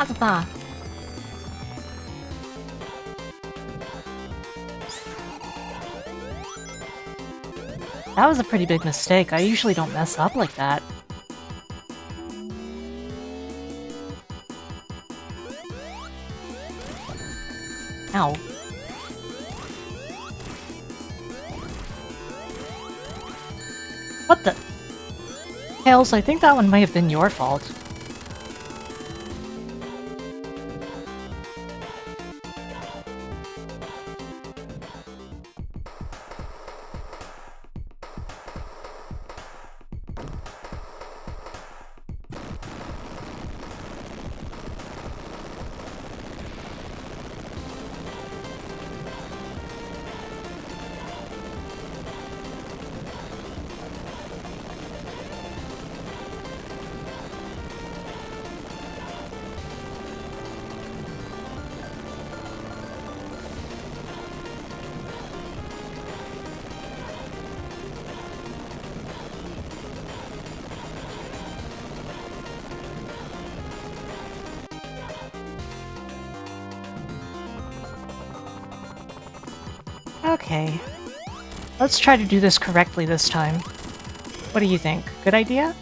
맞았다. That was a pretty big mistake. I usually don't mess up like that. Ow. What the? Tails, I think that one might have been your fault. Okay. Let's try to do this correctly this time. What do you think? Good idea?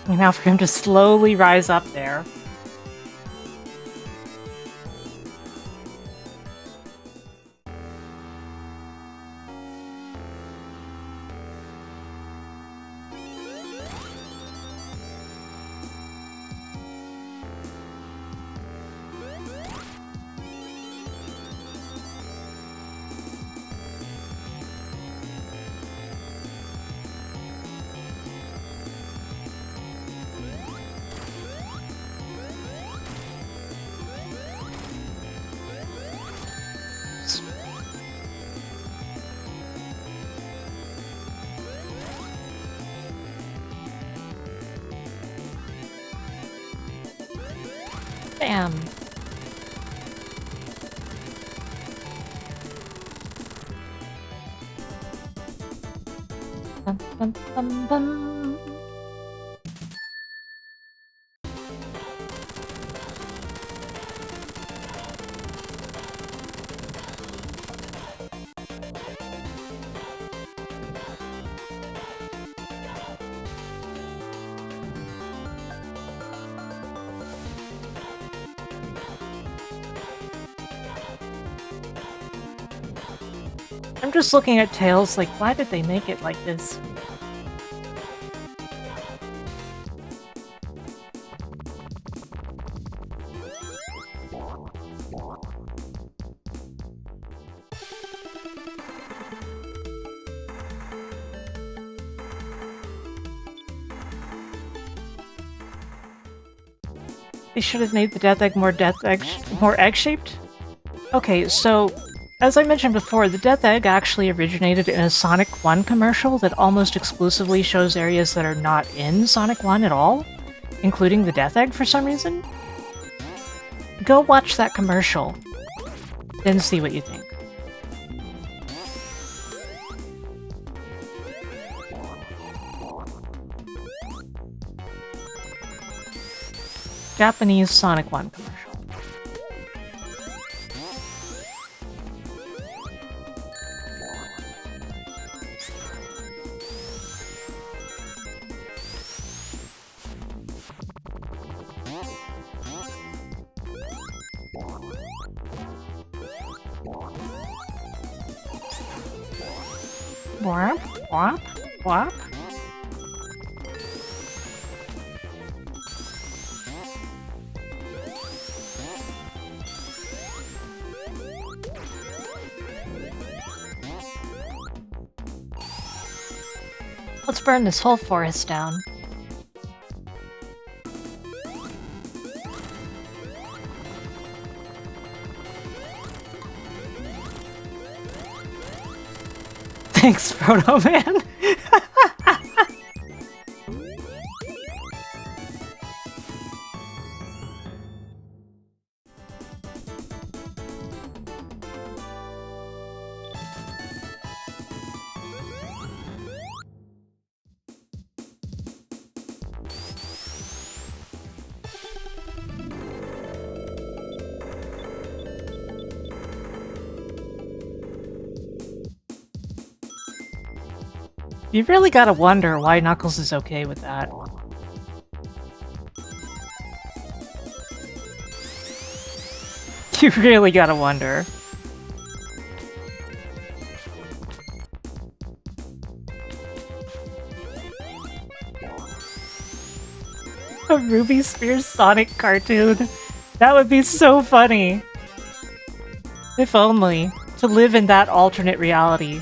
And now for him to slowly rise up there. Bam! Bum, bum, bum, bum. I'm just looking at Tails, like, why did they make it like this? They should have made the Death Egg more egg-shaped? Okay, so as I mentioned before, the Death Egg actually originated in a Sonic 1 commercial that almost exclusively shows areas that are not in Sonic 1 at all, including the Death Egg for some reason. Go watch that commercial, then see what you think. Japanese Sonic 1 commercial. Whop, whop, whop. Let's burn this whole forest down. Thanks, Proto Man. You really gotta wonder why Knuckles is okay with that. You really gotta wonder. A Ruby Spears Sonic cartoon. That would be so funny. If only. To live in that alternate reality.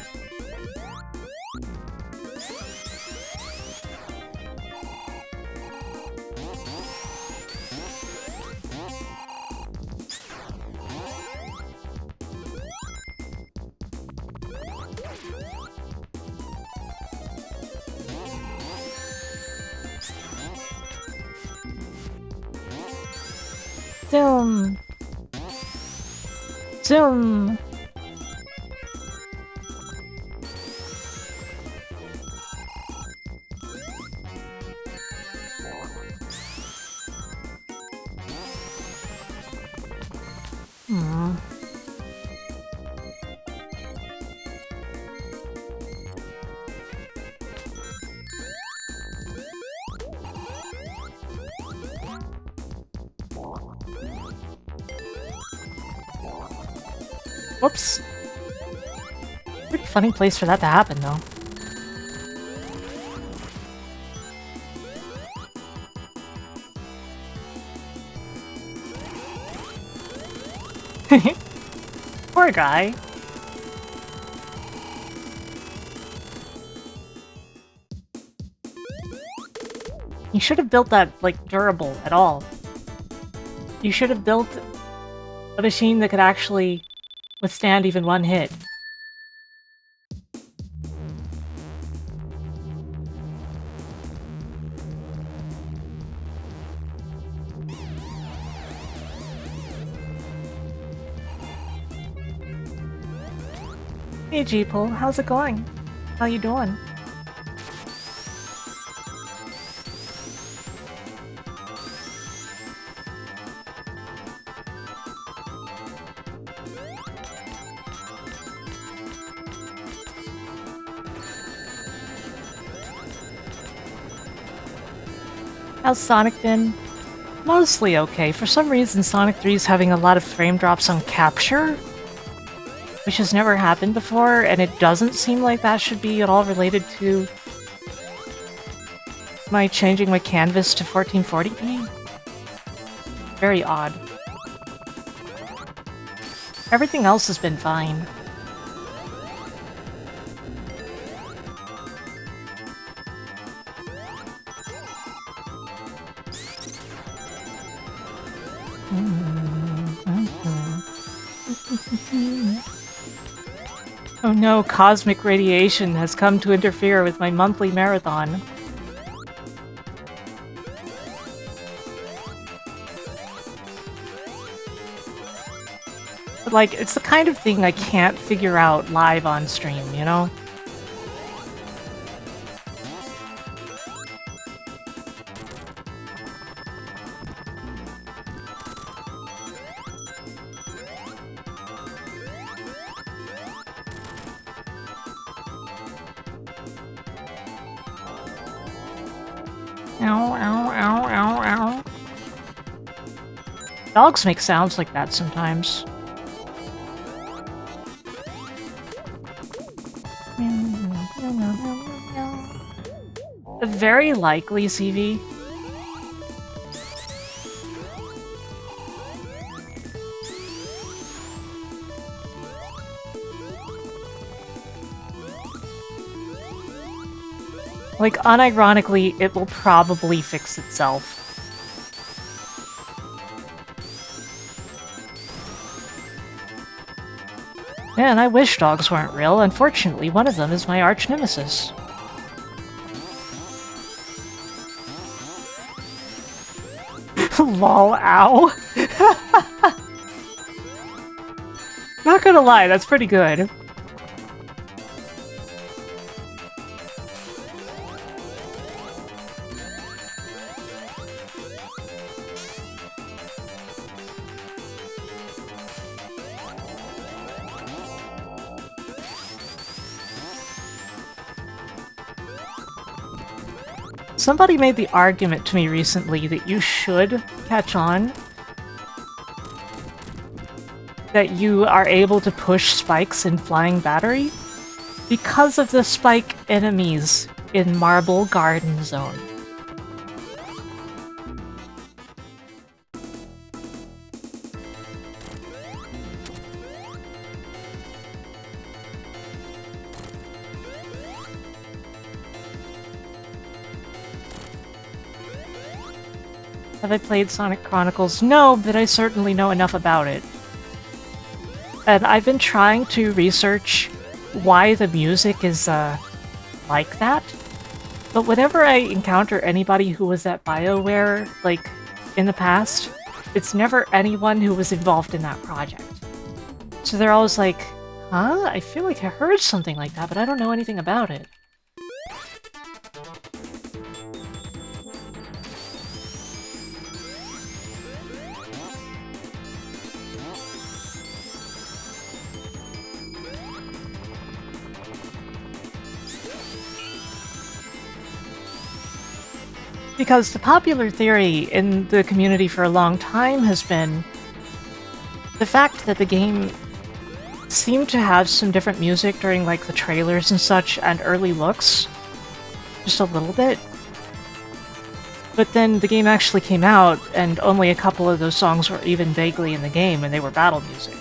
Zoom. Zoom. Hmm. Whoops. Pretty funny place for that to happen, though. Poor guy. You should have built that, like, durable at all. You should have built a machine that could actually withstand even one hit. Hey Jeeple, how's it going? How you doing? How's Sonic been? Mostly okay. For some reason, Sonic 3 is having a lot of frame drops on capture, which has never happened before, and it doesn't seem like that should be at all related to my changing my canvas to 1440p. Very odd. Everything else has been fine. Oh no, cosmic radiation has come to interfere with my monthly marathon. But, like, it's the kind of thing I can't figure out live on stream, you know? Ow, ow, ow, ow, ow. Dogs make sounds like that sometimes. Very likely, CV. Like, unironically, it will probably fix itself. Man, I wish dogs weren't real. Unfortunately, one of them is my arch nemesis. Lol, ow. Not gonna lie, that's pretty good. Somebody made the argument to me recently that you should catch on that you are able to push spikes in Flying Battery because of the spike enemies in Marble Garden Zone. Have I played Sonic Chronicles? No, but I certainly know enough about it. And I've been trying to research why the music is, like that. But whenever I encounter anybody who was at BioWare, like, in the past, it's never anyone who was involved in that project. So they're always like, huh? I feel like I heard something like that, but I don't know anything about it. Because the popular theory in the community for a long time has been the fact that the game seemed to have some different music during, like, the trailers and such and early looks. Just a little bit. But then the game actually came out, and only a couple of those songs were even vaguely in the game, and they were battle music.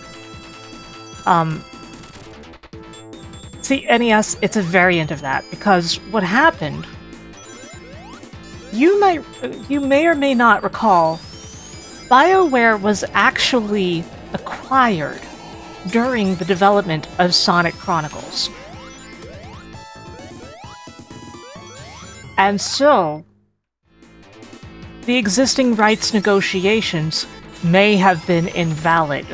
See, NES, it's a variant of that, because what happened... You may or may not recall, BioWare was actually acquired during the development of Sonic Chronicles. And so, the existing rights negotiations may have been invalid.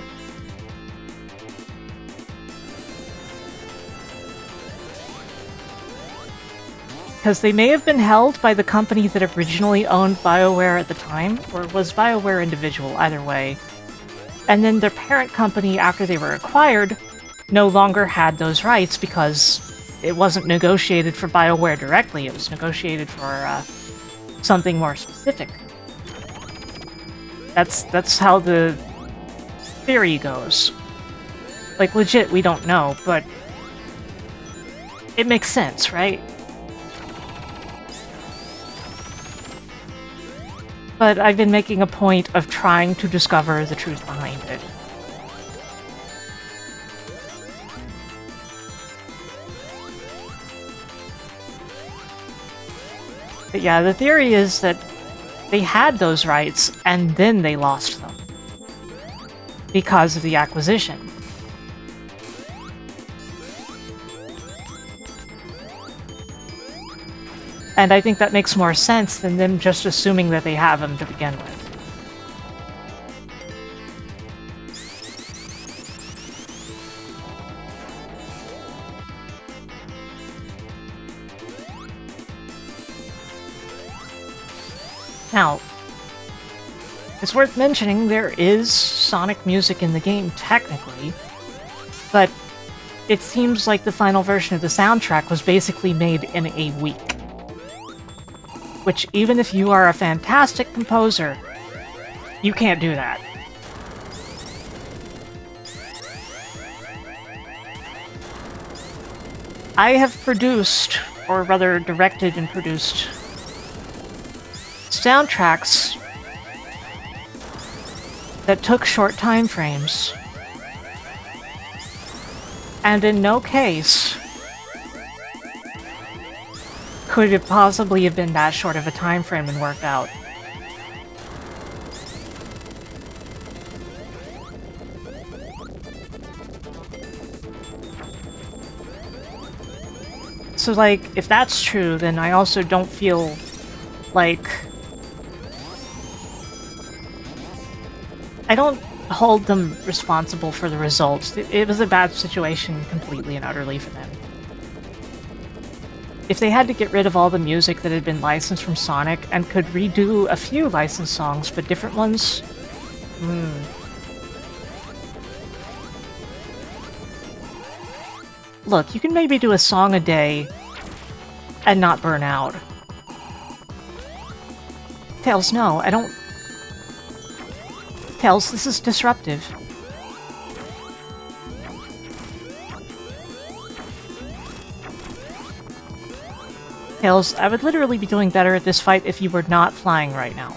Because they may have been held by the company that originally owned BioWare at the time, or was BioWare individual, either way. And then their parent company, after they were acquired, no longer had those rights because it wasn't negotiated for BioWare directly, it was negotiated for something more specific. That's how the theory goes. Like, legit, we don't know, but it makes sense, right? But I've been making a point of trying to discover the truth behind it. But yeah, the theory is that they had those rights, and then they lost them. Because of the acquisition. And I think that makes more sense than them just assuming that they have them to begin with. Now, it's worth mentioning there is Sonic music in the game, technically, but it seems like the final version of the soundtrack was basically made in a week. Which, even if you are a fantastic composer, you can't do that. I have produced, or rather directed and produced, soundtracks that took short time frames, and in no case could it possibly have been that short of a time frame and worked out. So, like, if that's true, then I also don't feel like... I don't hold them responsible for the results. It was a bad situation completely and utterly for them. If they had to get rid of all the music that had been licensed from Sonic and could redo a few licensed songs, but different ones? Look, you can maybe do a song a day and not burn out. Tails, no, I don't... Tails, this is disruptive. Tails, I would literally be doing better at this fight if you were not flying right now.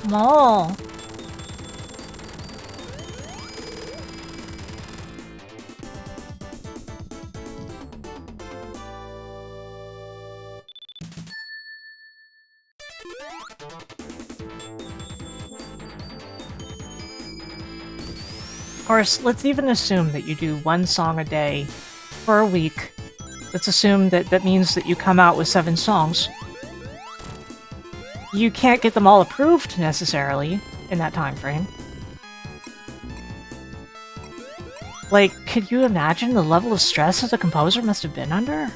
No. Of course, let's even assume that you do one song a day for a week. Let's assume that that means that you come out with 7 songs. You can't get them all approved, necessarily, in that time frame. Like, could you imagine the level of stress that the composer must have been under?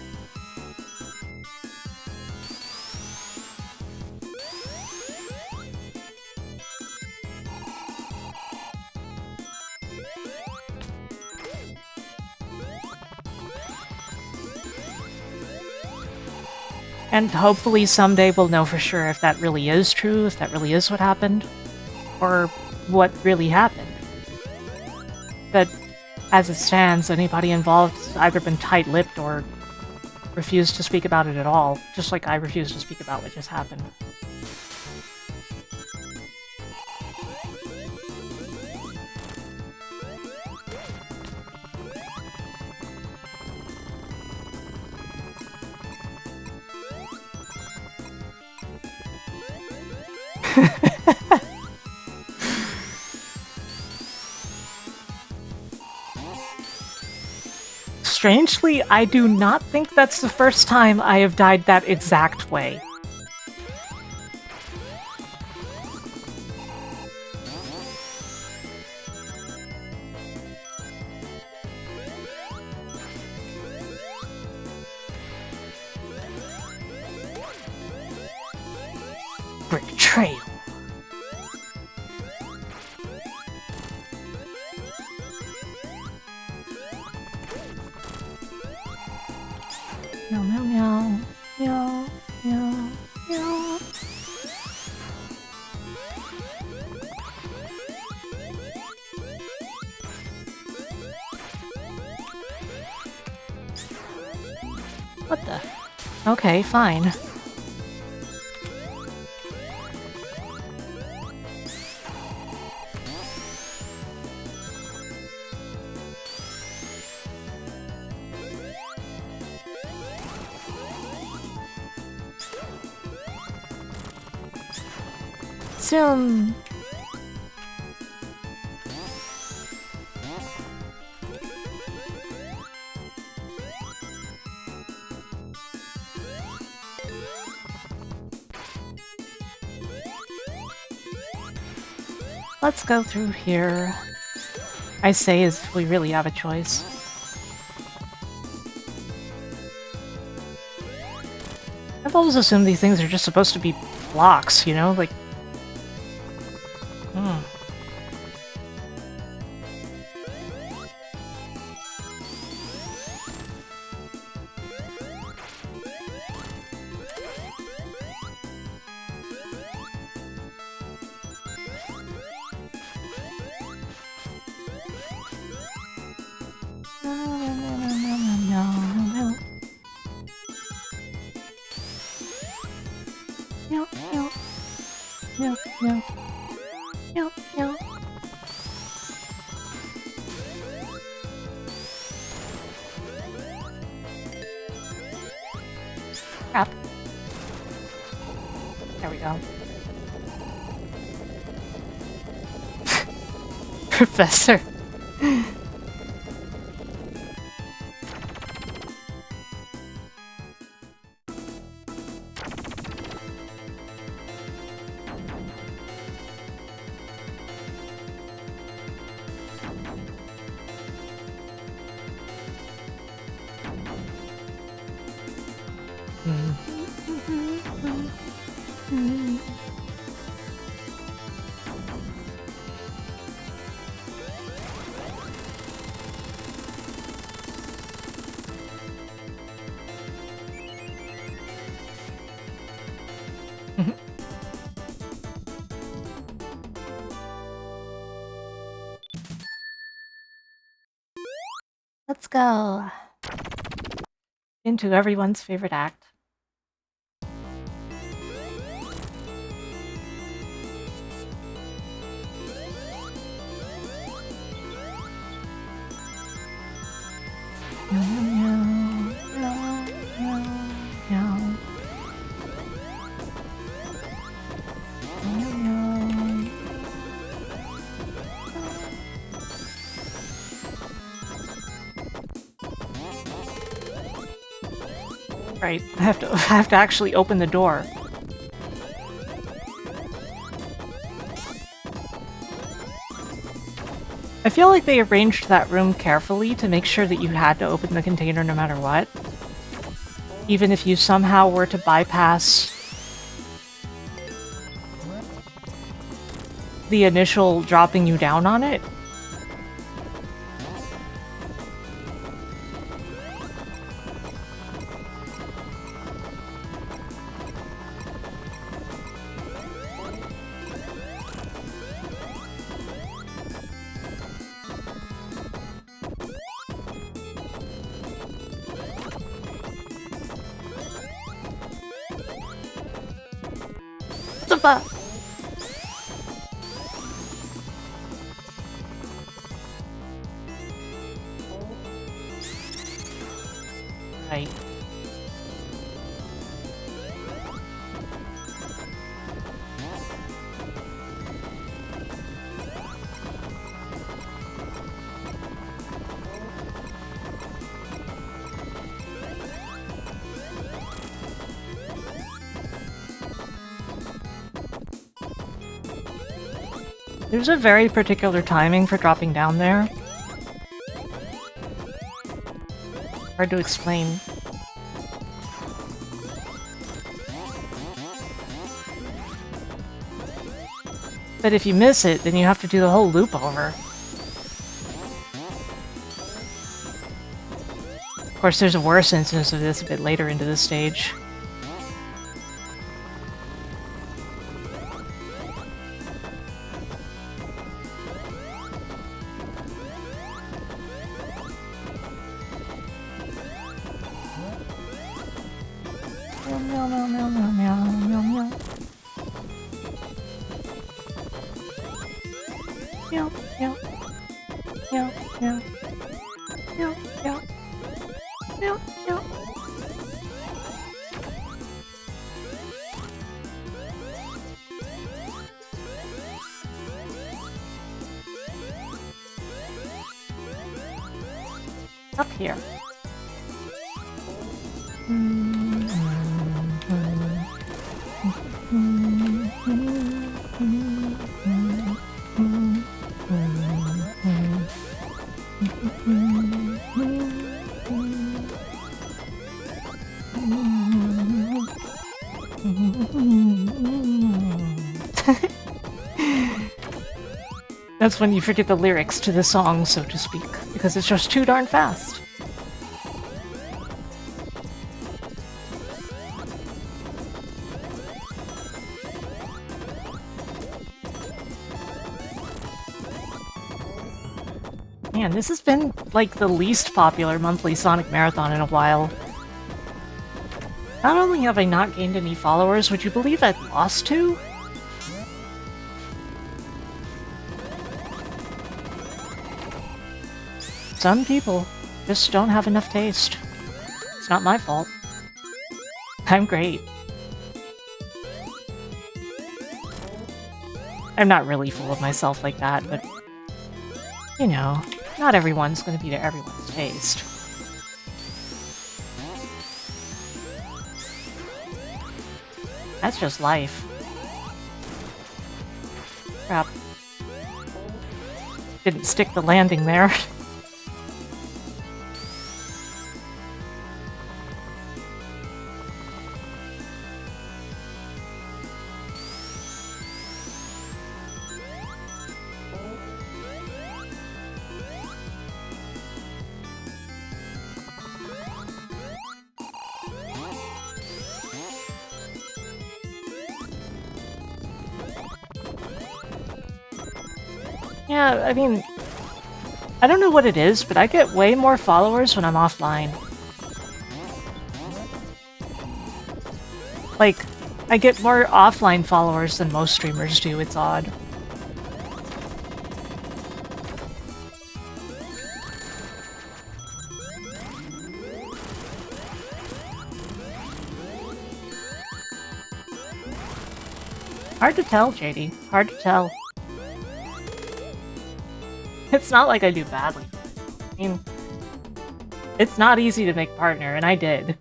And hopefully someday we'll know for sure if that really is true, if that really is what happened, or what really happened. But as it stands, anybody involved has either been tight-lipped or refused to speak about it at all, just like I refuse to speak about what just happened. Strangely, I do not think that's the first time I have died that exact way. Betrayal. Meow, meow, meow. Meow, meow, meow. What the? Okay, fine. Zoom. Let's go through here. I say as if we really have a choice. I've always assumed these things are just supposed to be blocks, you know? Like... Crap. There we go. Professor. go. Into everyone's favorite act. Right, I have to actually open the door. I feel like they arranged that room carefully to make sure that you had to open the container no matter what. Even if you somehow were to bypass the initial dropping you down on it. Right. There's a very particular timing for dropping down there. Hard to explain. But if you miss it, then you have to do the whole loop over. Of course, there's a worse instance of this a bit later into the stage. Meow, meow, meow, meow, meow, meow, meow. Meow, meow. Meow, meow. Meow, meow. Meow, meow. Up here. That's when you forget the lyrics to the song, so to speak, because it's just too darn fast. Man, this has been, like, the least popular monthly Sonic Marathon in a while. Not only have I not gained any followers, would you believe I've lost 2? Some people just don't have enough taste. It's not my fault. I'm great. I'm not really full of myself like that, but, you know, not everyone's gonna be to everyone's taste. That's just life. Crap. Didn't stick the landing there. Yeah, I mean, I don't know what it is, but I get way more followers when I'm offline. Like, I get more offline followers than most streamers do, it's odd. Hard to tell, JD. Hard to tell. It's not like I do badly. I mean, it's not easy to make partner, and I did.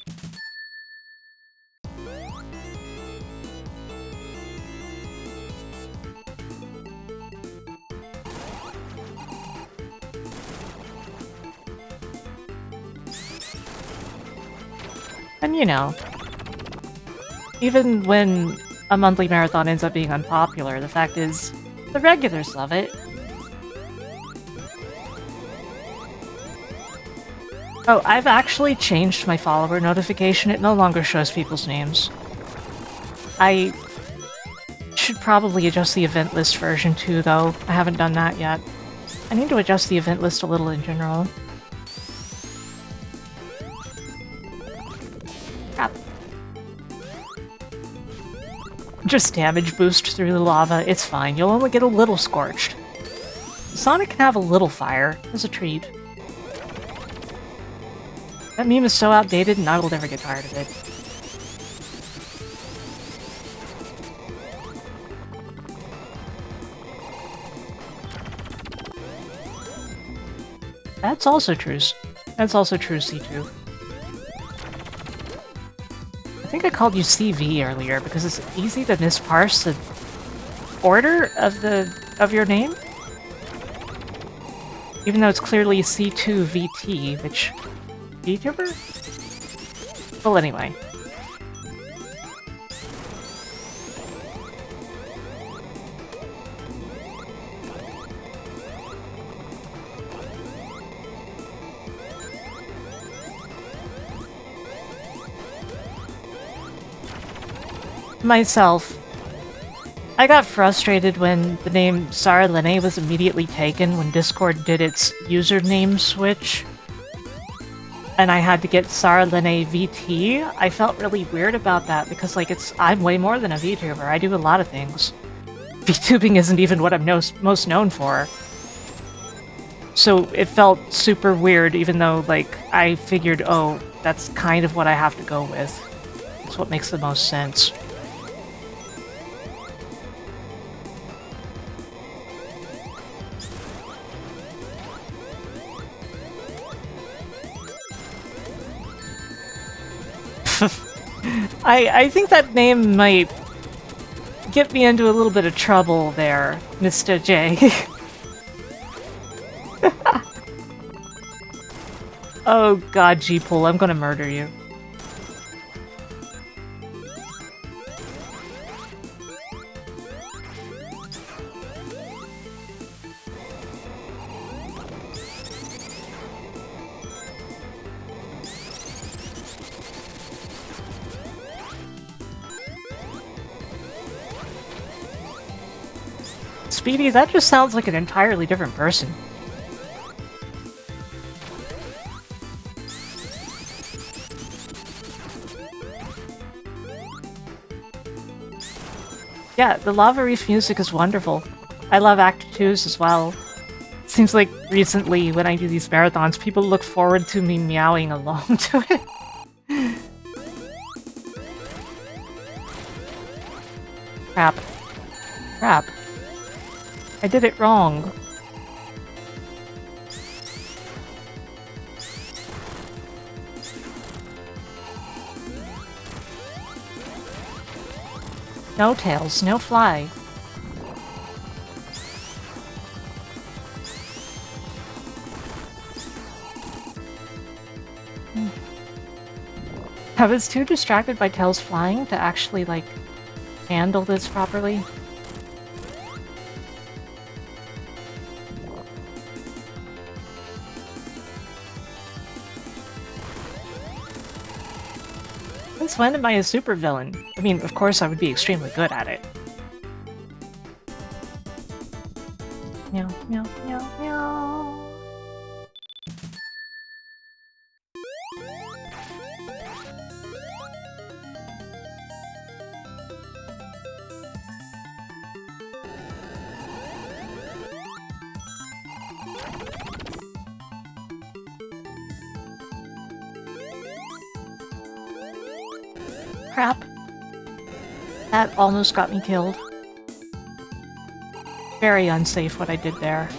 And you know, even when a monthly marathon ends up being unpopular, the fact is, the regulars love it. Oh, I've actually changed my follower notification. It no longer shows people's names. I should probably adjust the event list version too, though. I haven't done that yet. I need to adjust the event list a little in general. Crap. Just damage boost through the lava. It's fine. You'll only get a little scorched. Sonic can have a little fire as a treat. That meme is so outdated and I will never get tired of it. That's also true. That's also true, C2. I think I called you CV earlier because it's easy to misparse the order of your name. Even though it's clearly C2VT, which... VTuber? Well, anyway. Myself. I got frustrated when the name Sarah Lene was immediately taken when Discord did its username switch. And I had to get Sarah Lene VT. I felt really weird about that because, like, I'm way more than a VTuber. I do a lot of things. VTubing isn't even what I'm most known for. So it felt super weird, even though, like, I figured, oh, that's kind of what I have to go with. It's what makes the most sense. I think that name might get me into a little bit of trouble there, Mr. J. Oh god, G-Pool, I'm gonna murder you. Speedy, that just sounds like an entirely different person. Yeah, the Lava Reef music is wonderful. I love Act 2s as well. Seems like recently, when I do these marathons, people look forward to me meowing along to it. Crap. Crap. I did it wrong. No tails, no fly. I was too distracted by tails flying to actually, like, handle this properly. Since when am I a supervillain? I mean, of course I would be extremely good at it. Meow, meow, meow, meow. Crap. That almost got me killed. Very unsafe what I did there.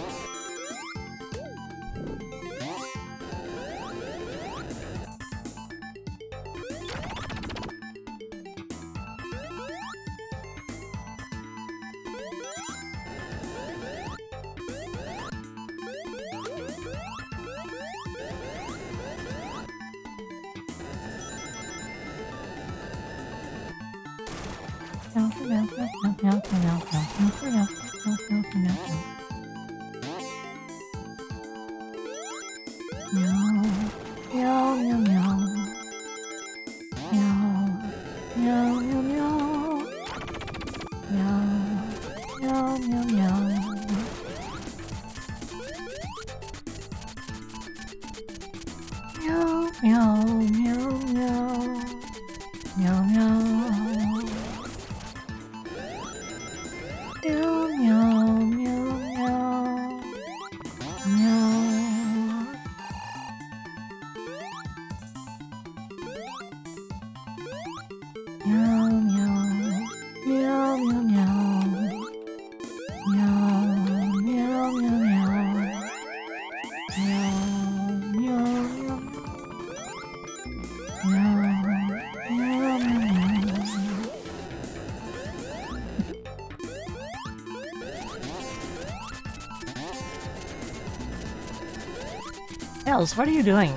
Tails, what are you doing?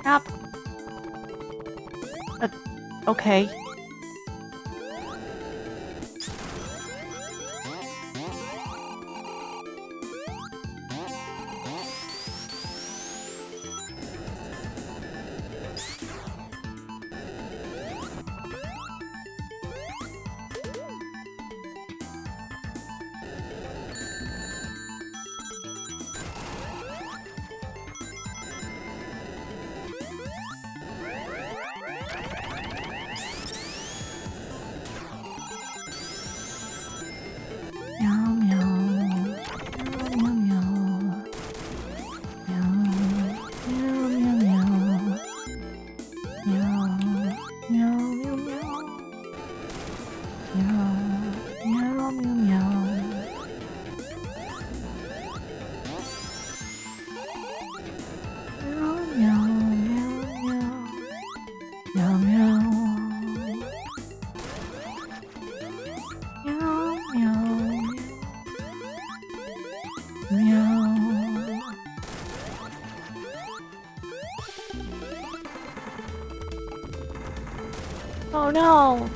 Crap. Okay. Oh no!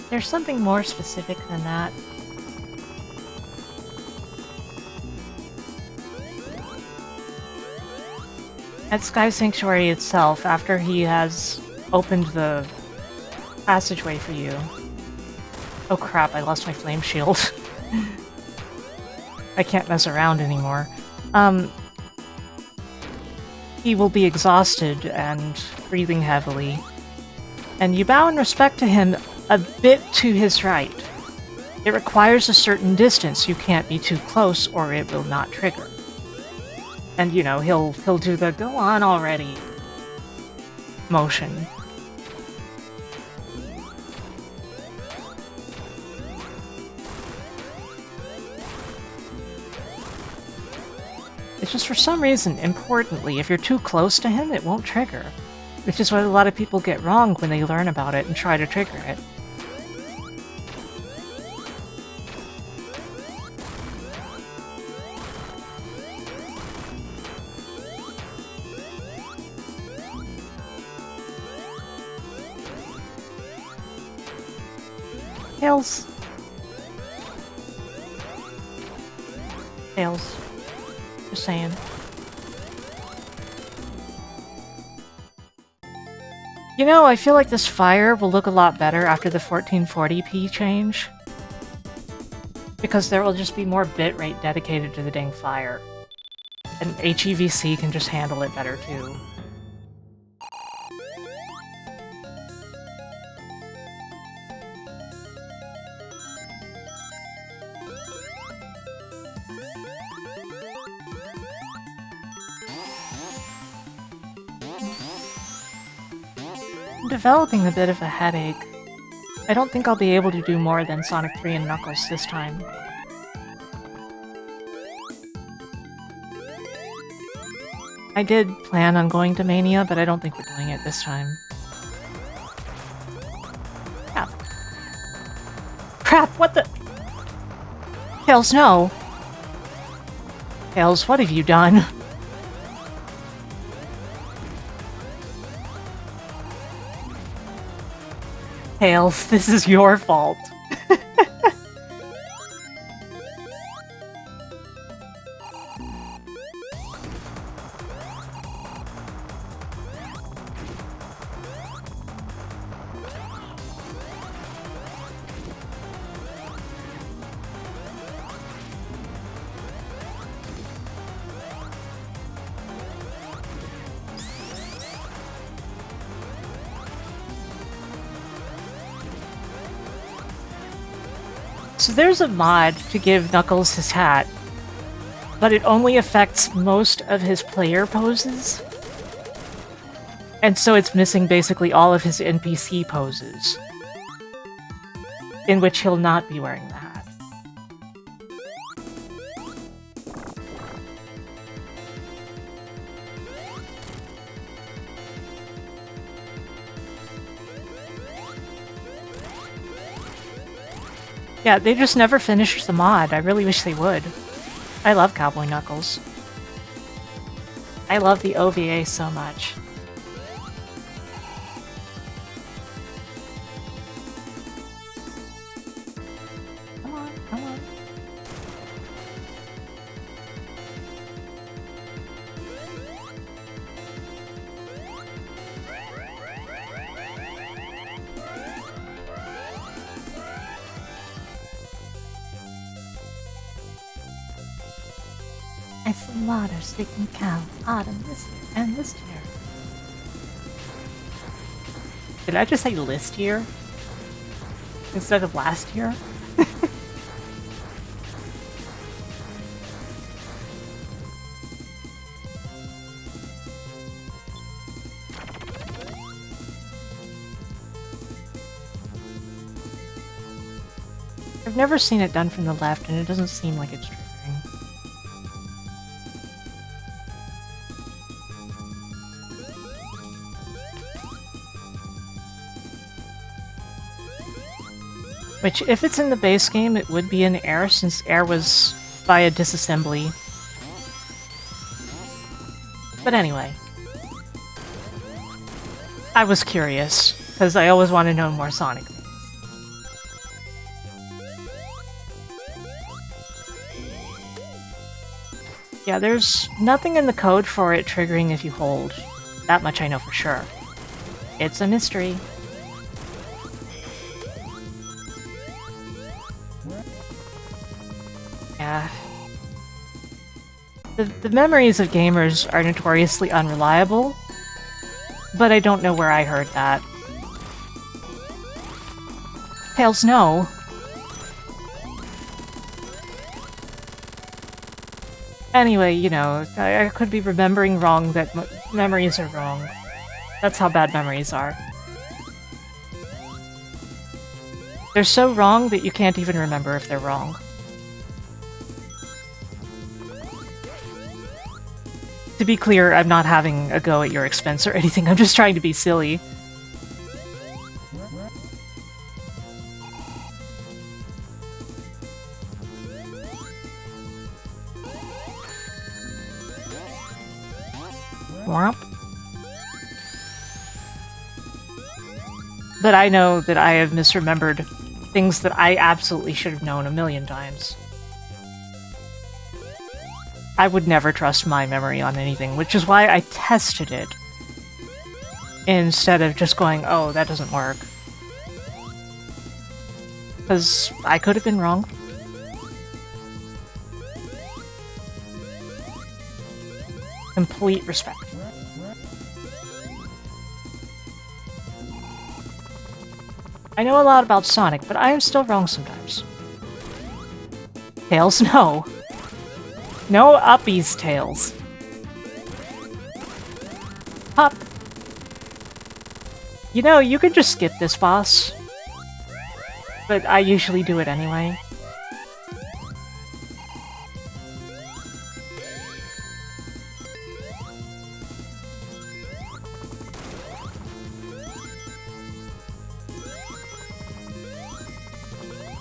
There's something more specific than that. At Sky Sanctuary itself, after he has opened the passageway for you... Oh crap, I lost my flame shield. I can't mess around anymore. He will be exhausted and breathing heavily. And you bow in respect to him a bit to his right. It requires a certain distance. You can't be too close or it will not trigger. And, you know, he'll do the go on already motion. It's just for some reason, importantly, if you're too close to him, it won't trigger. Which is what a lot of people get wrong when they learn about it and try to trigger it. Tails. Tails. Just saying. You know, I feel like this fire will look a lot better after the 1440p change. Because there will just be more bitrate dedicated to the dang fire. And HEVC can just handle it better too. I'm developing a bit of a headache. I don't think I'll be able to do more than Sonic 3 and Knuckles this time. I did plan on going to Mania, but I don't think we're doing it this time. Crap. Crap, what the— Tails, no! Tails, what have you done? Tails, this is your fault. So there's a mod to give Knuckles his hat, but it only affects most of his player poses. And so it's missing basically all of his NPC poses, in which he'll not be wearing the hat. Yeah, they just never finished the mod. I really wish they would. I love Cowboy Knuckles. I love the OVA so much. Come on, come on. I see water sticking cow, autumn this year and this year. Did I just say list year? Instead of last year? I've never seen it done from the left, and it doesn't seem like it's triggering. Which, if it's in the base game, it would be in air, since air was via disassembly. But anyway. I was curious, because I always want to know more Sonic things. Yeah, there's nothing in the code for it triggering if you hold. That much I know for sure. It's a mystery. Yeah. The memories of gamers are notoriously unreliable, but I don't know where I heard that. Tails, no. Anyway, you know, I could be remembering wrong that memories are wrong. That's how bad memories are. They're so wrong that you can't even remember if they're wrong. To be clear, I'm not having a go at your expense or anything, I'm just trying to be silly. Womp. But I know that I have misremembered things that I absolutely should have known a million times. I would never trust my memory on anything, which is why I tested it. Instead of just going, oh, that doesn't work. Because I could have been wrong. Complete respect. I know a lot about Sonic, but I am still wrong sometimes. Tails, no. No uppies, Tails. Hop. You know, you could just skip this boss. But I usually do it anyway.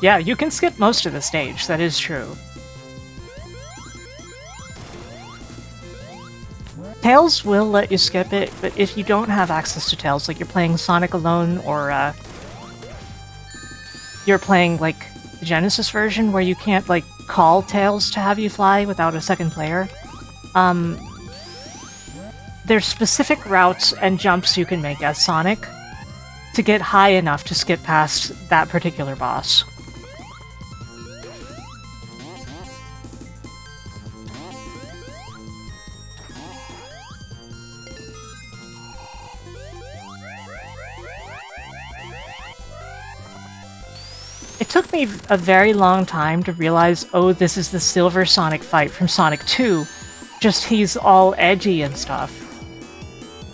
Yeah, you can skip most of the stage, that is true. Tails will let you skip it, but if you don't have access to Tails, like you're playing Sonic alone, or you're playing, like, the Genesis version, where you can't, like, call Tails to have you fly without a second player, there's specific routes and jumps you can make as Sonic to get high enough to skip past that particular boss. It took me a very long time to realize, oh, this is the Silver Sonic fight from Sonic 2. Just he's all edgy and stuff.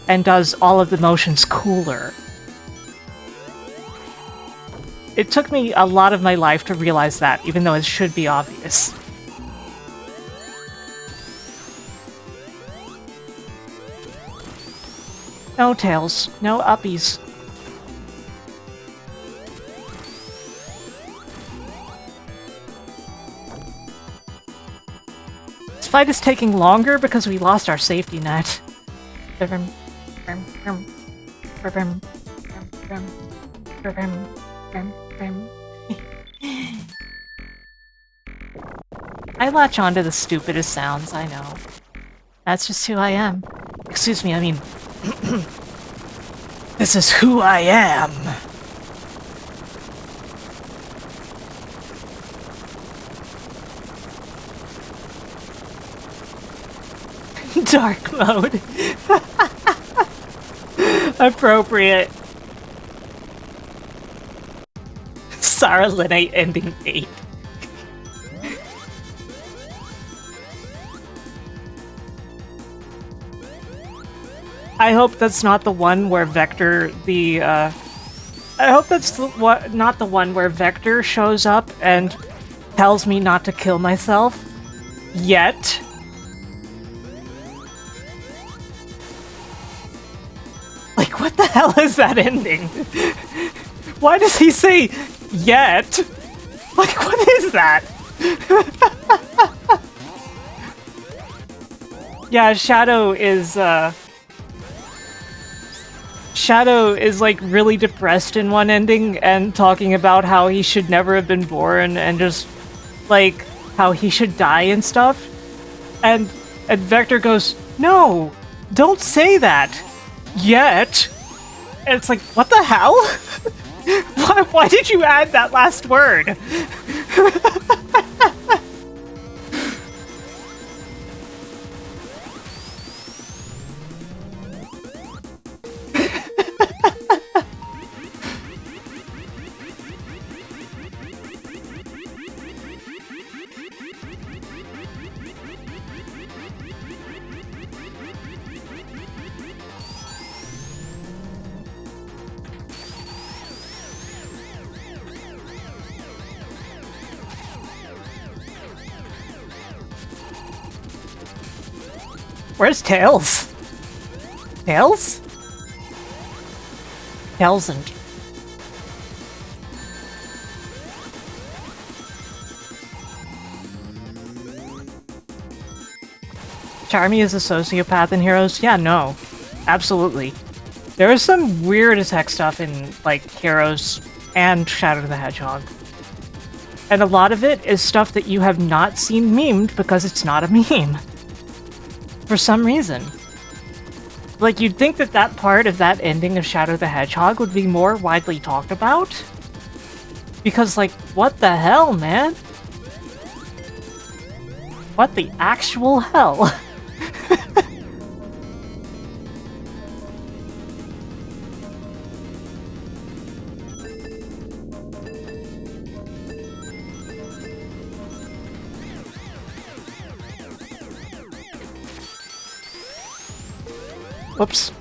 And does all of the motions cooler. It took me a lot of my life to realize that, even though it should be obvious. No Tails, no uppies. This fight is taking longer because we lost our safety net. I latch onto the stupidest sounds, I know. That's just who I am. Excuse me, I mean... This is who I am! Dark mode. Appropriate. Saralinite ending 8. I hope that's not the one where Vector, I hope that's not the one where Vector shows up and tells me not to kill myself. Yet. Like, what the hell is that ending? Why does he say, yet? Like, what is that? Yeah, Shadow is, like, really depressed in one ending and talking about how he should never have been born and just, like, how he should die and stuff. And Vector goes, no, don't say that. Yet. And it's like, what the hell? Why did you add that last word? Where's Tails? Tails? Tails and... Charmy is a sociopath in Heroes? Yeah, no. Absolutely. There is some weird as heck stuff in, like, Heroes and Shadow the Hedgehog. And a lot of it is stuff that you have not seen memed because it's not a meme. For some reason. Like, you'd think that that part of that ending of Shadow the Hedgehog would be more widely talked about. Because, like, what the hell, man? What the actual hell? Whoops.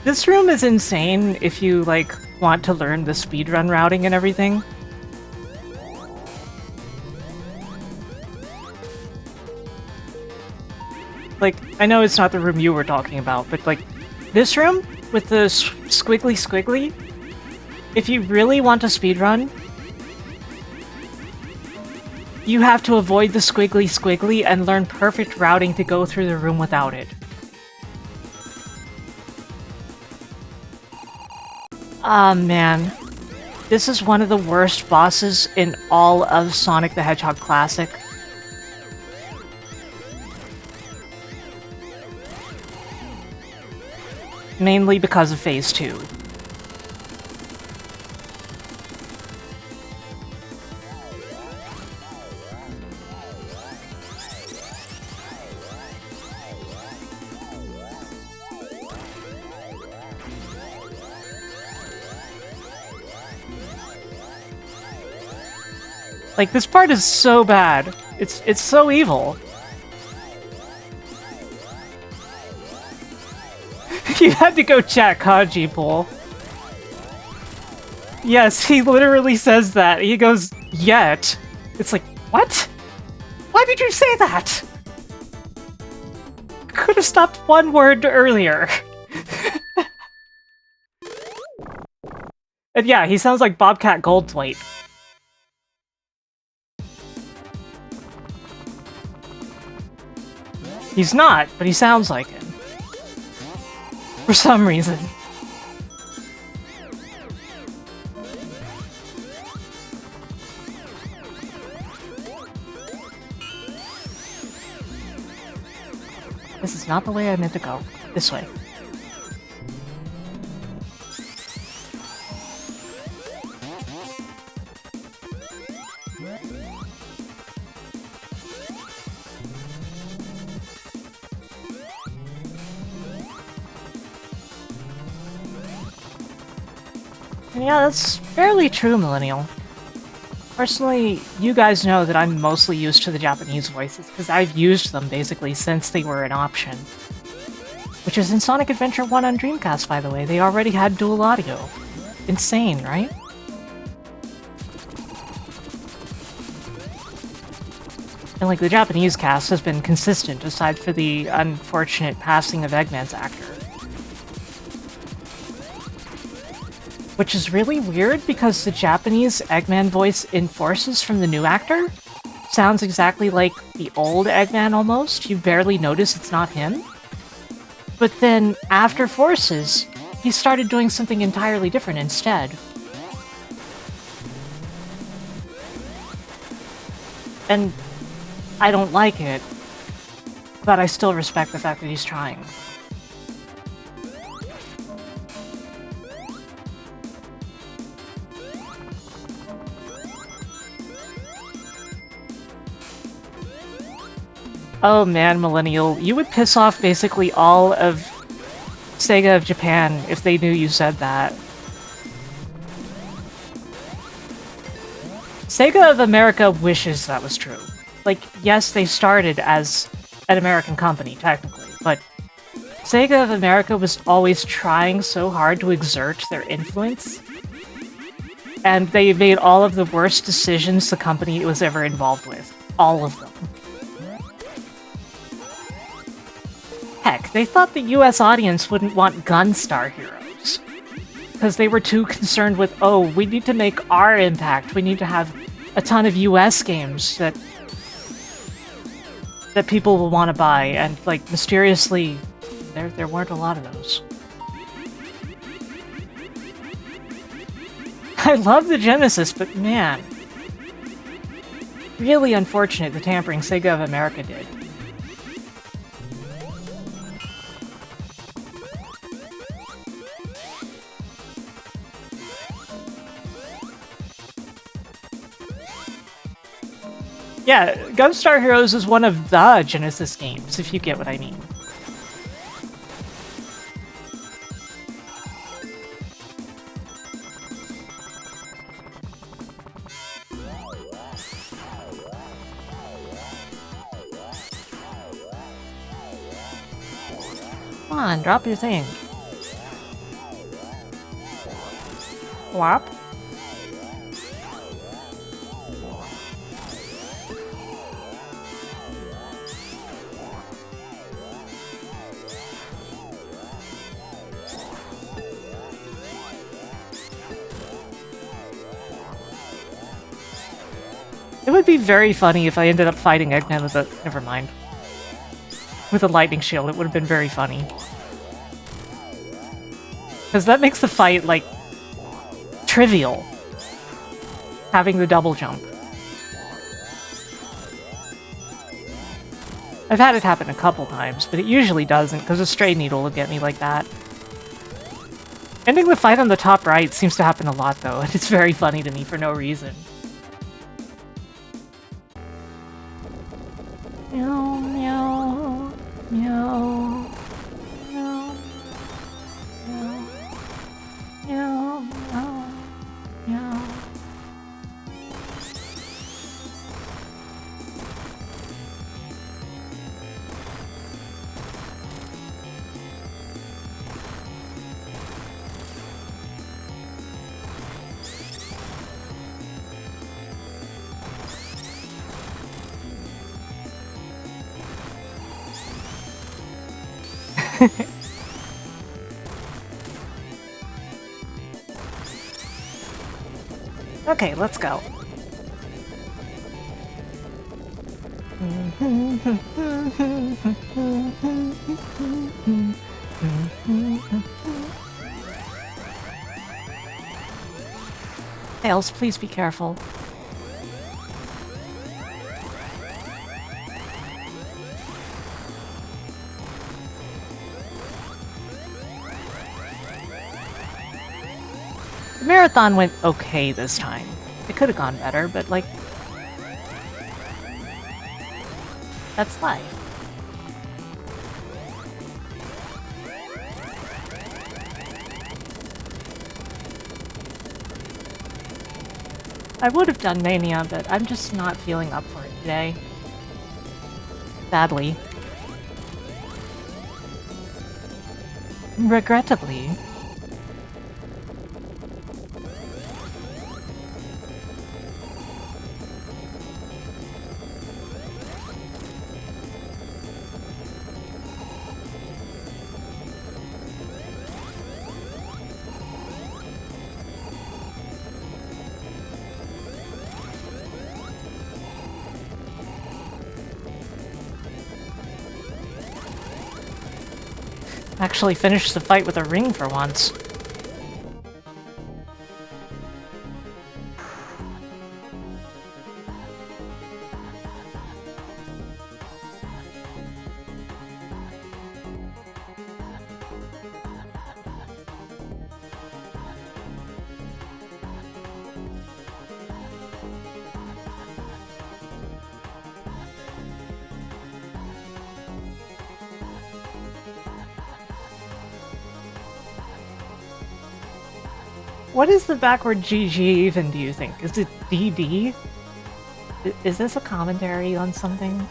This room is insane if you, like, want to learn the speedrun routing and everything. Like, I know it's not the room you were talking about, but, like, this room with the squiggly, if you really want to speedrun, you have to avoid the squiggly and learn perfect routing to go through the room without it. Ah, man. This is one of the worst bosses in all of Sonic the Hedgehog Classic. Mainly because of Phase 2. Like, this part is so bad. It's so evil. You had to go check, huh, G-Pool? Yes, he literally says that. He goes, yet. It's like, what? Why did you say that? Could have stopped one word earlier. And yeah, he sounds like Bobcat Goldthwait. He's not, but he sounds like him. For some reason. This is not the way I meant to go. This way. Yeah, that's fairly true, Millennial. Personally, you guys know that I'm mostly used to the Japanese voices, because I've used them basically since they were an option. Which is in Sonic Adventure 1 on Dreamcast, by the way. They already had dual audio. Insane, right? And like, the Japanese cast has been consistent, aside for the unfortunate passing of Eggman's actor. Which is really weird because the Japanese Eggman voice in Forces from the new actor sounds exactly like the old Eggman almost. You barely notice it's not him. But then, after Forces, he started doing something entirely different instead. And I don't like it, but I still respect the fact that he's trying. Oh man, Millennial, you would piss off basically all of Sega of Japan if they knew you said that. Sega of America wishes that was true. Like, yes, they started as an American company, technically, but Sega of America was always trying so hard to exert their influence, and they made all of the worst decisions the company was ever involved with. All of them. Heck, they thought the US audience wouldn't want Gunstar Heroes. Because they were too concerned with, oh, we need to make our impact. We need to have a ton of US games that people will want to buy, and, like, mysteriously, there weren't a lot of those. I love the Genesis, but man, really unfortunate the tampering Sega of America did. Yeah, Gunstar Heroes is one of the Genesis games, if you get what I mean. Come on, drop your thing. Whop. It would be very funny if I ended up fighting Eggman with a... never mind. With a lightning shield, it would have been very funny. Because that makes the fight, like, trivial. Having the double jump. I've had it happen a couple times, but it usually doesn't, because a stray needle will get me like that. Ending the fight on the top right seems to happen a lot, though, and it's very funny to me for no reason. Meow, meow, meow, meow, meow, meow, meow, meow. Okay, let's go. Tails, please be careful. The marathon went okay this time. It could have gone better, but, like, that's life. I would have done Mania, but I'm just not feeling up for it today. Sadly. Regrettably. Actually finished the fight with a ring for once. What is the backward GG even, do you think? Is it DD? Is this a commentary on something?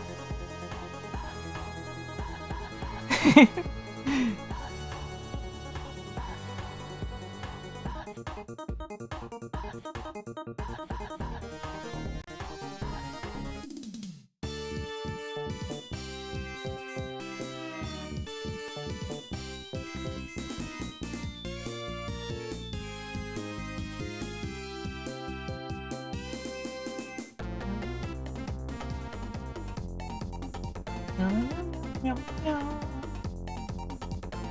Meow, meow, meow.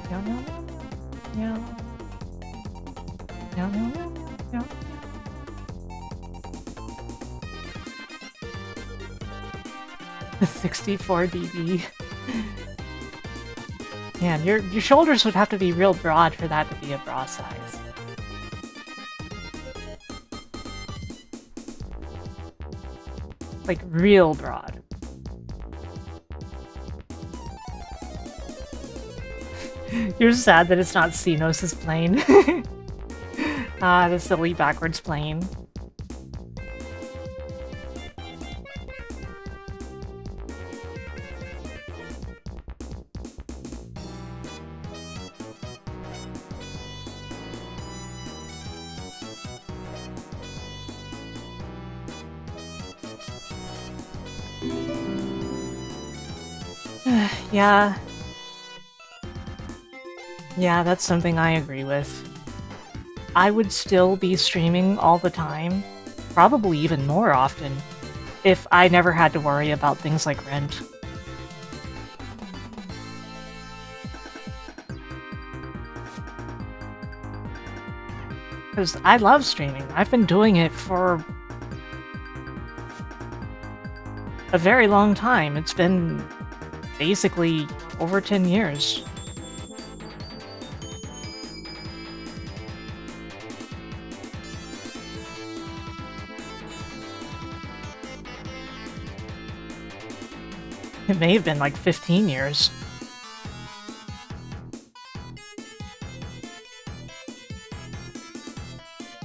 Meow, meow, meow, meow. Meow, meow, meow, meow. The 64 dB. Man, your shoulders would have to be real broad for that to be a bra size. Like, real broad. You're sad that it's not Xenos' plane. Ah, the silly backwards plane. Yeah. Yeah, that's something I agree with. I would still be streaming all the time, probably even more often, if I never had to worry about things like rent. Because I love streaming. I've been doing it for a very long time. It's been basically over 10 years. It may have been like 15 years.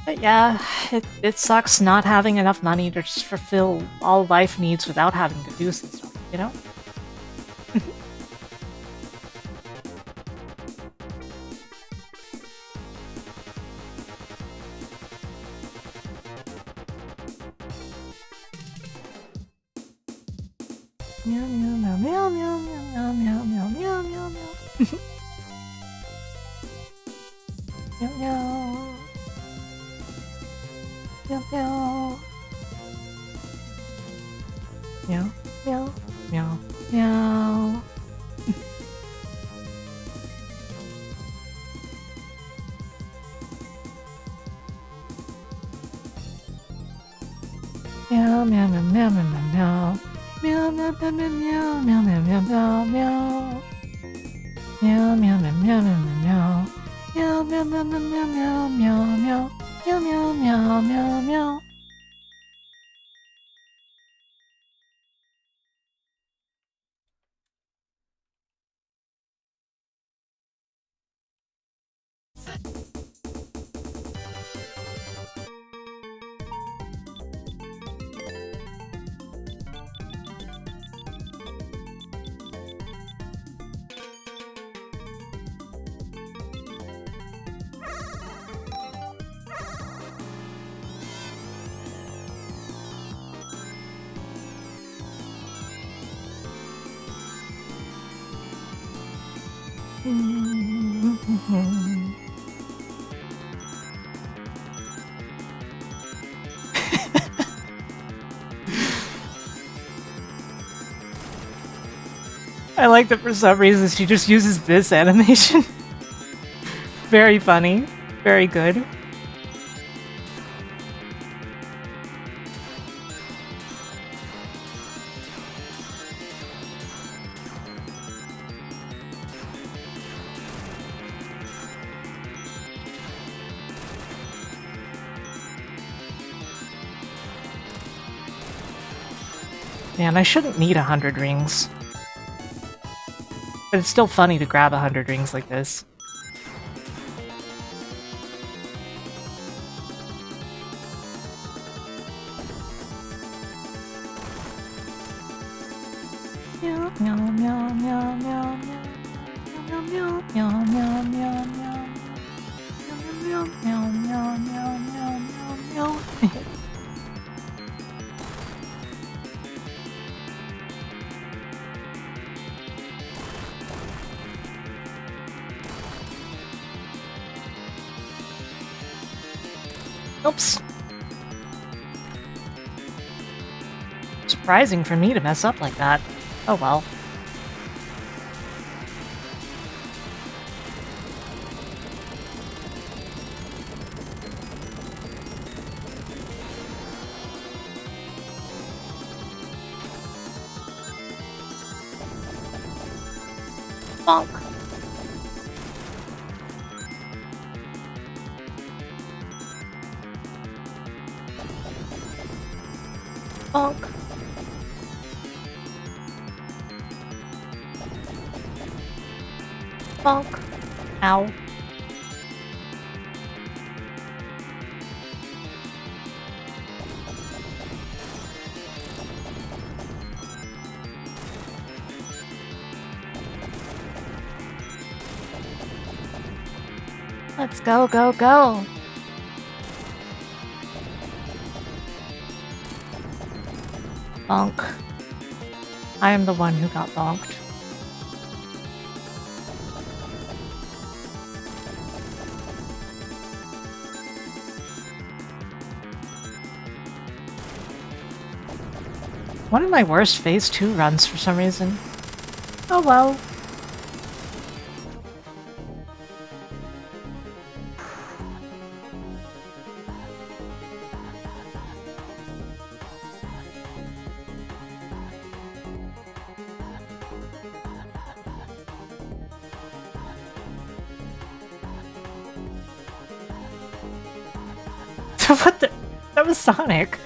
But yeah, it sucks not having enough money to just fulfill all life needs without having to do some stuff, you know? Meow meow meow meow meow meow meow meow meow meow. Meow meow. Meow meow. Meow meow meow meow. Meow meow meow meow meow meow. Meow meow meow meow meow meow meow meow meow. Meow meow meow meow meow meow. Meow meow meow meow meow meow meow. Meow meow meow meow meow. I like that for some reason she just uses this animation. Very funny. Very good. Man, I shouldn't need 100 rings. But it's still funny to grab 100 rings like this. Meow meow meow meow meow meow meow meow meow meow meow meow meow meow meow meow meow. Oops. Surprising for me to mess up like that. Oh well. Bonk. Bonk. Bonk. Ow. Let's go, go, go! Bonk. I am the one who got bonked. One of my worst phase 2 runs for some reason. Oh well. What the? That was Sonic.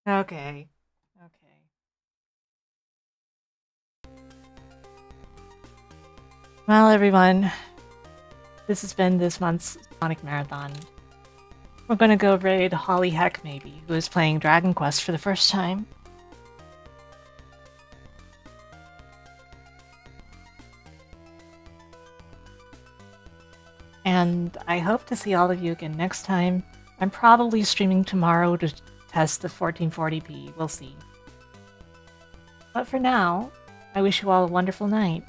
Okay. Okay. Well, everyone, this has been this month's Sonic Marathon. We're gonna go raid Holly Heck, maybe, who is playing Dragon Quest for the first time. And I hope to see all of you again next time. I'm probably streaming tomorrow to test the 1440p. We'll see. But for now, I wish you all a wonderful night.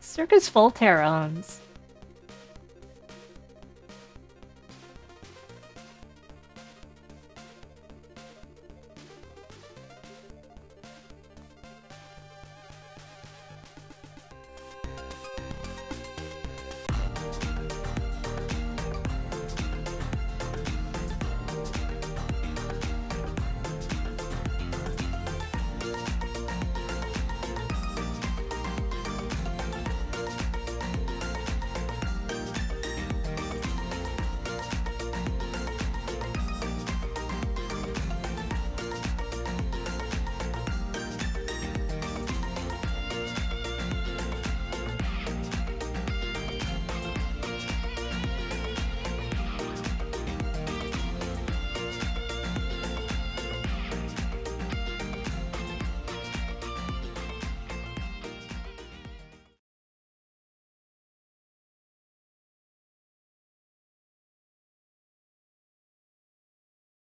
Circus Voltaire owns.